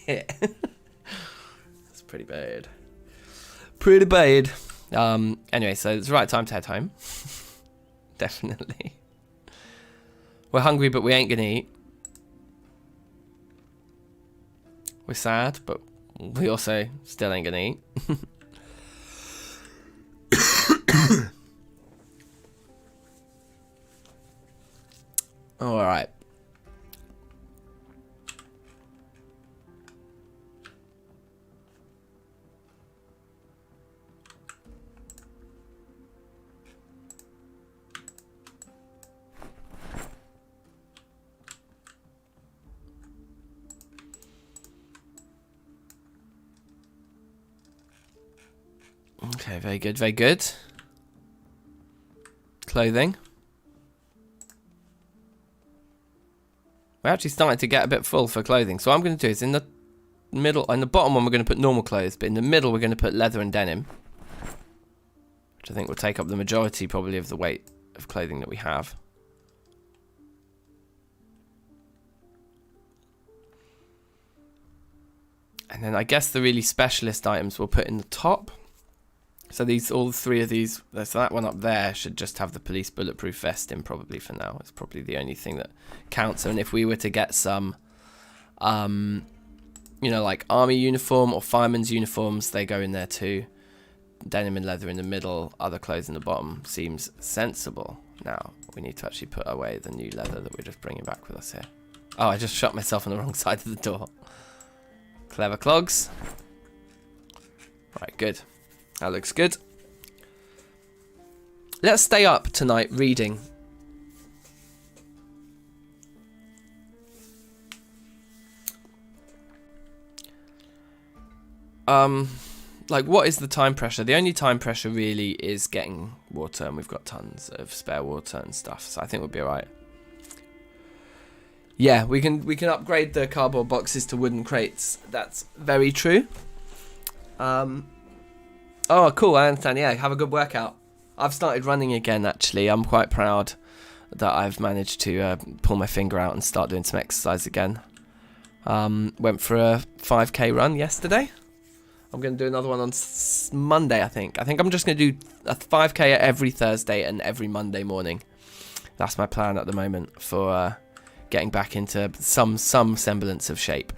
hit. That's pretty bad. Pretty bad. Anyway, so it's the right time to head home. Definitely. We're hungry, but we ain't gonna eat. We're sad, but we also still ain't gonna eat. Alright. Okay, very good, very good. Clothing. We're actually starting to get a bit full for clothing. So what I'm going to do is in the middle, in the bottom one we're going to put normal clothes, but in the middle we're going to put leather and denim. Which I think will take up the majority probably of the weight of clothing that we have. And then I guess the really specialist items we'll put in the top. So these, all 3 of these, so that one up there should just have the police bulletproof vest in probably for now. It's probably the only thing that counts. And if we were to get some, you know, like army uniform or fireman's uniforms, they go in there too. Denim and leather in the middle, other clothes in the bottom seems sensible. Now we need to actually put away the new leather that we're just bringing back with us here. Oh, I just shut myself on the wrong side of the door. Clever clogs. Right, good. That looks good. Let's stay up tonight reading. Like, what is the time pressure? The only time pressure really is getting water, and we've got tons of spare water and stuff, so I think we'll be alright. Yeah, we can upgrade the cardboard boxes to wooden crates. That's very true. Oh, cool, I understand. Yeah, have a good workout. I've started running again, actually. I'm quite proud that I've managed to pull my finger out and start doing some exercise again. Went for a 5k run yesterday. I'm going to do another one on Monday, I think. I think I'm just going to do a 5k every Thursday and every Monday morning. That's my plan at the moment for getting back into some semblance of shape.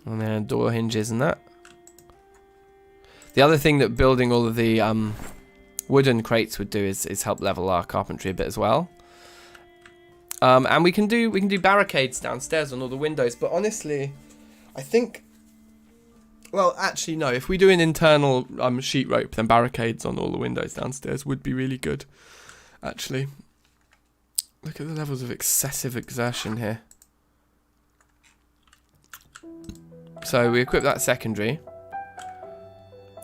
And then door hinges and that. The other thing that building all of the wooden crates would do is help level our carpentry a bit as well. And we can do barricades downstairs on all the windows. But honestly, I think, well, actually no. If we do an internal sheet rope, then barricades on all the windows downstairs would be really good. Actually, look at the levels of excessive exertion here. So we equip that secondary.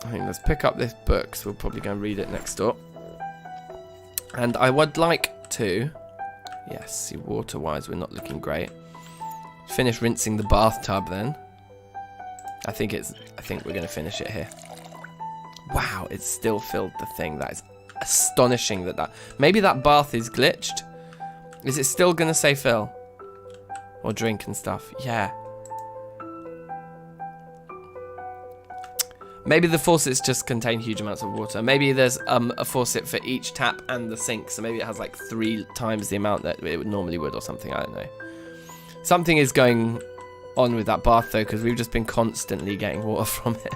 I think let's pick up this book, so we'll probably go and read it next door. And I would like to, yes, see, water-wise we're not looking great. Finish rinsing the bathtub then. I think we're going to finish it here. Wow, it's still filled the thing. That is astonishing that maybe that bath is glitched. Is it still going to say fill? Or drink and stuff? Yeah. Maybe the faucets just contain huge amounts of water. Maybe there's a faucet for each tap and the sink, so maybe it has like 3 times the amount that it normally would or something, I don't know. Something is going on with that bath though, because we've just been constantly getting water from it.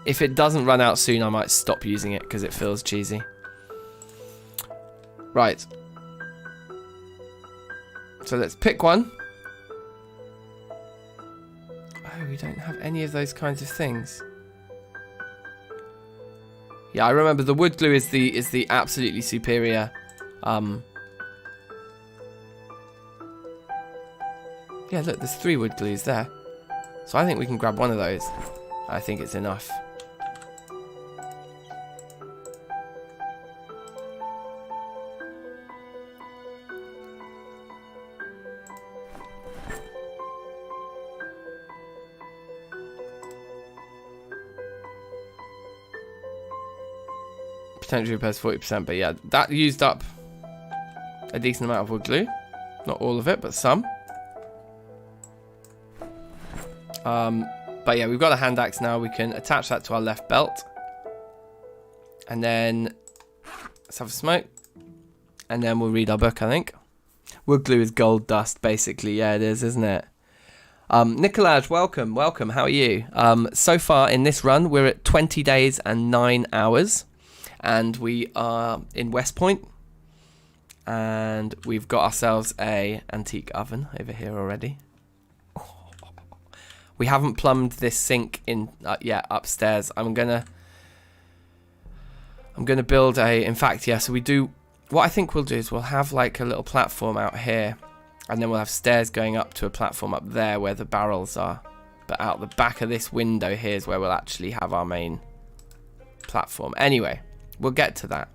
If it doesn't run out soon, I might stop using it because it feels cheesy. Right. So let's pick one. Oh, we don't have any of those kinds of things. Yeah, I remember the wood glue is the absolutely superior. Yeah, look, there's 3 wood glues there. So I think we can grab one of those. I think it's enough. Potentially repairs 40%, but yeah, that used up a decent amount of wood glue. Not all of it, but some. But yeah, we've got a hand axe now. We can attach that to our left belt. And then let's have a smoke. And then we'll read our book, I think. Wood glue is gold dust, basically. Yeah, it is, isn't it? Nicolaj, welcome. How are you? So far in this run, we're at 20 days and 9 hours. And we are in West Point. And we've got ourselves a antique oven over here already. We haven't plumbed this sink in yet upstairs. I'm gonna build a. In fact, yeah. So we do. What I think we'll do is we'll have like a little platform out here, and then we'll have stairs going up to a platform up there where the barrels are. But out the back of this window here is where we'll actually have our main platform. Anyway, we'll get to that.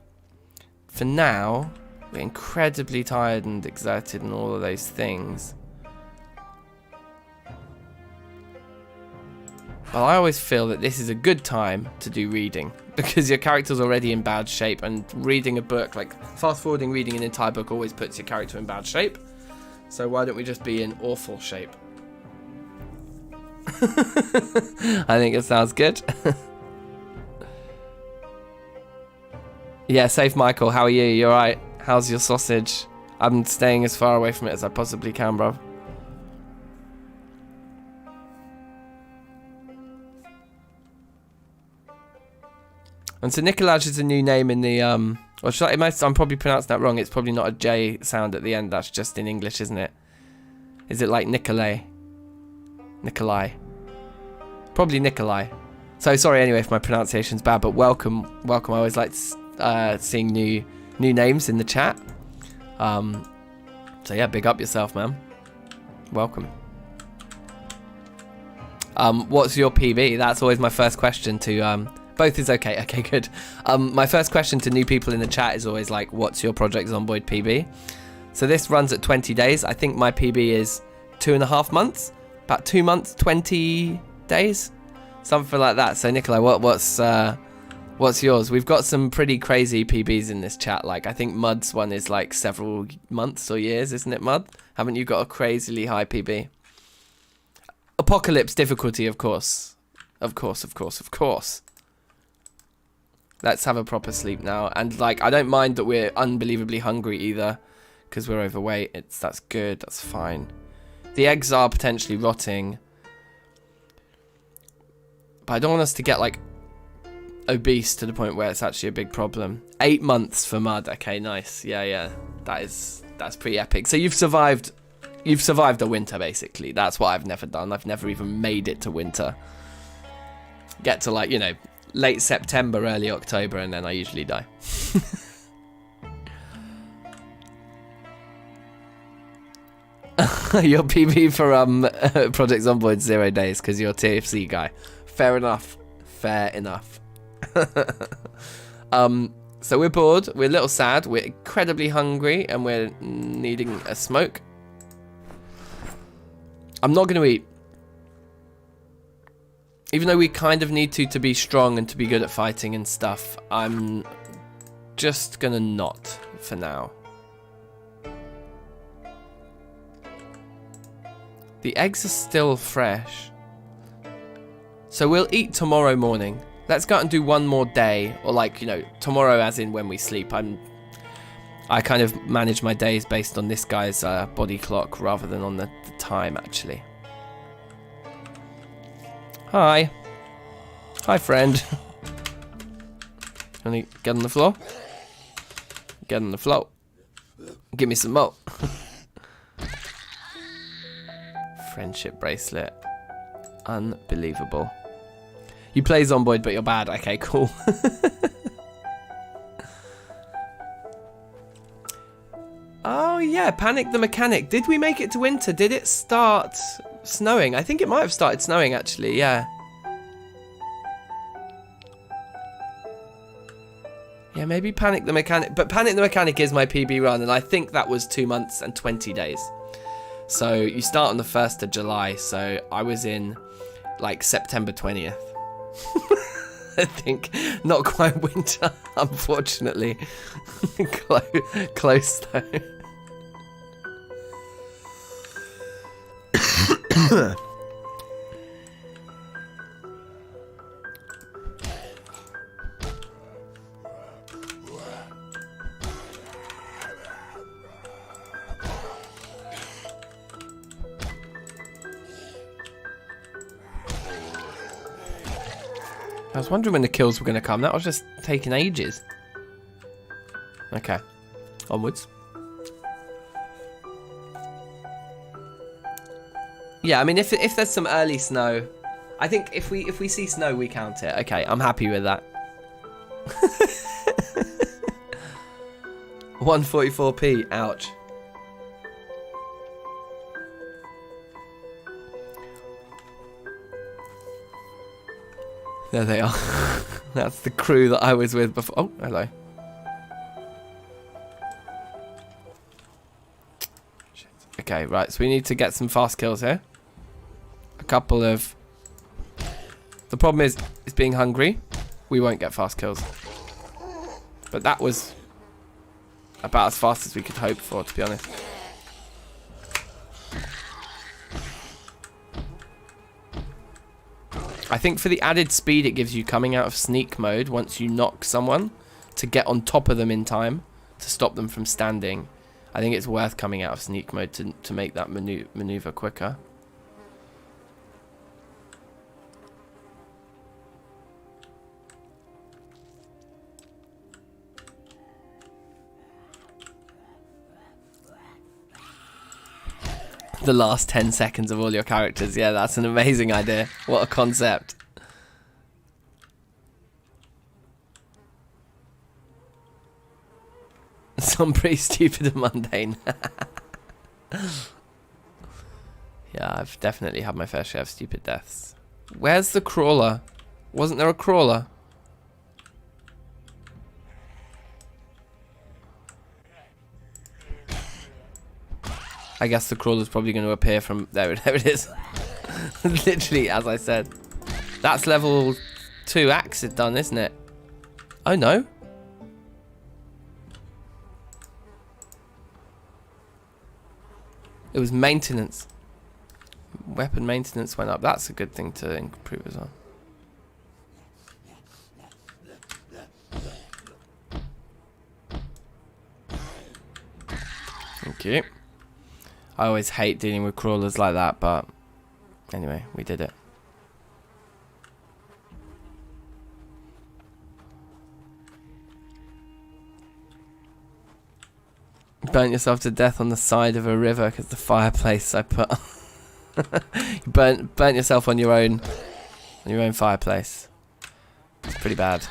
For now, we're incredibly tired and exerted and all of those things. Well, I always feel that this is a good time to do reading because your character's already in bad shape, and reading a book, like fast-forwarding reading an entire book, always puts your character in bad shape. So why don't we just be in awful shape? I think it sounds good. Yeah, safe Michael, how are you? You alright? How's your sausage? I'm staying as far away from it as I possibly can, bro. And so Nicolaj is a new name in the or should I'm probably pronouncing that wrong. It's probably not a J sound at the end. That's just in English, isn't it? Is it like Nikolai? Probably Nikolai. So sorry anyway if my pronunciation's bad, but welcome. I always like seeing new names in the chat. So yeah, big up yourself, man. Welcome. What's your PB? That's always my first question to both is okay. Okay, good. My first question to new people in the chat is always like, what's your Project Zomboid PB? So this runs at 20 days. I think my PB is 2.5 months. About 2 months, 20 days. Something like that. So Nikolai, what's yours? We've got some pretty crazy PBs in this chat. Like, I think Mud's one is like several months or years, isn't it, Mud? Haven't you got a crazily high PB? Apocalypse difficulty, of course. Of course, of course, of course. Let's have a proper sleep now. And, like, I don't mind that we're unbelievably hungry either. Because we're overweight. That's good. That's fine. The eggs are potentially rotting. But I don't want us to get, like, obese to the point where it's actually a big problem. 8 months for mud. Okay, nice. Yeah, yeah. That's pretty epic. So you've survived a winter, basically. That's what I've never done. I've never even made it to winter. Get to, like, you know, late September, early October, and then I usually die. Your PB for Project Zomboid 0 days because you're a TFC guy. Fair enough. Fair enough. So we're bored. We're a little sad. We're incredibly hungry, and we're needing a smoke. I'm not going to eat. Even though we kind of need to be strong and to be good at fighting and stuff, I'm just going to not for now. The eggs are still fresh. So we'll eat tomorrow morning. Let's go out and do one more day. Or like, you know, tomorrow as in when we sleep. I kind of manage my days based on this guy's body clock rather than on the time, actually. Hi. Hi, friend. Can you get on the floor? Get on the floor. Give me some more. Friendship bracelet. Unbelievable. You play Zomboid, but you're bad. Okay, cool. Oh, yeah. Panic the Mechanic. Did we make it to winter? Did it start snowing? I think it might have started snowing, actually. Yeah. Yeah, maybe Panic the Mechanic. But Panic the Mechanic is my PB run, and I think that was 2 months and 20 days. So you start on the 1st of July, so I was in like September 20th. I think not quite winter, unfortunately. Close though. I was wondering when the kills were going to come. That was just taking ages. Okay. Onwards. Yeah, I mean, if there's some early snow, I think if we see snow, we count it. Okay, I'm happy with that. 144p. Ouch. There they are. That's the crew that I was with before. Oh, hello. Shit. Okay, right. So we need to get some fast kills here. A couple of... The problem is being hungry. We won't get fast kills. But that was about as fast as we could hope for, to be honest. I think for the added speed it gives you coming out of sneak mode once you knock someone to get on top of them in time to stop them from standing. I think it's worth coming out of sneak mode to make that maneuver quicker. The last 10 seconds of all your characters. Yeah, that's an amazing idea. What a concept. Some pretty stupid and mundane. Yeah, I've definitely had my fair share of stupid deaths. Where's the crawler? Wasn't there a crawler? I guess the crawler's probably going to appear from... There it is. Literally, as I said. That's level 2 acid done, isn't it? Oh, no. It was maintenance. Weapon maintenance went up. That's a good thing to improve as well. Thank you. I always hate dealing with crawlers like that, but anyway, we did it. Burnt yourself to death on the side of a river because the fireplace I put you burnt yourself on your own fireplace. It's pretty bad.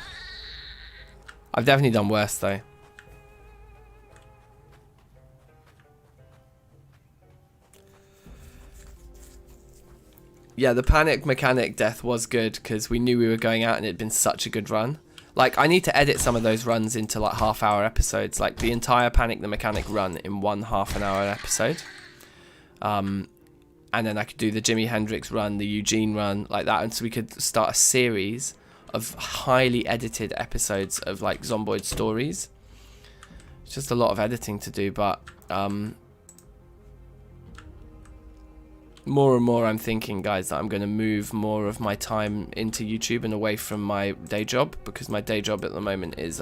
I've definitely done worse though. Yeah, the panic mechanic death was good because we knew we were going out and it'd been such a good run. Like, I need to edit some of those runs into like half-hour episodes, like the entire Panic the Mechanic run in one half-an-hour episode. And then I could do the Jimi Hendrix run, the Eugene run, like that, and so we could start a series of highly edited episodes of like Zomboid stories. It's just a lot of editing to do, but more and more I'm thinking, guys, that I'm going to move more of my time into YouTube and away from my day job, because my day job at the moment is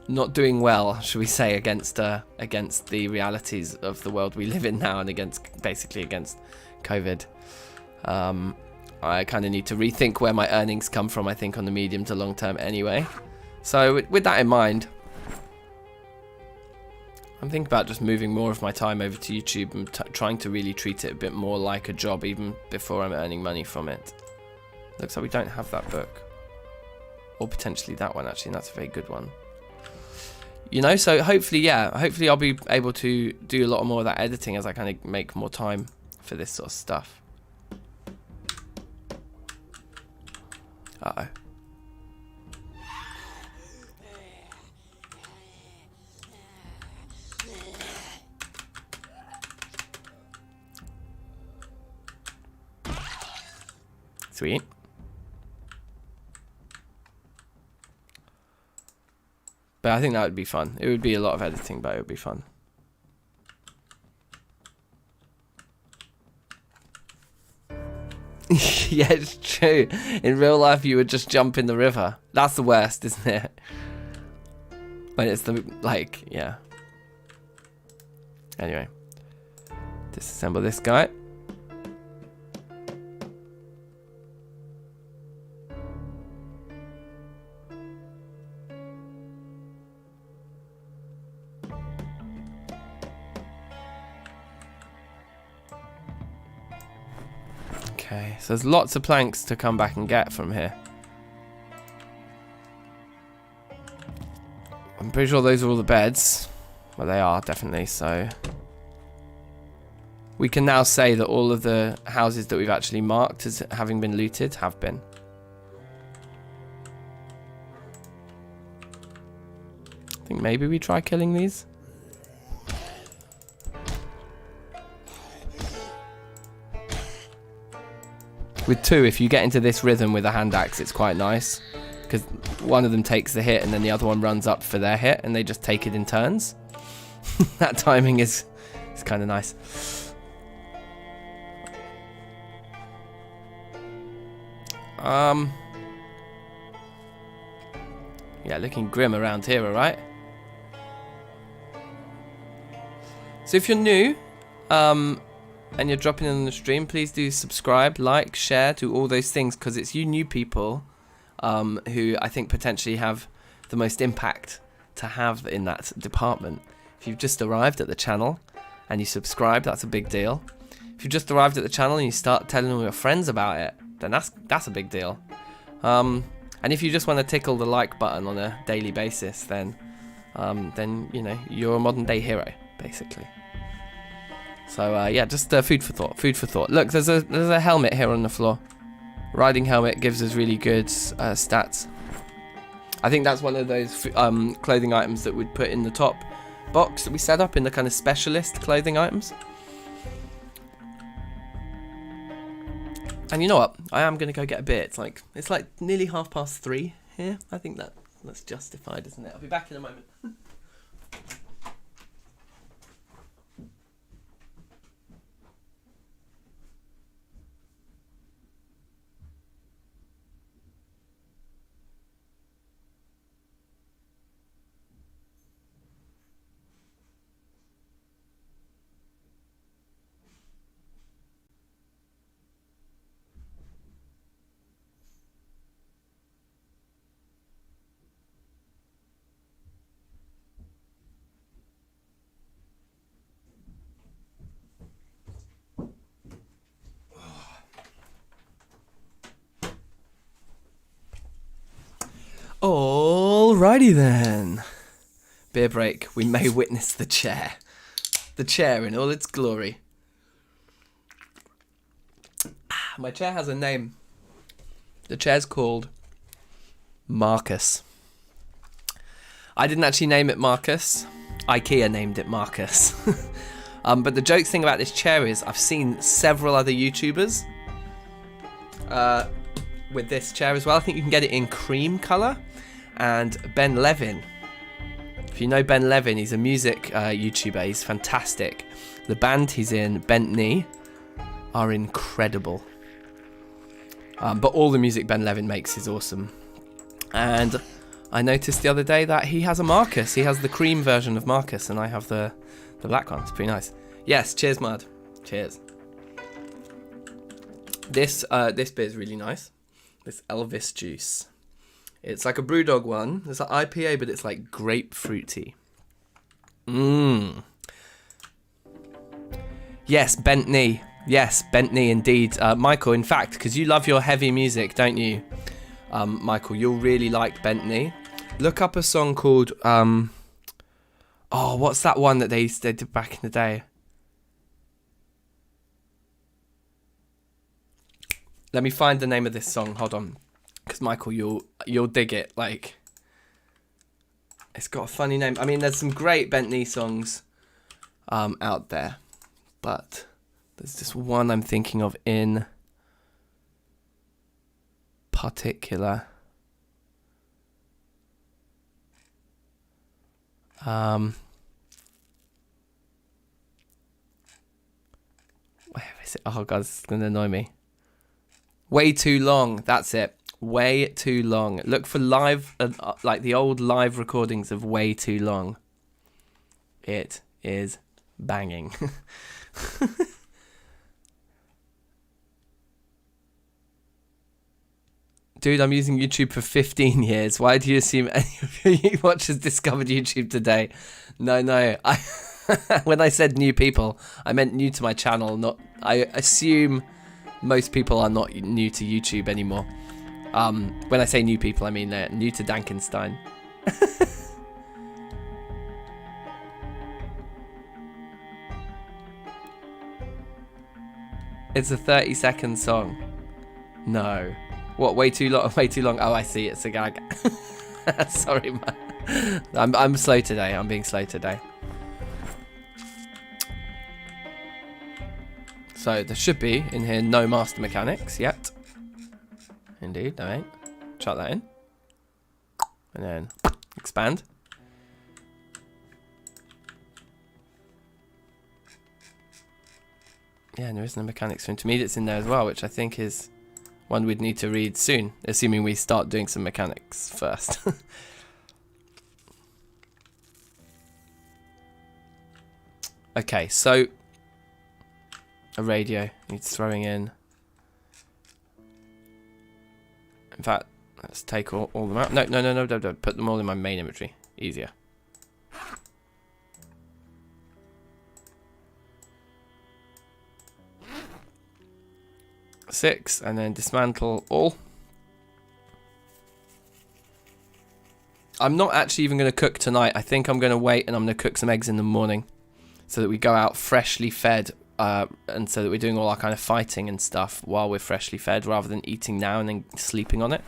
not doing well, shall we say, against the realities of the world we live in now, and basically against COVID. I kind of need to rethink where my earnings come from, I think, on the medium to long term anyway. So with that in mind, I'm thinking about just moving more of my time over to YouTube and trying to really treat it a bit more like a job even before I'm earning money from it. Looks like we don't have that book. Or potentially that one, actually, and that's a very good one. You know, so hopefully, yeah, hopefully I'll be able to do a lot more of that editing as I kind of make more time for this sort of stuff. Uh-oh. Sweet. But I think that would be fun. It would be a lot of editing, but it would be fun. Yeah, it's true. In real life, you would just jump in the river. That's the worst, isn't it? When it's the, like, yeah. Anyway. Disassemble this guy. Okay, so there's lots of planks to come back and get from here. I'm pretty sure those are all the beds. Well, they are, definitely, so... We can now say that all of the houses that we've actually marked as having been looted have been. I think maybe we try killing these. With two, if you get into this rhythm with a hand axe, it's quite nice. Because one of them takes the hit and then the other one runs up for their hit and they just take it in turns. That timing is kind of nice. Yeah, looking grim around here, alright? So if you're new, and you're dropping in on the stream, please do subscribe, like, share, do all those things, because it's you new people who I think potentially have the most impact to have in that department. If you've just arrived at the channel and you subscribe, that's a big deal. If you've just arrived at the channel and you start telling all your friends about it, then that's a big deal. And if you just want to tickle the like button on a daily basis, then you know, you're a modern day hero, basically. So yeah, just food for thought. Food for thought. Look, there's a helmet here on the floor. Riding helmet gives us really good stats. I think that's one of those clothing items that we'd put in the top box that we set up in the kind of specialist clothing items. And you know what? I am gonna go get a beer. It's like nearly 3:30 here. I think that's justified, isn't it? I'll be back in a moment. Alrighty then. Beer break. We may witness the chair. The chair in all its glory. My chair has a name. The chair's called Marcus. I didn't actually name it Marcus. IKEA named it Marcus. But the joke thing about this chair is I've seen several other YouTubers with this chair as well. I think you can get it in cream colour. And Ben Levin. If you know Ben Levin, he's a music YouTuber. He's fantastic. The band he's in, Bent Knee, are incredible. But all the music Ben Levin makes is awesome. And I noticed the other day that he has a Marcus. He has the cream version of Marcus, and I have the black one. It's pretty nice. Yes, cheers, Mud. Cheers. This beer is really nice. This Elvis juice. It's like a Brewdog one. It's like IPA, but it's like grapefruity. Yes, bent knee. Yes, bent knee indeed. Michael, in fact, because you love your heavy music, don't you? Michael, you'll really like bent knee. Look up a song called... what's that one that they did back in the day? Let me find the name of this song. Hold on. Because Michael, you'll dig it. Like, it's got a funny name. I mean, there's some great bent knee songs out there, but there's this one I'm thinking of in particular. Where is it? Oh god, it's gonna annoy me. Way Too Long. That's it. Way Too Long. Look for live, like the old live recordings of Way Too Long. It is banging. Dude, I'm using YouTube for 15 years. Why do you assume any of your watchers discovered YouTube today? No. When I said new people, I meant new to my channel. Not. I assume most people are not new to YouTube anymore. When I say new people, I mean they're new to DankNStein. It's a 30-second song. No. What, way too long? Way too long. Oh, I see. It's a gag. Sorry, man. I'm slow today. I'm being slow today. So there should be in here no master mechanics yet. Indeed, no ain't. Chuck that in. And then expand. Yeah, and there is no mechanics for intermediates in there as well, which I think is one we'd need to read soon, assuming we start doing some mechanics first. Okay, so a radio needs throwing in. In fact, let's take all them out. No, don't. Put them all in my main inventory. Easier. Six, and then dismantle all. I'm not actually even going to cook tonight. I think I'm going to wait and I'm going to cook some eggs in the morning so that we go out freshly fed, and so that we're doing all our kind of fighting and stuff while we're freshly fed rather than eating now and then sleeping on it,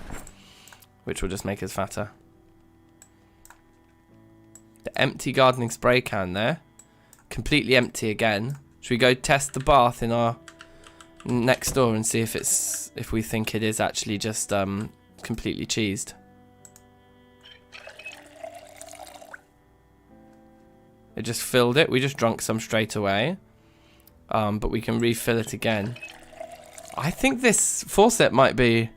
which will just make us fatter. The empty gardening spray can there, completely empty again. Should we go test the bath in our next door and see if we think it is actually just completely cheesed? It just filled it. We just drunk some straight away, but we can refill it again. I think this faucet might be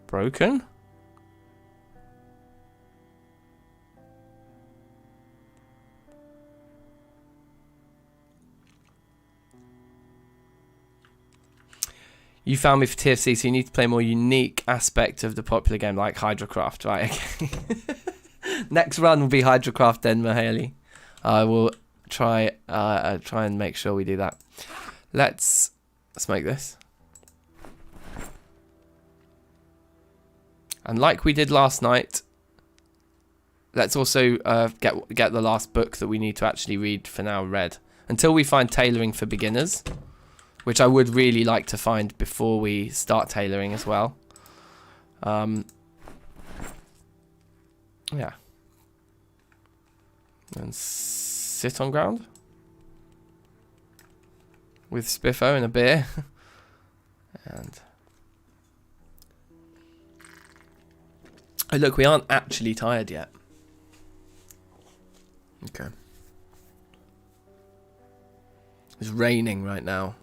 broken. You found me for TFC, so you need to play a more unique aspect of the popular game, like Hydrocraft, right? Okay. Next run will be Hydrocraft then, Mahaley. I will try and make sure we do that. Let's make this. And like we did last night, let's also get the last book that we need to actually read for now read. Until we find tailoring for beginners, which I would really like to find before we start tailoring as well. Yeah. And sit on ground. With Spiffo and a beer. And... oh, look, we aren't actually tired yet. Okay. It's raining right now.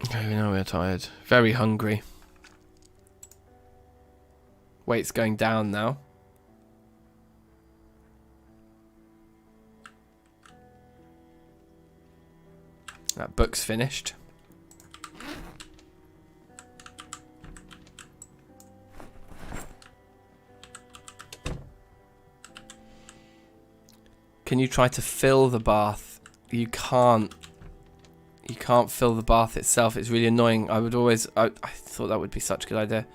Okay, we know we're tired. Very hungry. Weight's going down now. That book's finished. Can you try to fill the bath? You can't. You can't fill the bath itself. It's really annoying. I thought that would be such a good idea.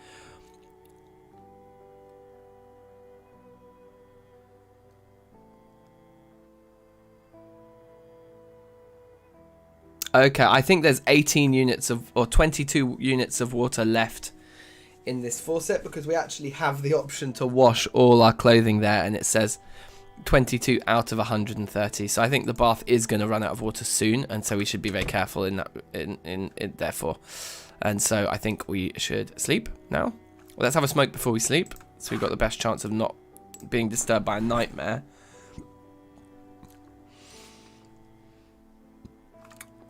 Okay, I think there's 18 units of, or 22 units of water left in this faucet, because we actually have the option to wash all our clothing there, and it says 22 out of 130. So I think the bath is going to run out of water soon, and so we should be very careful in that. In therefore, and so I think we should sleep now. Well, let's have a smoke before we sleep, so we've got the best chance of not being disturbed by a nightmare.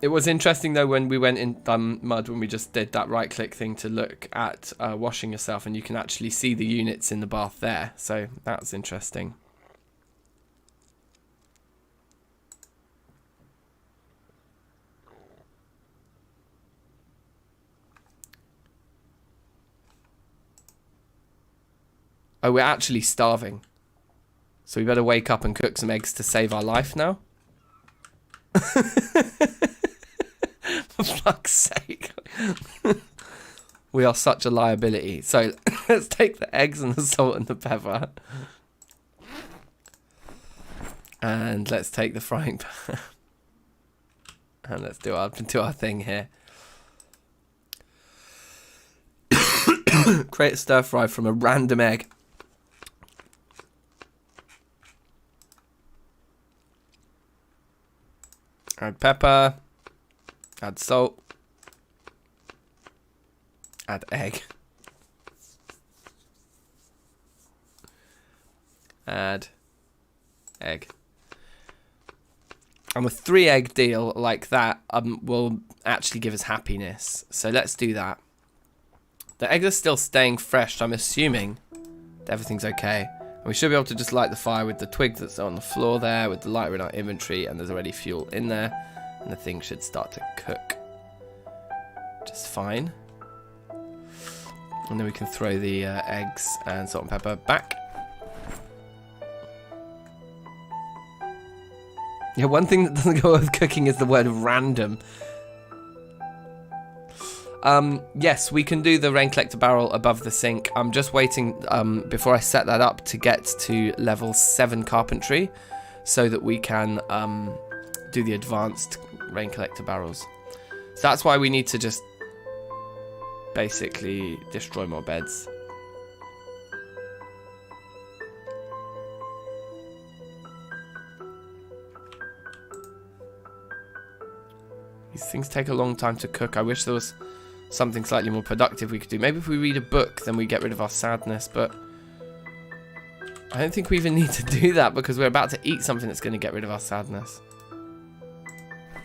It was interesting though when we went in mud, when we just did that right click thing to look at washing yourself, and you can actually see the units in the bath there. So that's interesting. Oh, we're actually starving. So we better wake up and cook some eggs to save our life now. For fuck's sake. We are such a liability. So let's take the eggs and the salt and the pepper. And let's take the frying pan. And let's do our thing here. Create a stir fry from a random egg. Add pepper. Add salt. Add egg. Add egg. And a 3-egg deal like that will actually give us happiness. So let's do that. The eggs are still staying fresh, so I'm assuming that everything's okay. And we should be able to just light the fire with the twig that's on the floor there, with the lighter in our inventory, and there's already fuel in there. And the thing should start to cook just fine. And then we can throw the eggs and salt and pepper back. Yeah, one thing that doesn't go with cooking is the word random. Yes, we can do the rain collector barrel above the sink. I'm just waiting before I set that up to get to level 7 carpentry, so that we can do the advanced rain collector barrels. So that's why we need to just basically destroy more beds. These things take a long time to cook. I wish there was something slightly more productive we could do. Maybe if we read a book, then we get rid of our sadness, but I don't think we even need to do that, because we're about to eat something that's going to get rid of our sadness.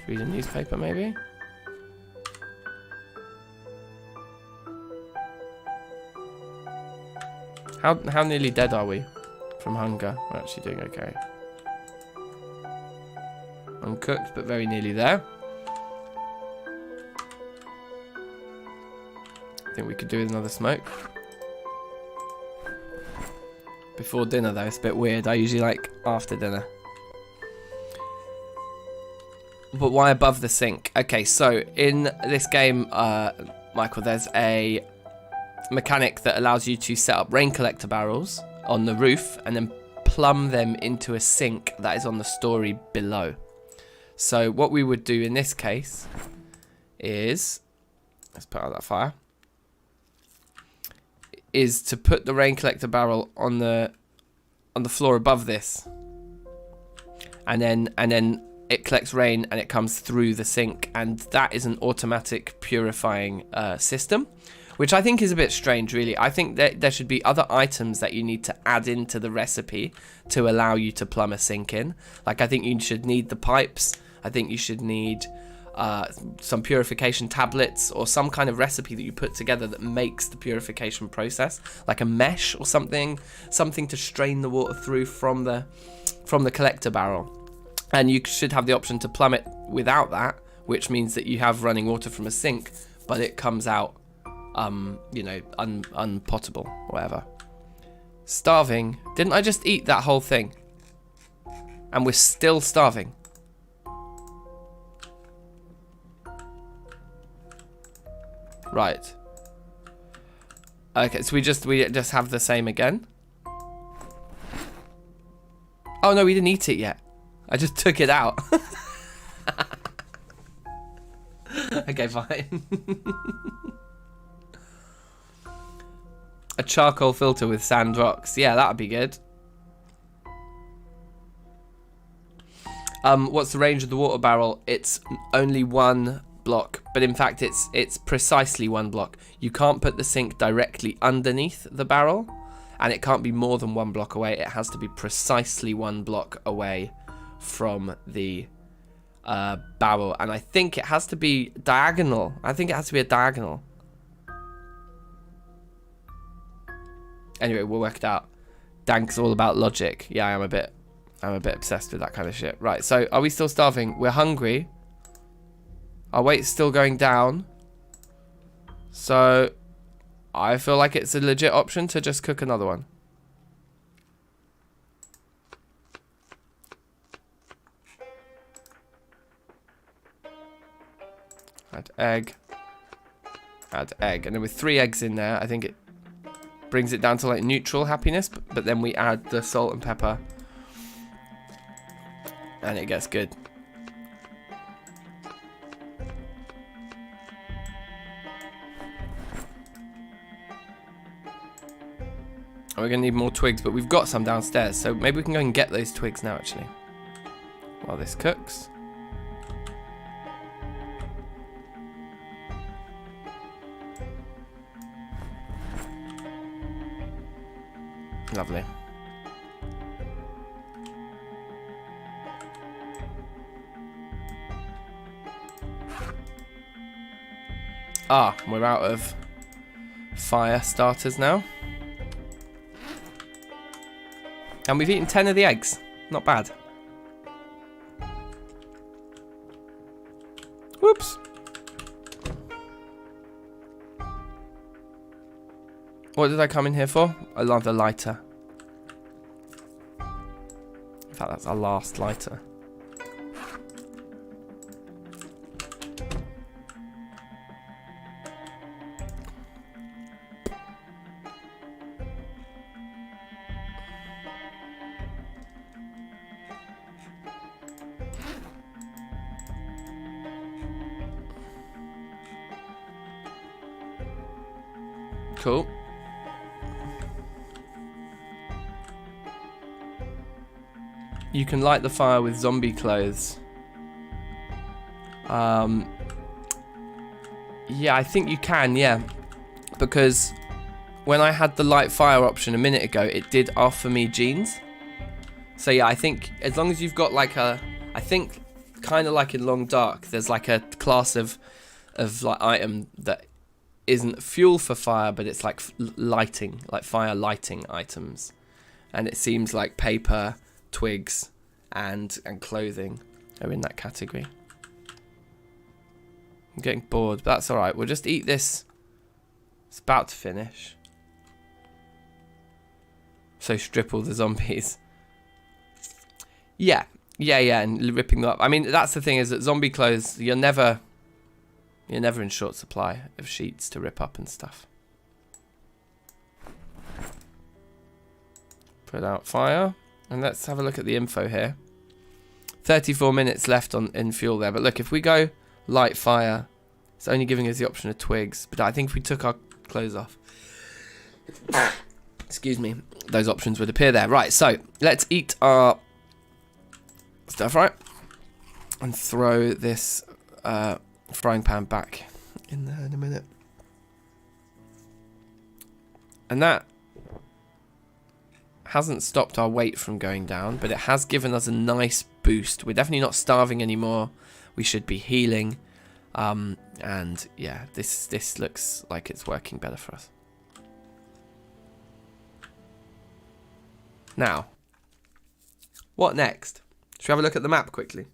Read a newspaper, maybe? How nearly dead are we from hunger? We're actually doing okay. Uncooked, but very nearly there. I think we could do with another smoke. Before dinner though, it's a bit weird. I usually like after dinner. But why above the sink? Okay, so in this game, Michael, there's a mechanic that allows you to set up rain collector barrels on the roof and then plumb them into a sink that is on the story below. So what we would do in this case is, let's put out that fire, is to put the rain collector barrel on the floor above this, and then it collects rain and it comes through the sink, and that is an automatic purifying system, which I think is a bit strange, really. I think that there should be other items that you need to add into the recipe to allow you to plumb a sink in. Like, I think you should need the pipes. I think you should need some purification tablets or some kind of recipe that you put together that makes the purification process, like a mesh or something to strain the water through from the collector barrel. And you should have the option to plumb it without that, which means that you have running water from a sink, but it comes out, you know, unpotable or whatever. Starving. Didn't I just eat that whole thing? And we're still starving. Right. Okay, so we just have the same again. Oh no, we didn't eat it yet. I just took it out. Okay, fine. A charcoal filter with sand rocks. Yeah, that'd be good. What's the range of the water barrel? It's only 1 block, but in fact it's precisely 1 block. You can't put the sink directly underneath the barrel, and it can't be more than 1 block away. It has to be precisely 1 block away from the barrel, and I think it has to be diagonal. I think it has to be a diagonal. Anyway, we'll work it out. Dank's all about logic. Yeah, I'm a bit obsessed with that kind of shit. Right, so are we still starving? We're hungry. Our weight's still going down. So I feel like it's a legit option to just cook another one. Add egg. Add egg. And then with 3 eggs in there, I think it brings it down to like neutral happiness. But then we add the salt and pepper. And it gets good. We're going to need more twigs, but we've got some downstairs. So maybe we can go and get those twigs now, actually. While this cooks. Lovely. Ah, we're out of fire starters now. And we've eaten 10 of the eggs. Not bad. Whoops. What did I come in here for? I love the lighter. In fact, that's our last lighter. Cool. You can light the fire with zombie clothes. Yeah, I think you can, yeah. Because when I had the light fire option a minute ago, it did offer me jeans. So yeah, I think as long as you've got like a, I think kind of like in Long Dark, there's like a class of like item that isn't fuel for fire, but it's like lighting, like fire lighting items. And it seems like paper, twigs, and clothing are in that category. I'm getting bored, but that's alright. We'll just eat this. It's about to finish. So strip all the zombies. Yeah, Yeah, and ripping them up. I mean, that's the thing, is that zombie clothes, you're never in short supply of sheets to rip up and stuff. Put out fire, and let's have a look at the info here. 34 minutes left in fuel there, but look, if we go light fire, it's only giving us the option of twigs, but I think if we took our clothes off, excuse me, those options would appear there. Right, so let's eat our stir fry and throw this frying pan back in there in a minute. And that hasn't stopped our weight from going down, but it has given us a nice boost. We're definitely not starving anymore. We should be healing. And yeah, this looks like it's working better for us. Now, what next? Should we have a look at the map quickly?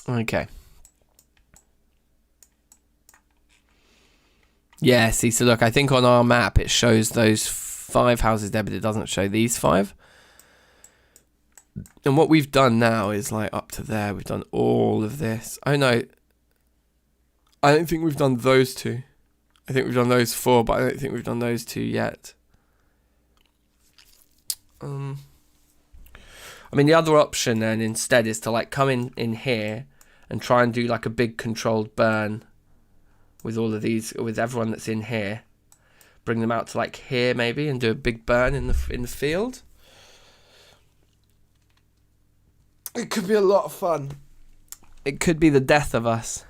Okay. Yeah, see, so look, I think on our map it shows those 5 houses there, but it doesn't show these 5. And what we've done now is like up to there, we've done all of this. Oh no, I don't think we've done those 2. I think we've done those 4, but I don't think we've done those 2 yet. I mean, the other option then instead is to like come in here and try and do like a big controlled burn with all of these, with everyone that's in here. Bring them out to like here maybe and do a big burn in the field. It could be a lot of fun. It could be the death of us.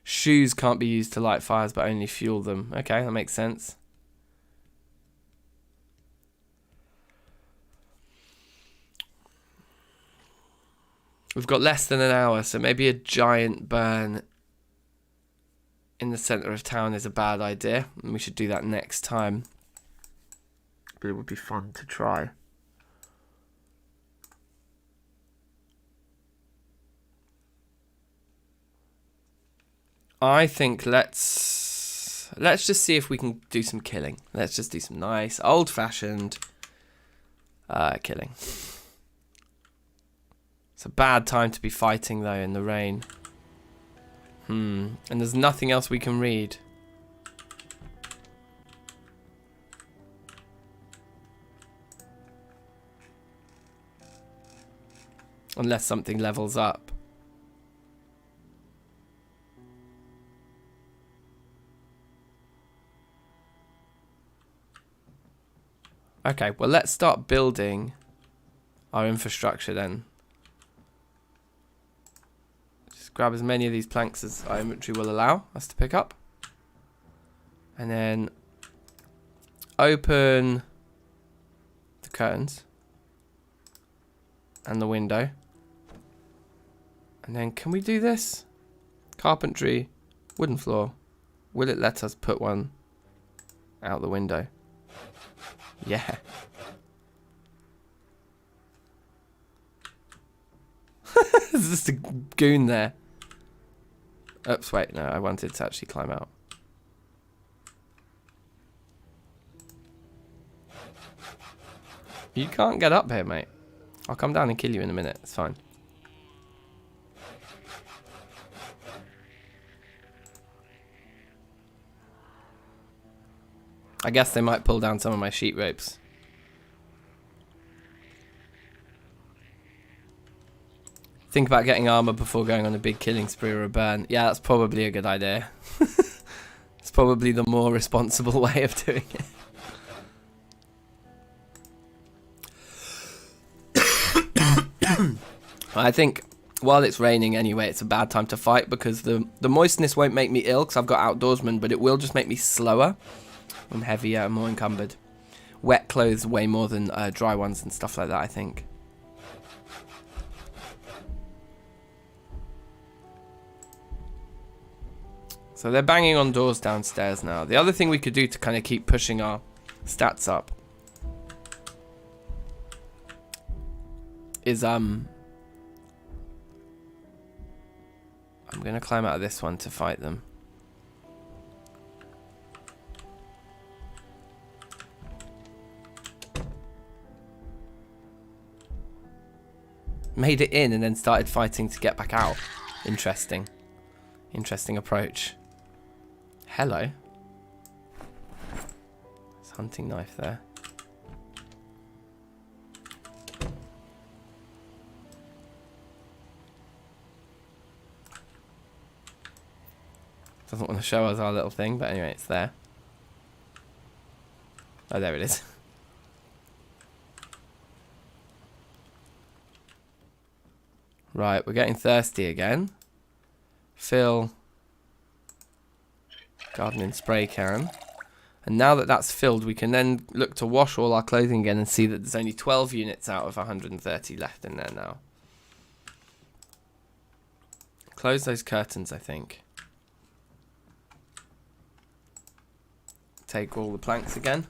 Shoes can't be used to light fires, but only fuel them. Okay, that makes sense. We've got less than an hour, so maybe a giant burn in the centre of town is a bad idea. And we should do that next time. But it would be fun to try. I think let's just see if we can do some killing. Let's just do some nice old-fashioned killing. It's a bad time to be fighting though in the rain. And there's nothing else we can read. Unless something levels up. Okay, well let's start building our infrastructure then. Just grab as many of these planks as our inventory will allow us to pick up. And then open the curtains and the window. And then can we do this? Carpentry, wooden floor. Will it let us put one out the window? Yeah. There's just a goon there. Oops, wait, no, I wanted to actually climb out. You can't get up here, mate. I'll come down and kill you in a minute, it's fine. I guess they might pull down some of my sheet ropes. Think about getting armor before going on a big killing spree or a burn. Yeah, that's probably a good idea. It's probably the more responsible way of doing it. I think while it's raining anyway, it's a bad time to fight because the moistness won't make me ill because I've got outdoorsman, but it will just make me slower. And heavier and more encumbered. Wet clothes way more than dry ones and stuff like that, I think. So they're banging on doors downstairs now. The other thing we could do to kind of keep pushing our stats up is I'm gonna climb out of this one to fight them. Made it in and then started fighting to get back out. Interesting. Interesting approach. Hello. There's a hunting knife there. Doesn't want to show us our little thing, but anyway, it's there. Oh, there it is. Right, we're getting thirsty again. Fill gardening spray can. And now that that's filled, we can then look to wash all our clothing again and see that there's only 12 units out of 130 left in there now. Close those curtains, I think. Take all the planks again.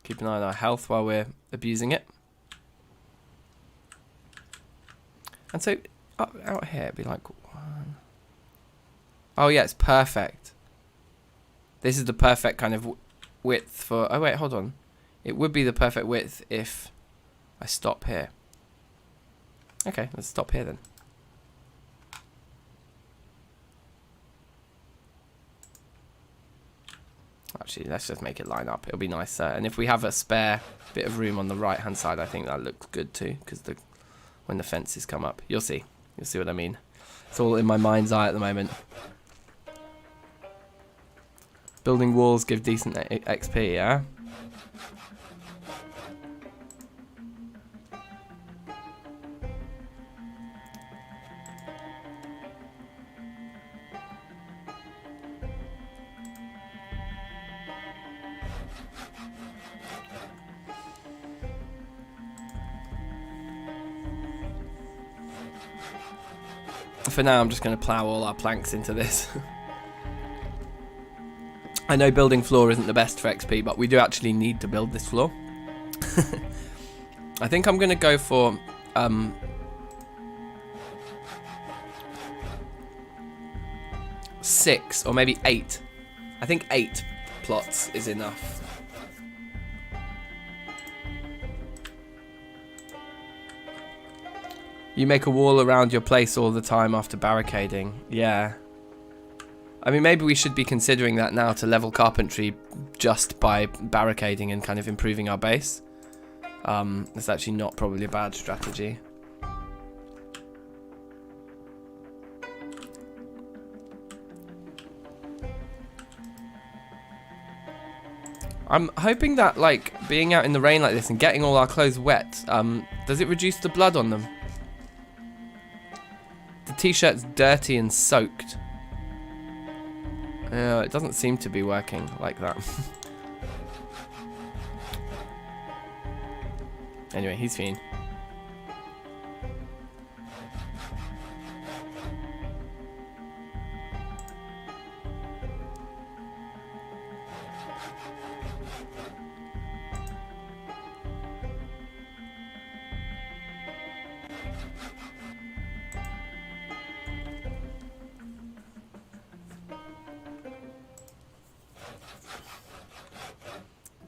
Keep an eye on our health while we're abusing it. And so, out here, it'd be like 1. Oh yeah, it's perfect. This is the perfect kind of width for... Oh wait, hold on. It would be the perfect width if I stop here. Okay, let's stop here then. Actually, let's just make it line up. It'll be nicer. And if we have a spare bit of room on the right-hand side, I think that looks good too, because when the fences come up, you'll see. You'll see what I mean. It's all in my mind's eye at the moment. Building walls give decent XP, yeah? For now, I'm just going to plow all our planks into this. I know building floor isn't the best for XP, but we do actually need to build this floor. I think I'm going to go for... 6 or maybe 8. I think 8 plots is enough. You make a wall around your place all the time after barricading. Yeah. I mean, maybe we should be considering that now to level carpentry just by barricading and kind of improving our base. It's actually not probably a bad strategy. I'm hoping that, like, being out in the rain like this and getting all our clothes wet, does it reduce the blood on them? The t-shirt's dirty and soaked. It doesn't seem to be working like that. Anyway, he's fine.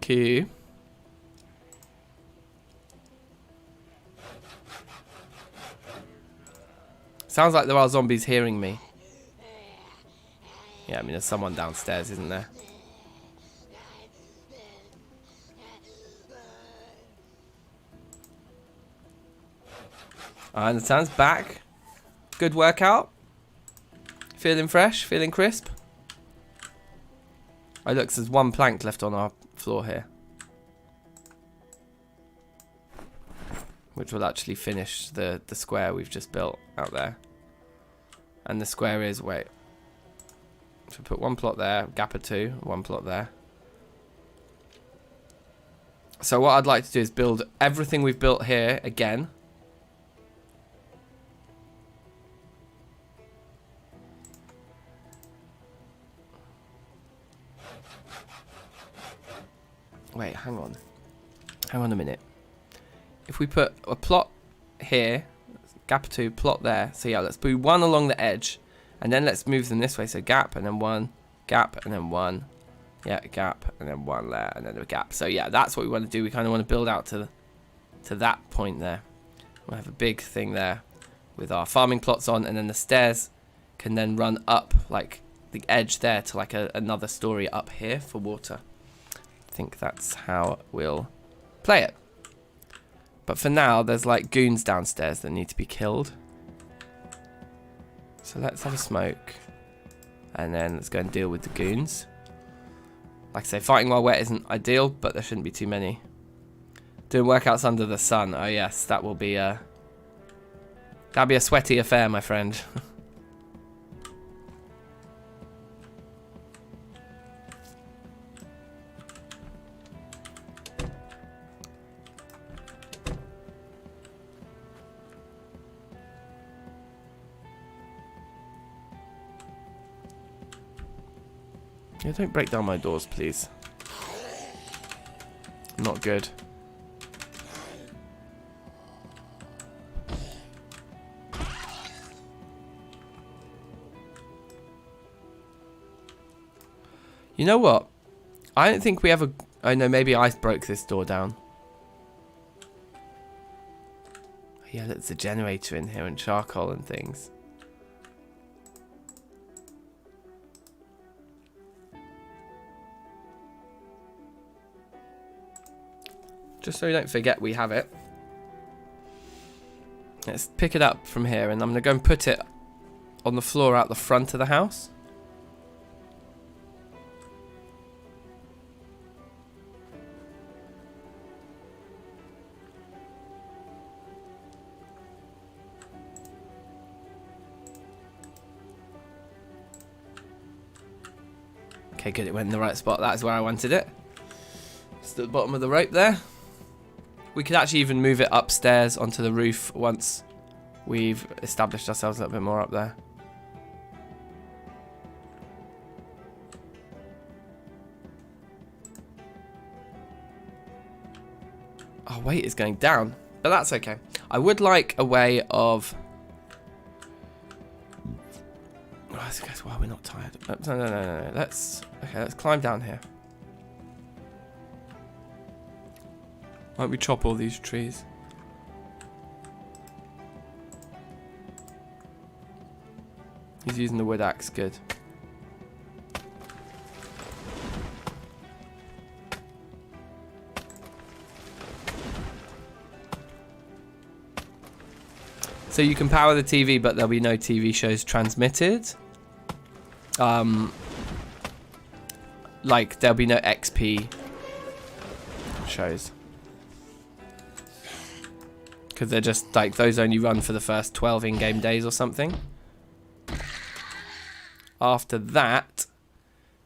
Okay. Sounds like there are zombies hearing me. Yeah, I mean, there's someone downstairs, isn't there? And the sun's back. Good workout. Feeling fresh, feeling crisp. Oh, look, there's 1 plank left on our floor here, which will actually finish the square we've just built out there. And the square is, wait, so put 1 plot there, gap of 2, 1 plot there. So what I'd like to do is build everything we've built here again. Wait, hang on. Hang on a minute. if we put a plot here, gap 2, plot there. So yeah, let's put one along the edge, and then let's move them this way. So gap, and then one, gap, and then one. Yeah, gap, and then one there, and then a gap. So yeah, that's what we want to do. We kind of want to build out to that point there. We'll have a big thing there with our farming plots on, and then the stairs can then run up like the edge there to like another story up here for water. I think that's how we'll play it. But for now, there's like goons downstairs that need to be killed. So let's have a smoke, and then let's go and deal with the goons. Like I say, fighting while wet isn't ideal, but there shouldn't be too many. Doing workouts under the sun. Oh yes, that will be that'll be a sweaty affair, my friend. Yeah, don't break down my doors, please. Not good. You know what? I don't think we ever... I know, maybe I broke this door down. Yeah, there's a generator in here and charcoal and things. Just so we don't forget we have it. Let's pick it up from here, and I'm going to go and put it on the floor out the front of the house. Okay, good, it went in the right spot. That's where I wanted it. It's at the bottom of the rope there. We could actually even move it upstairs onto the roof once we've established ourselves a little bit more up there. Oh, weight is going down, but that's okay. I would like a way of... Oh, I guess why we're not tired. No. Let's climb down here. Why don't we chop all these trees? He's using the wood axe, good. So you can power the TV, but there'll be no TV shows transmitted. Like there'll be no XP shows. Because they're just like, those only run for the first 12 in-game days or something. After that,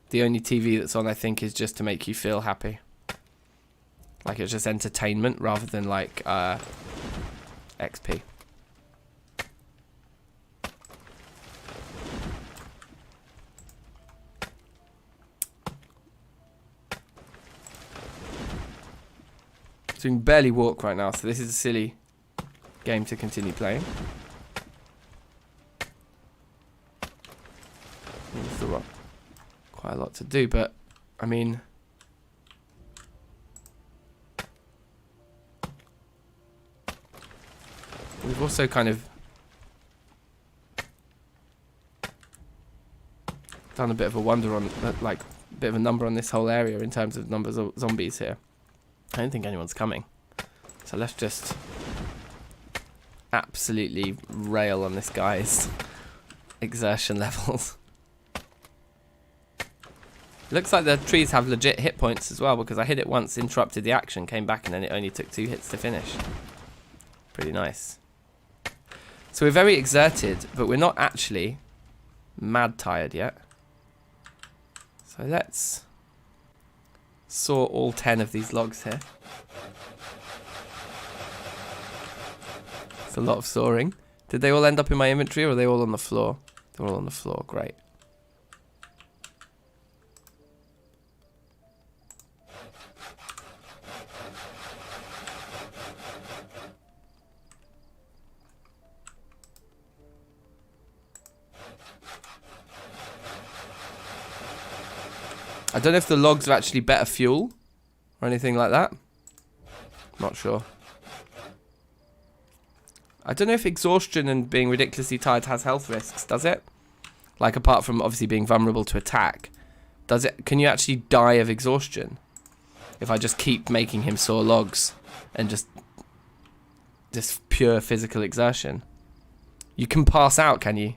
the only TV that's on, I think, is just to make you feel happy. Like it's just entertainment rather than like XP. So we can barely walk right now, so this is a silly game to continue playing. There's still quite a lot to do, but I mean, we've also kind of done a bit of a wonder on, like, a bit of a number on this whole area in terms of numbers of zombies here. I don't think anyone's coming, so let's just absolutely rail on this guy's exertion levels. Looks like the trees have legit hit points as well, because I hit it once, interrupted the action, came back, and then it only took 2 hits to finish. Pretty nice. So we're very exerted, but we're not actually mad tired yet. So let's saw all 10 of these logs here. It's a lot of sawing. Did they all end up in my inventory, or are they all on the floor? They're all on the floor, great. I don't know if the logs are actually better fuel or anything like that. Not sure. I don't know if exhaustion and being ridiculously tired has health risks, does it? Like, apart from obviously being vulnerable to attack. Does it? Can you actually die of exhaustion? If I just keep making him saw logs and just pure physical exertion. You can pass out, can you?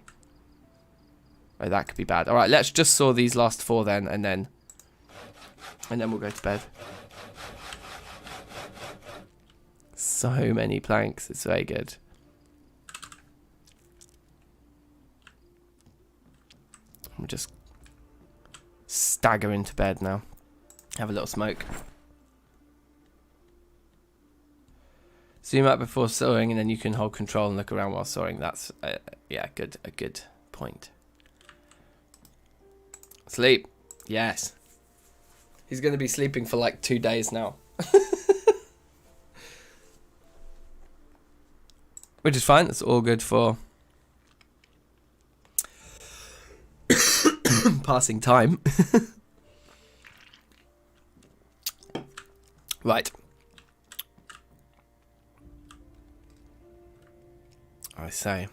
Oh, that could be bad. Alright, let's just saw these last 4 then, and then we'll go to bed. So many planks, it's very good. We'll just stagger into bed now. Have a little smoke. Zoom out before sawing, and then you can hold control and look around while sawing. That's yeah, a good point. Sleep. Yes. He's going to be sleeping for like 2 days now. Which is fine. That's all good for passing time. Right. I say.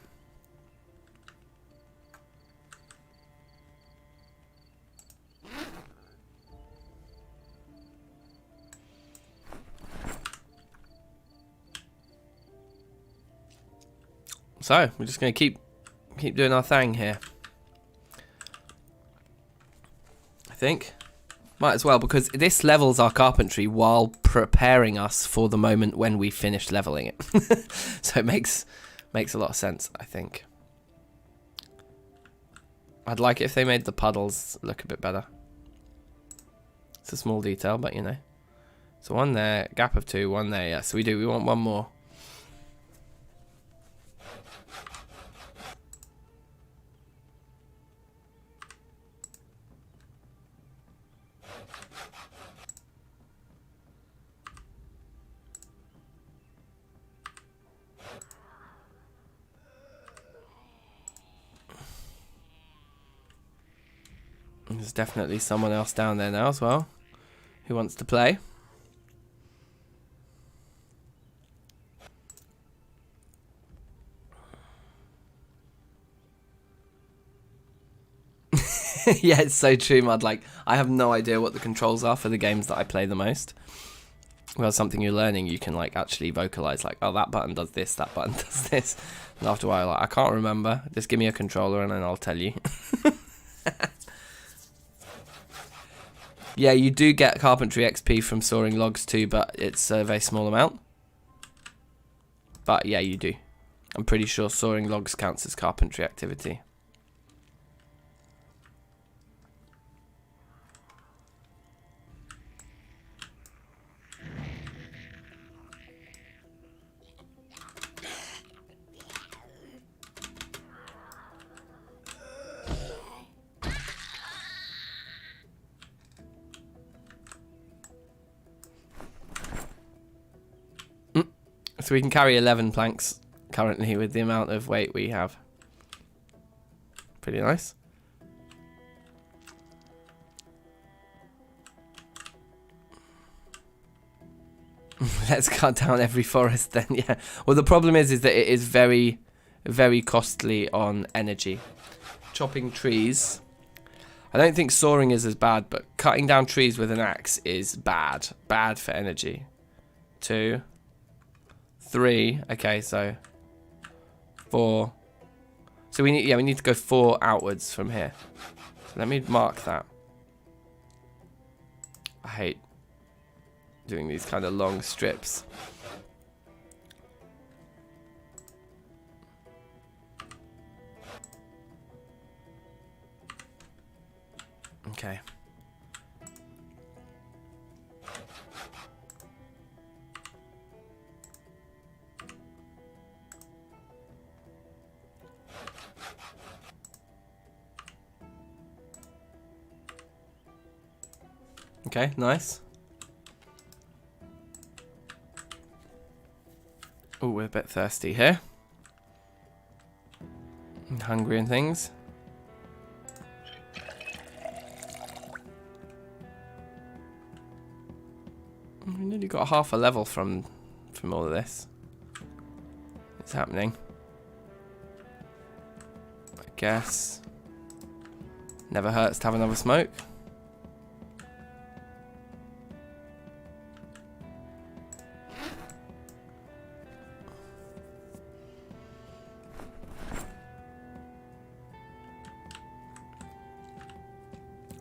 So, we're just going to keep doing our thing here. I think. Might as well, because this levels our carpentry while preparing us for the moment when we finish leveling it. So it makes a lot of sense, I think. I'd like it if they made the puddles look a bit better. It's a small detail, but you know. So 1 there, gap of 2, 1 there. Yes, we want 1 more. There's definitely someone else down there now as well who wants to play. Yeah, it's so true, Mud. Like, I have no idea what the controls are for the games that I play the most. Well, something you're learning, you can like actually vocalize like, oh, that button does this, that button does this. And after a while, like, I can't remember. Just give me a controller and then I'll tell you. Yeah, you do get carpentry XP from sawing logs too, but it's a very small amount. But yeah, you do. I'm pretty sure sawing logs counts as carpentry activity. So we can carry 11 planks currently with the amount of weight we have. Pretty nice. Let's cut down every forest then, yeah. Well, the problem is that it is very, very costly on energy. Chopping trees. I don't think sawing is as bad, but cutting down trees with an axe is bad. Bad for energy. 2, 3. Okay, so 4. So we need to go 4 outwards from here. So let me mark that. I hate doing these kind of long strips. Okay. Okay, nice. Oh, we're a bit thirsty here. And hungry and things. We nearly got half a level from all of this. It's happening. I guess. Never hurts to have another smoke.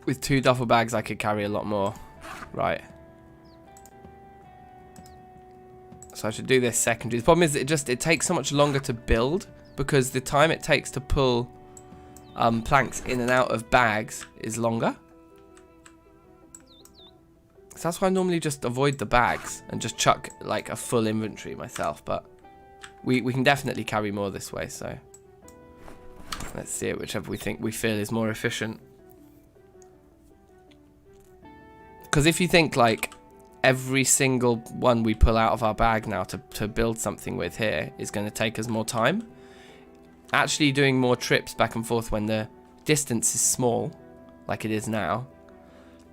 With 2 duffel bags, I could carry a lot more. Right. So I should do this secondary. The problem is it takes so much longer to build because the time it takes to pull planks in and out of bags is longer. So that's why I normally just avoid the bags and just chuck like a full inventory myself. But we can definitely carry more this way. So let's see it, whichever we feel is more efficient. Because if you think like every single one we pull out of our bag now to build something with here is going to take us more time. Actually doing more trips back and forth when the distance is small, like it is now,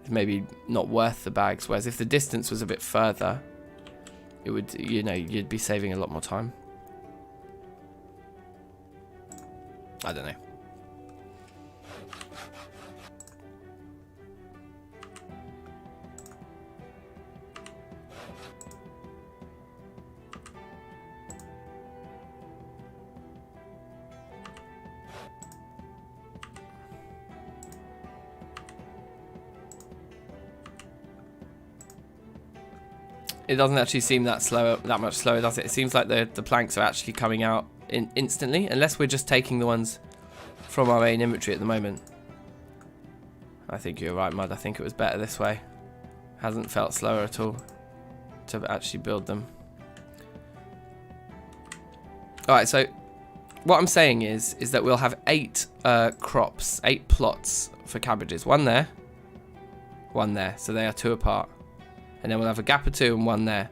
is maybe not worth the bags. Whereas if the distance was a bit further, it would, you know, you'd be saving a lot more time. I don't know. It doesn't actually seem that much slower, does it? It seems like the planks are actually coming out instantly, unless we're just taking the ones from our main inventory at the moment. I think you're right, Mud. I think it was better this way. Hasn't felt slower at all to actually build them. Alright, so what I'm saying is that we'll have 8 crops, 8 plots for cabbages. One there, so they are 2 apart. And then we'll have a gap of 2 and 1 there.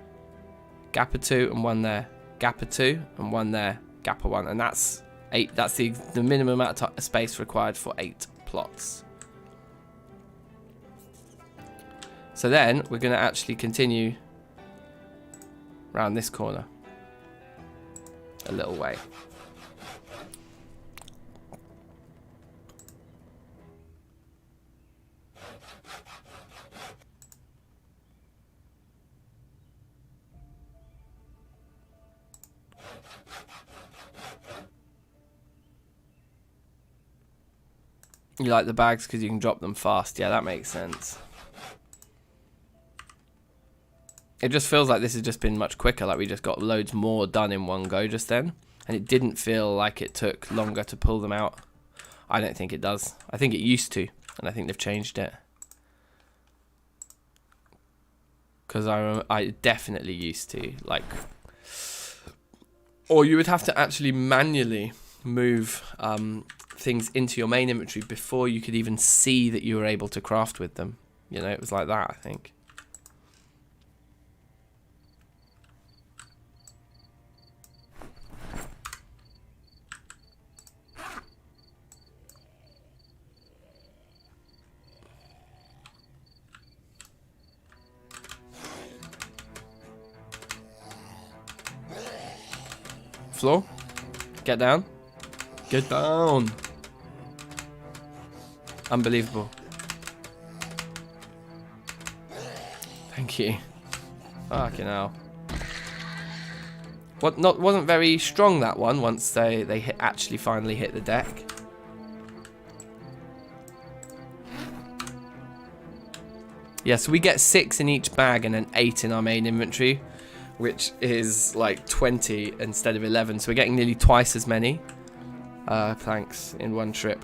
Gap of 2 and 1 there. Gap of 2 and 1 there. Gap of 1. And that's 8. That's the minimum amount of space required for 8 plots. So then we're going to actually continue around this corner a little way. You like the bags because you can drop them fast. Yeah, that makes sense. It just feels like this has just been much quicker. Like we just got loads more done in one go just then. And it didn't feel like it took longer to pull them out. I don't think it does. I think it used to. And I think they've changed it. Because I definitely used to. Like, or you would have to actually manually move things into your main inventory before you could even see that you were able to craft with them. You know, it was like that, I think. Floor, get down. Get down. Unbelievable. Thank you. Fucking hell. Wasn't very strong, that one, once they actually finally hit the deck. Yeah, so we get 6 in each bag and then 8 in our main inventory, which is like 20 instead of 11. So we're getting nearly twice as many planks in one trip.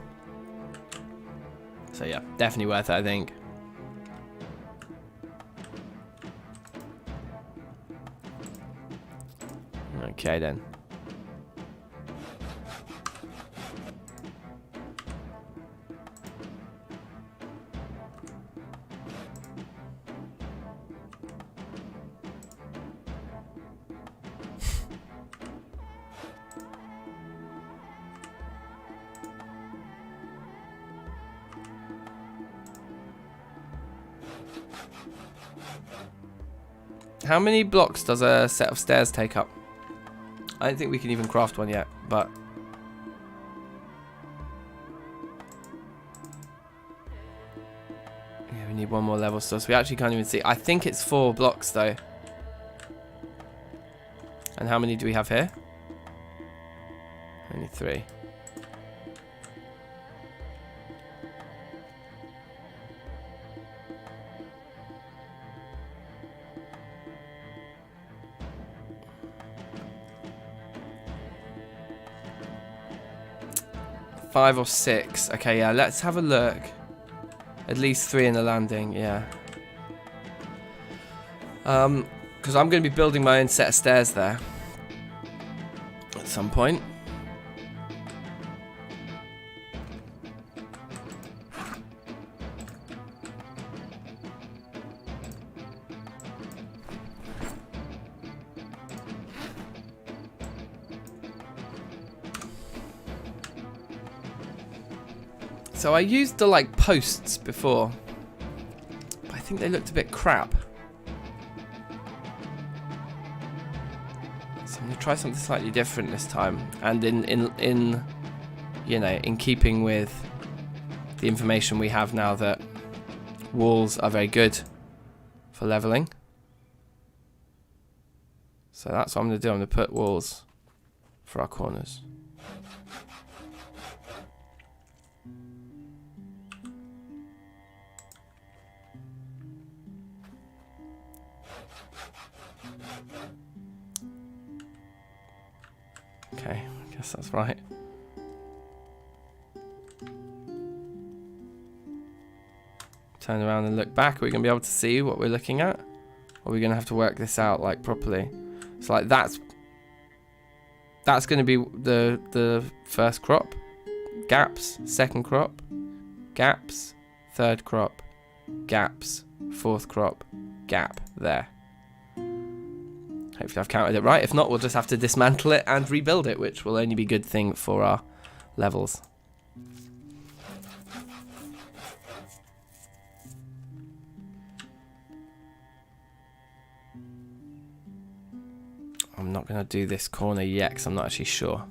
So yeah, definitely worth it, I think. Okay then. How many blocks does a set of stairs take up? I don't think we can even craft one yet, but... yeah, we need one more level still, so we actually can't even see. I think it's 4 blocks, though. And how many do we have here? Only 3. Five or 6. Okay, yeah, let's have a look. At least 3 in the landing, yeah. Because I'm going to be building my own set of stairs there. At some point. So I used the like posts before, but I think they looked a bit crap. So I'm gonna try something slightly different this time, and in you know, in keeping with the information we have now that walls are very good for leveling. So that's what I'm gonna do. I'm gonna put walls for our corners. Okay, I guess that's right. Turn around and look back. Are we going to be able to see what we're looking at? Or are we going to have to work this out like properly? So like that's going to be the first crop. Gaps, second crop. Gaps, third crop. Gaps, fourth crop. Gap, there. Hopefully I've counted it right. If not, we'll just have to dismantle it and rebuild it, which will only be a good thing for our levels. I'm not going to do this corner yet because I'm not actually sure.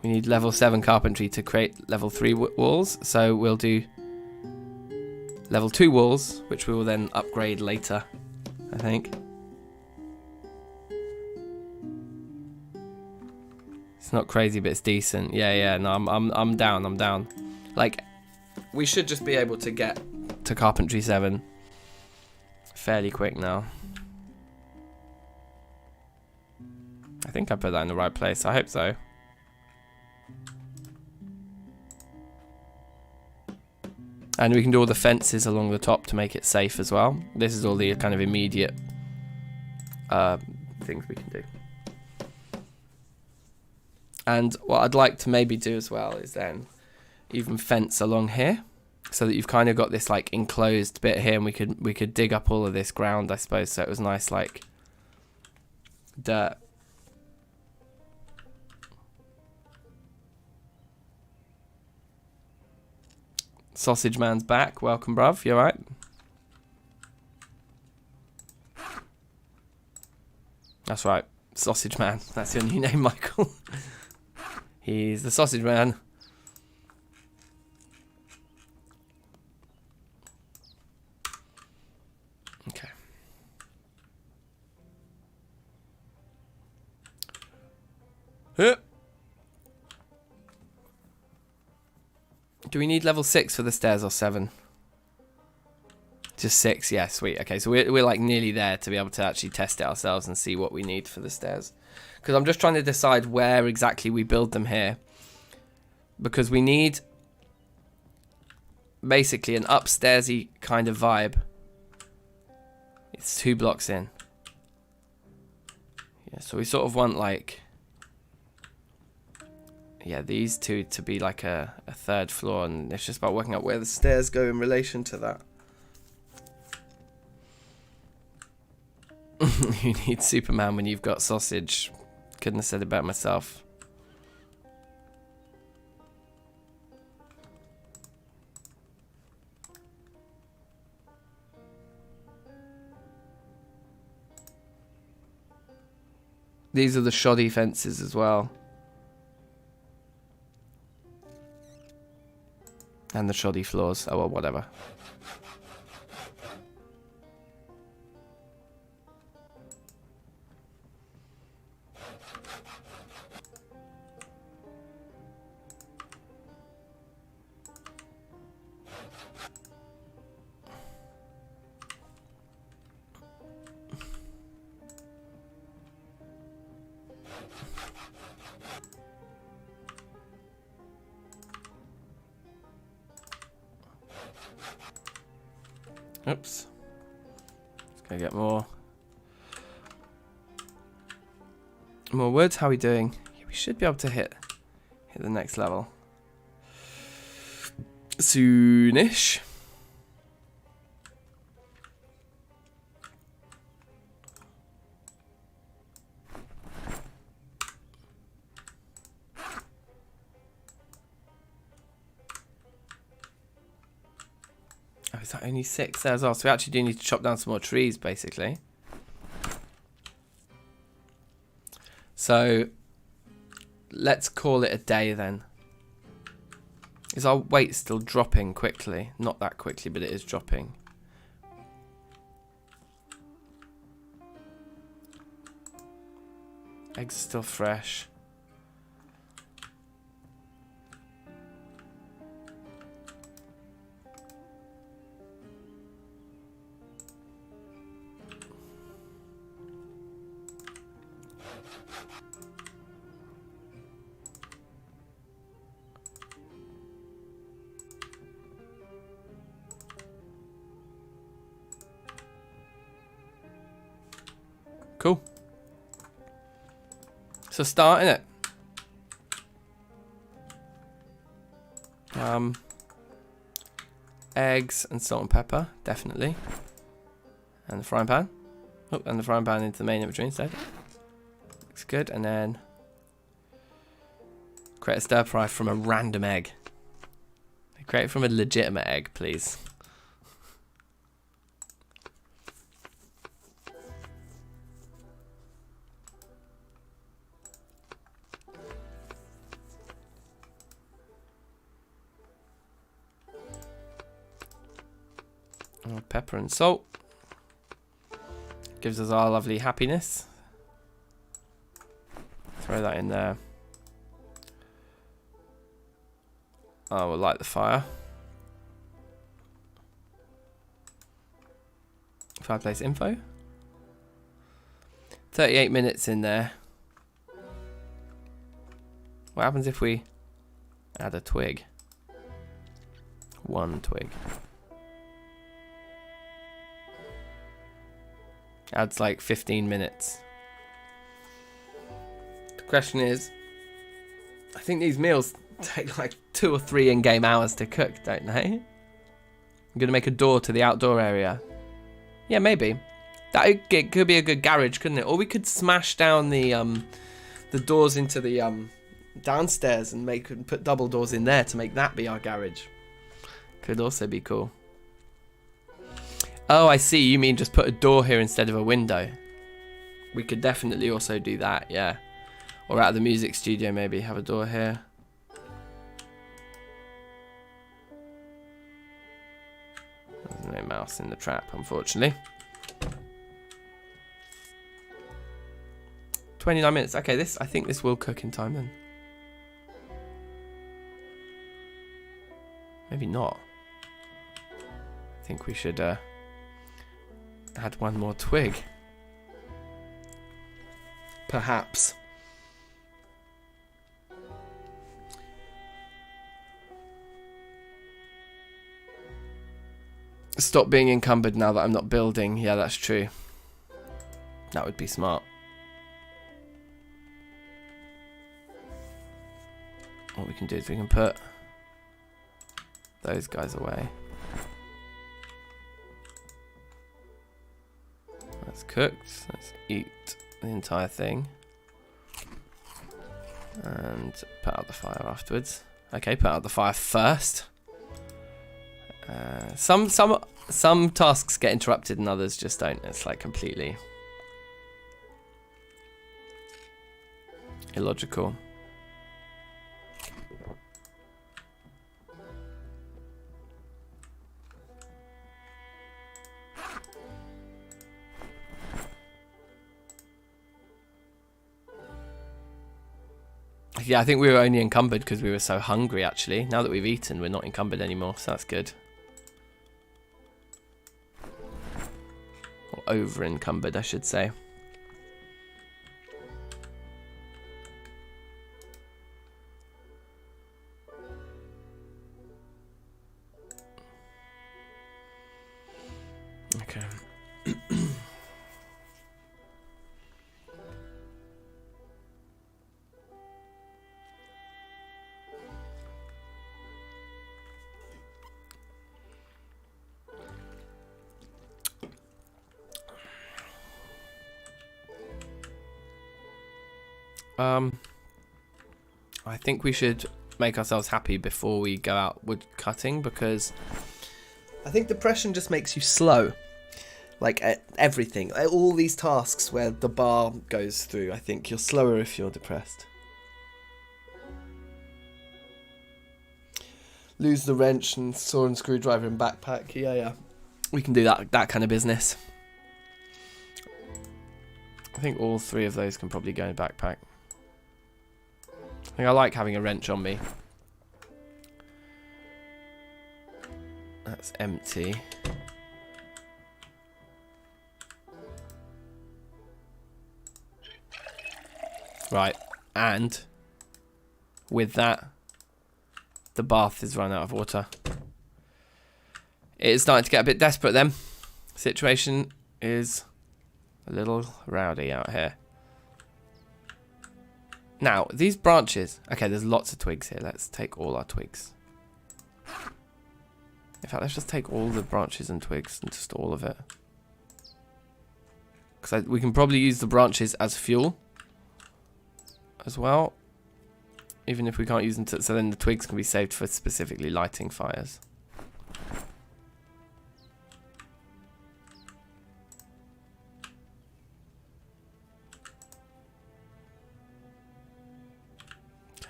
We need level 7 carpentry to create level 3 walls, so we'll do level 2 walls, which we will then upgrade later, I think. It's not crazy, but it's decent. Yeah, no, I'm down. Like, we should just be able to get to carpentry 7 fairly quick now. I think I put that in the right place. I hope so. And we can do all the fences along the top to make it safe as well. This is all the kind of immediate things we can do. And what I'd like to maybe do as well is then even fence along here, so that you've kind of got this like enclosed bit here, and we could dig up all of this ground, I suppose, so it was nice like dirt. Sausage Man's back. Welcome, bruv. You alright? That's right. Sausage Man. That's your new name, Michael. He's the Sausage Man. Okay. Do we need level 6 for the stairs or 7? Just 6, yeah, sweet. Okay, so we're like nearly there to be able to actually test it ourselves and see what we need for the stairs. Because I'm just trying to decide where exactly we build them here. Because we need basically an upstairsy kind of vibe. It's 2 blocks in. Yeah, so we sort of want like... yeah, these two to be like a third floor, and it's just about working out where the stairs go in relation to that. You need Superman when you've got sausage. Couldn't have said it better myself. These are the shoddy fences as well. And the shoddy floors. Oh, well, whatever. Oops. Let's go get more wood. How are we doing? Yeah, we should be able to hit the next level soonish. Oh, is that only 6 there as well? So we actually do need to chop down some more trees, basically. So let's call it a day then. Is our weight still dropping quickly? Not that quickly, but it is dropping. Eggs are still fresh. Cool. So starting it. Eggs and salt and pepper, definitely. And the frying pan. Oh, and the frying pan into the main inventory instead. Looks good. And then create a stir fry from a random egg. Create it from a legitimate egg, please. Pepper and salt. Gives us our lovely happiness. Throw that in there. Oh, we'll light the fire. Fireplace info. 38 minutes in there. What happens if we add a twig? 1 twig. Adds like 15 minutes. The question is, I think these meals take like 2 or 3 in-game hours to cook, don't they? I'm gonna make a door to the outdoor area. Yeah, maybe. It could be a good garage, couldn't it? Or we could smash down the doors into the downstairs and put double doors in there to make that be our garage. Could also be cool. Oh, I see. You mean just put a door here instead of a window. We could definitely also do that, yeah. Or out of the music studio, maybe. Have a door here. There's no mouse in the trap, unfortunately. 29 minutes. Okay, I think this will cook in time then. Maybe not. I think we should... add 1 more twig. Perhaps. Stop being encumbered now that I'm not building. Yeah, that's true. That would be smart. What we can do is we can put those guys away. That's cooked. Let's eat the entire thing. And put out the fire afterwards. Okay, put out the fire first. Some tasks get interrupted and others just don't. It's like completely... illogical. Yeah, I think we were only encumbered because we were so hungry, actually. Now that we've eaten, we're not encumbered anymore, so that's good. Or over-encumbered, I should say. Okay. I think we should make ourselves happy before we go out wood cutting, because I think depression just makes you slow. Like everything, all these tasks where the bar goes through, I think you're slower if you're depressed. Lose the wrench and saw and screwdriver and backpack. Yeah. We can do that kind of business. I think all 3 of those can probably go in a backpack. I think I like having a wrench on me. That's empty. Right, and with that, the bath is run out of water. It is starting to get a bit desperate then. Situation is a little rowdy out here. Now, these branches... Okay, there's lots of twigs here. Let's take all our twigs. In fact, let's just take all the branches and twigs and just all of it. Because we can probably use the branches as fuel as well. Even if we can't use them to... So then the twigs can be saved for specifically lighting fires.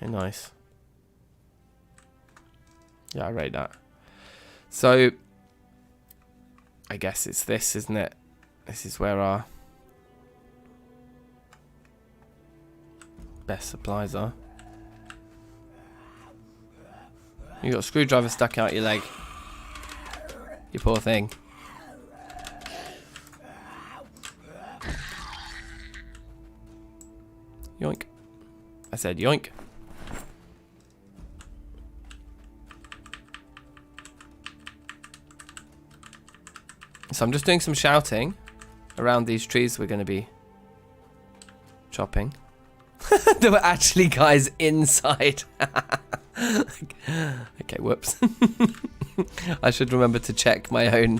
Okay, nice. Yeah, I rate that. So, I guess it's this, isn't it? This is where our best supplies are. You got a screwdriver stuck out your leg. You poor thing. Yoink. I said yoink. So I'm just doing some shouting around these trees we're going to be chopping. There were actually guys inside. Okay, whoops. I should remember to check my own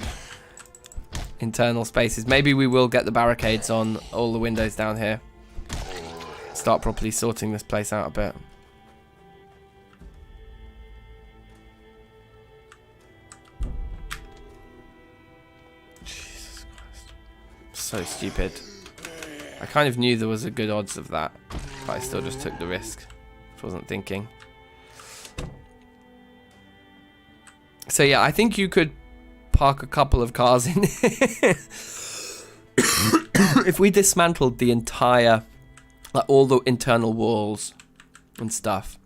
internal spaces. Maybe we will get the barricades on all the windows down here. Start properly sorting this place out a bit. So stupid. I kind of knew there was a good odds of that, but I still just took the risk. I wasn't thinking. So yeah, I think you could park a couple of cars in here. If we dismantled the entire, like all the internal walls and stuff,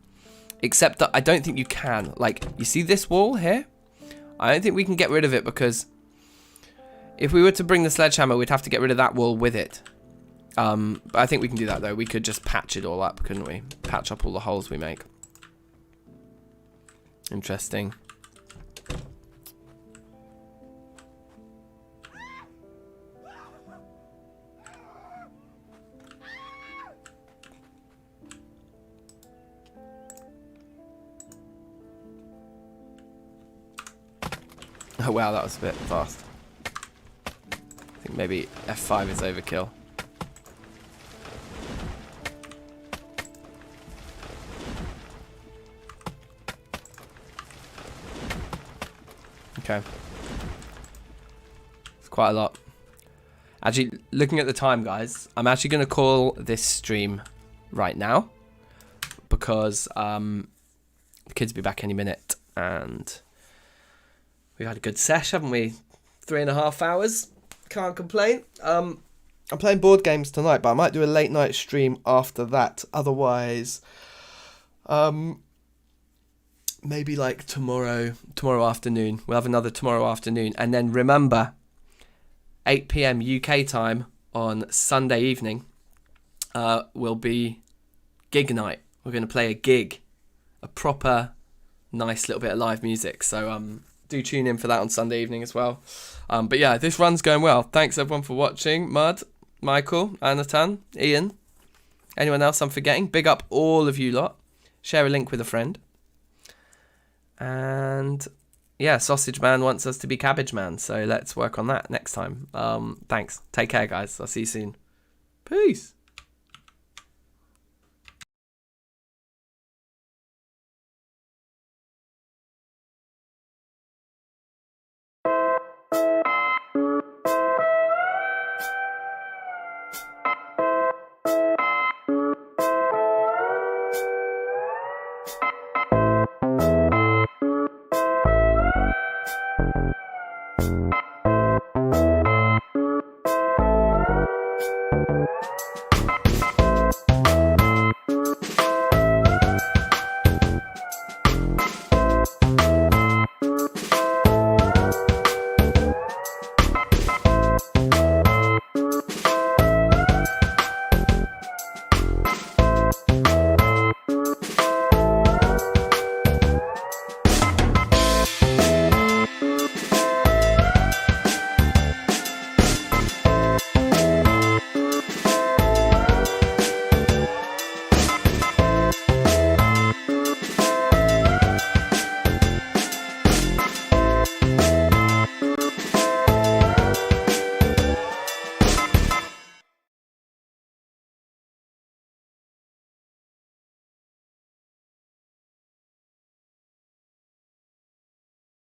except that I don't think you can. Like, you see this wall here? I don't think we can get rid of it because if we were to bring the sledgehammer, we'd have to get rid of that wall with it. But I think we can do that, though. We could just patch it all up, couldn't we? Patch up all the holes we make. Interesting. Oh, wow, that was a bit fast. I think maybe F5 is overkill. Okay. It's quite a lot. Actually, looking at the time, guys, I'm actually going to call this stream right now because the kids will be back any minute, and we've had a good sesh, haven't we? 3.5 hours. Can't complain. I'm playing board games tonight, but I might do a late night stream after that. Otherwise, maybe like tomorrow afternoon. We'll have another tomorrow afternoon. And then remember, 8 p.m. UK time on Sunday evening will be gig night. We're going to play a gig, a proper nice little bit of live music. So do tune in for that on Sunday evening as well. But yeah, this run's going well. Thanks everyone for watching. Mud, Michael, Anatan, Ian, anyone else I'm forgetting. Big up all of you lot. Share a link with a friend. And yeah, Sausage Man wants us to be Cabbage Man, so let's work on that next time. Thanks. Take care, guys. I'll see you soon. Peace.